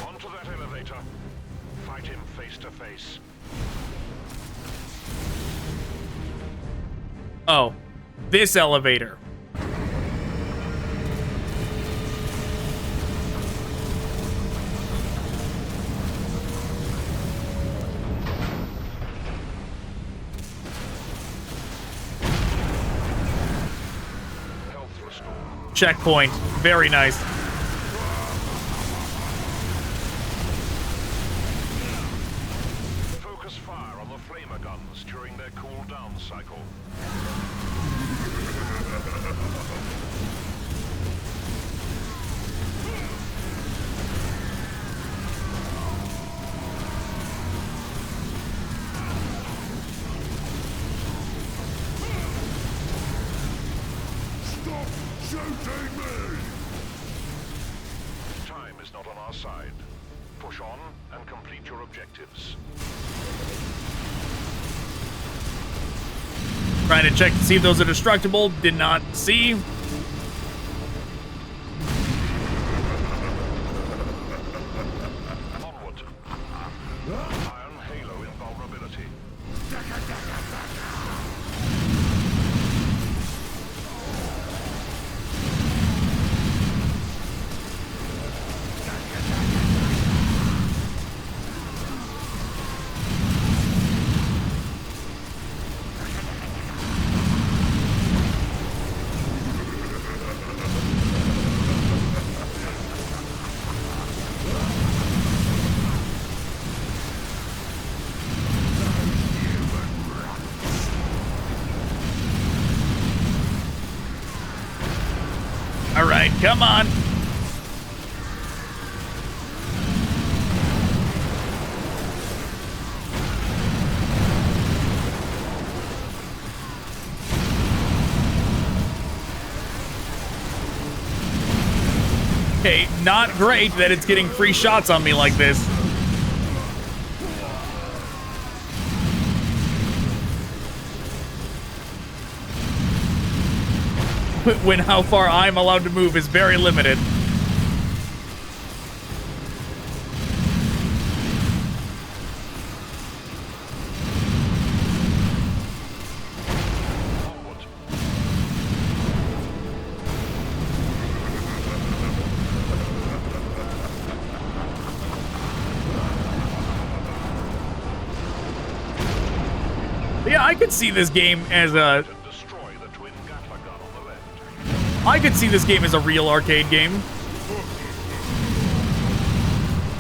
S1: Onto that elevator. Fight him face to face.
S2: Oh, this elevator.
S1: Health restore.
S2: Checkpoint. Very nice.
S1: Focus fire on the flamer guns during their cooldown cycle.
S3: Stop shooting me!
S1: Time is not on our side. Push on and complete your objectives.
S2: Trying to check to see if those are destructible. Did not see.
S1: Onward. Iron Halo
S2: right, come on. Okay, not great that it's getting free shots on me like this. When how far I'm allowed to move is very limited. Yeah, I could see this game as a... I could see this game as a real arcade game.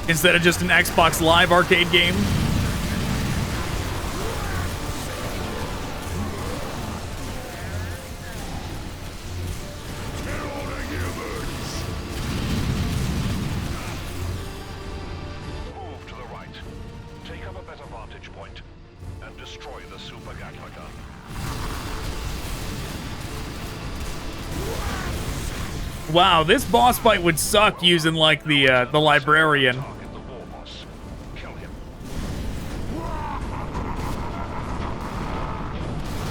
S2: Instead of just an Xbox Live arcade game.
S1: Move to the right. Take up a better vantage point and destroy the super Gatler gun.
S2: Wow, this boss fight would suck using like the librarian.
S1: Target the war boss. Kill him.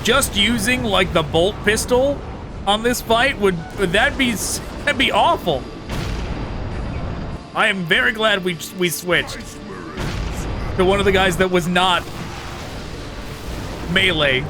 S2: Just using like the bolt pistol on this fight would that'd be awful. I am very glad we switched to one of the guys that was not melee.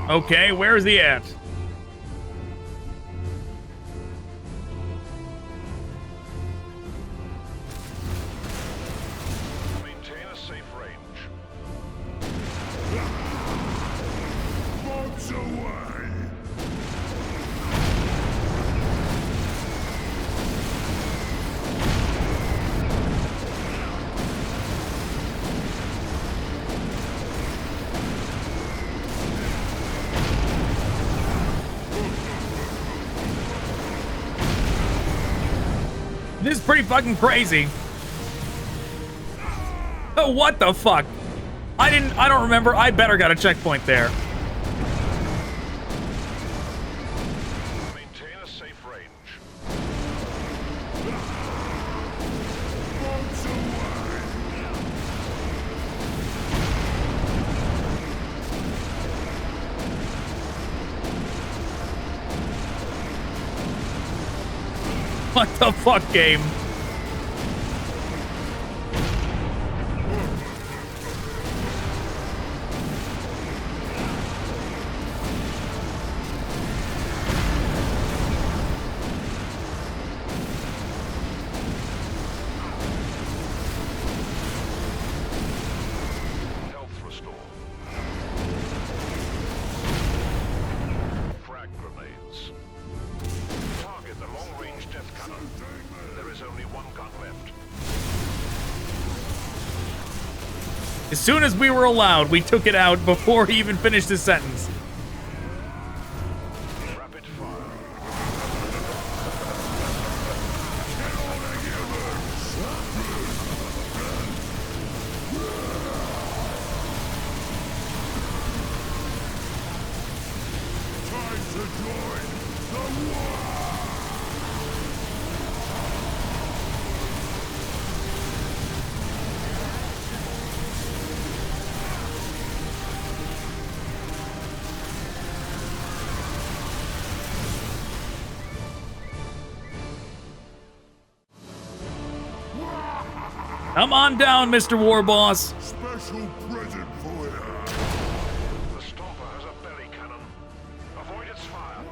S2: Okay, where's he at?
S1: Maintain a safe range.
S3: Bombs away!
S2: This is pretty fucking crazy. Oh, what the fuck? I don't remember. I better got a checkpoint there.
S1: Maintain a safe range.
S3: Bombs away!
S2: What the fuck, game?
S1: Health restore. Frag grenades. Target the long-range death cannon. There is only one gun left.
S2: As soon as we were allowed, we took it out before he even finished his sentence.
S1: Rapid fire.
S3: Time to join the war!
S2: Come on down, Mr. Warboss.
S3: Special present for you.
S1: The Stomper has a belly cannon. Avoid its fire.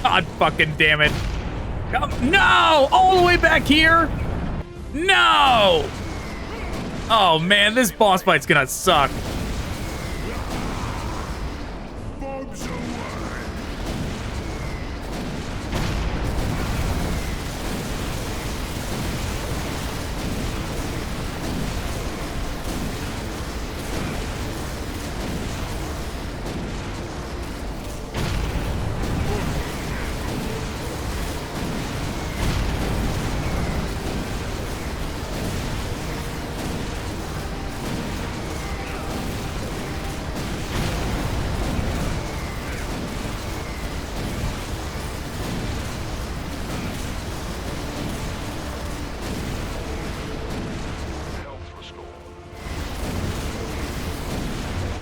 S2: God fucking damn it. Come, no! All the way back here? No! Oh man, this boss fight's gonna suck.
S3: Bombs away.
S1: Health restore.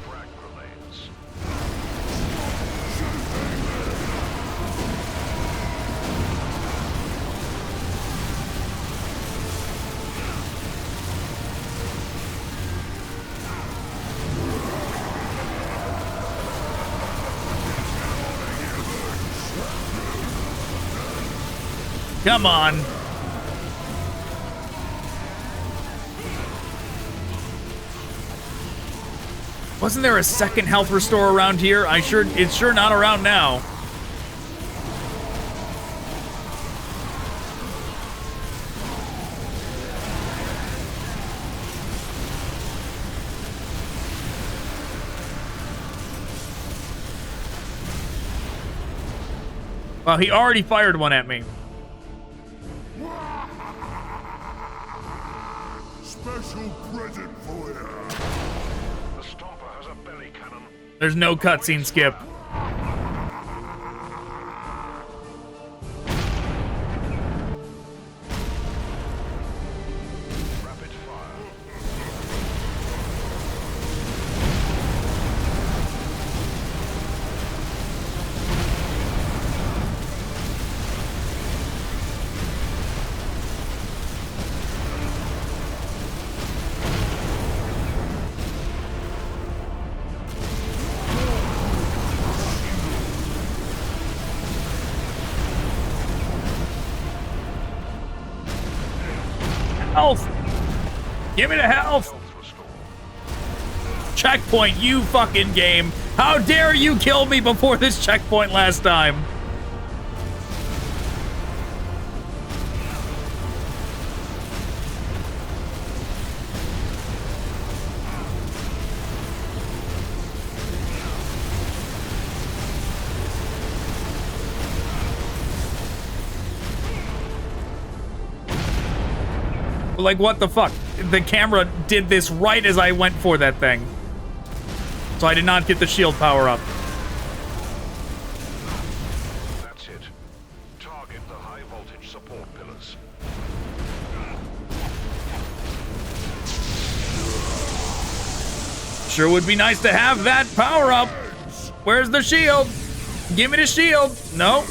S1: Frag grenades.
S2: Come on. Wasn't there a second health restore around here? It's sure not around now. Well, he already fired one at me.
S3: Special present for you.
S1: The Stomper has a belly cannon.
S2: There's no cutscene skip.
S1: Rapid fire.
S2: Health! Give me the health!
S1: Health restore.
S2: Checkpoint, you fucking game! How dare you kill me before this checkpoint last time? Like, what the fuck? The camera did this right as I went for that thing. So I did not get the shield power up.
S1: That's it. Target the high voltage support pillars.
S2: Sure would be nice to have that power up. Where's the shield? Give me the shield. No.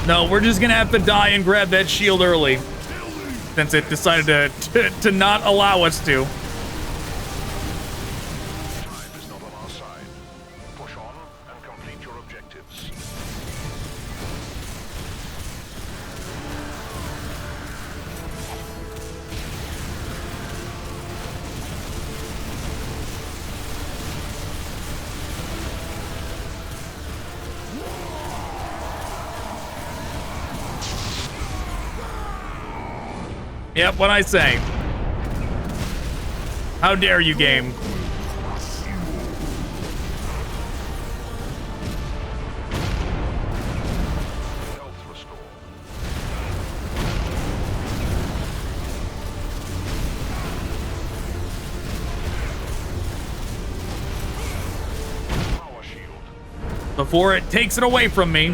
S2: No, we're just gonna have to die and grab that shield early, since it decided to not allow us to.
S1: Time is not on our side. Push on and complete your objectives.
S2: Yep, what I say. How dare you, game? before it takes it away from me.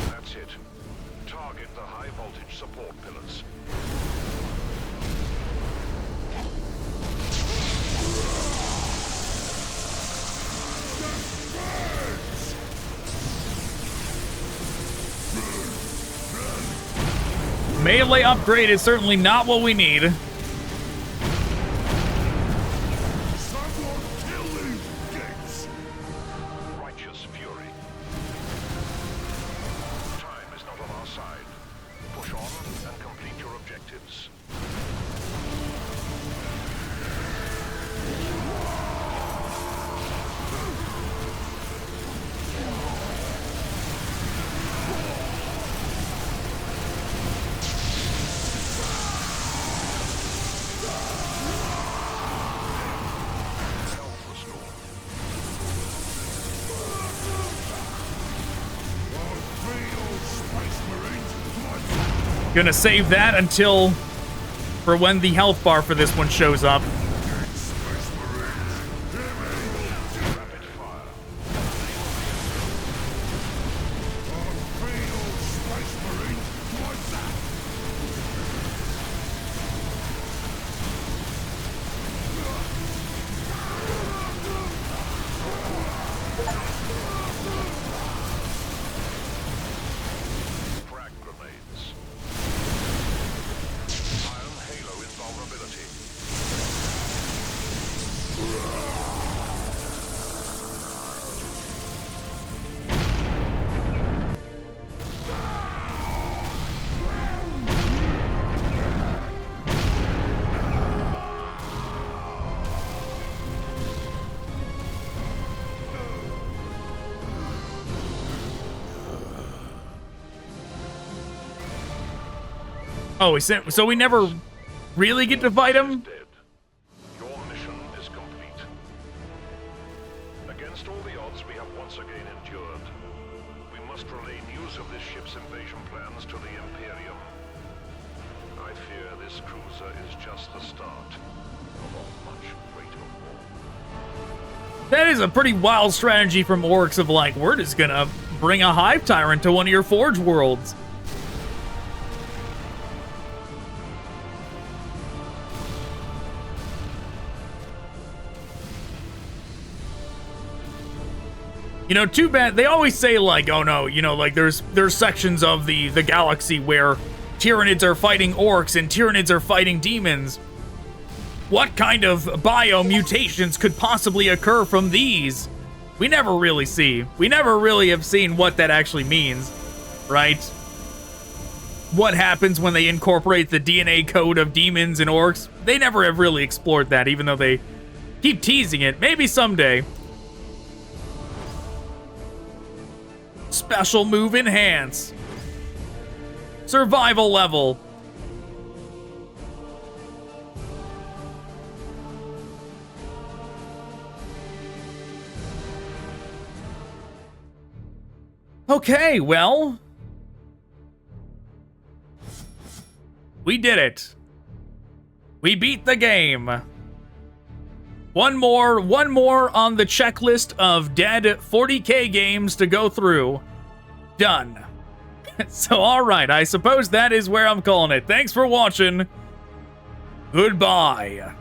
S1: That's it. Target the high voltage support pillars.
S2: Melee upgrade is certainly not what we need.
S3: Someone kill these gates!
S1: Righteous fury. Time is not on our side. Push on and complete your objectives.
S2: Gonna save that until for when the health bar for this one shows up. Oh, so we never really get to fight him?
S1: Dead. Your mission is complete. Against all the odds we have once again endured, we must relay news of this ship's invasion plans to the Imperium. I fear this cruiser is just the start of a much greater war.
S2: That is a pretty wild strategy from orcs of like, we're just gonna bring a hive tyrant to one of your forge worlds. You know, too bad. They always say, like, oh no, you know, like, there's sections of the galaxy where Tyranids are fighting orcs and Tyranids are fighting demons. What kind of biomutations could possibly occur from these? We never really see. We never really have seen what that actually means, right? What happens when they incorporate the DNA code of demons and orcs? They never have really explored that, even though they keep teasing it. Maybe someday. Special move enhance. Survival level. Okay, well, we did it. We beat the game. One more on the checklist of dead 40K games to go through. Done. So, alright, I suppose that is where I'm calling it. Thanks for watching. Goodbye.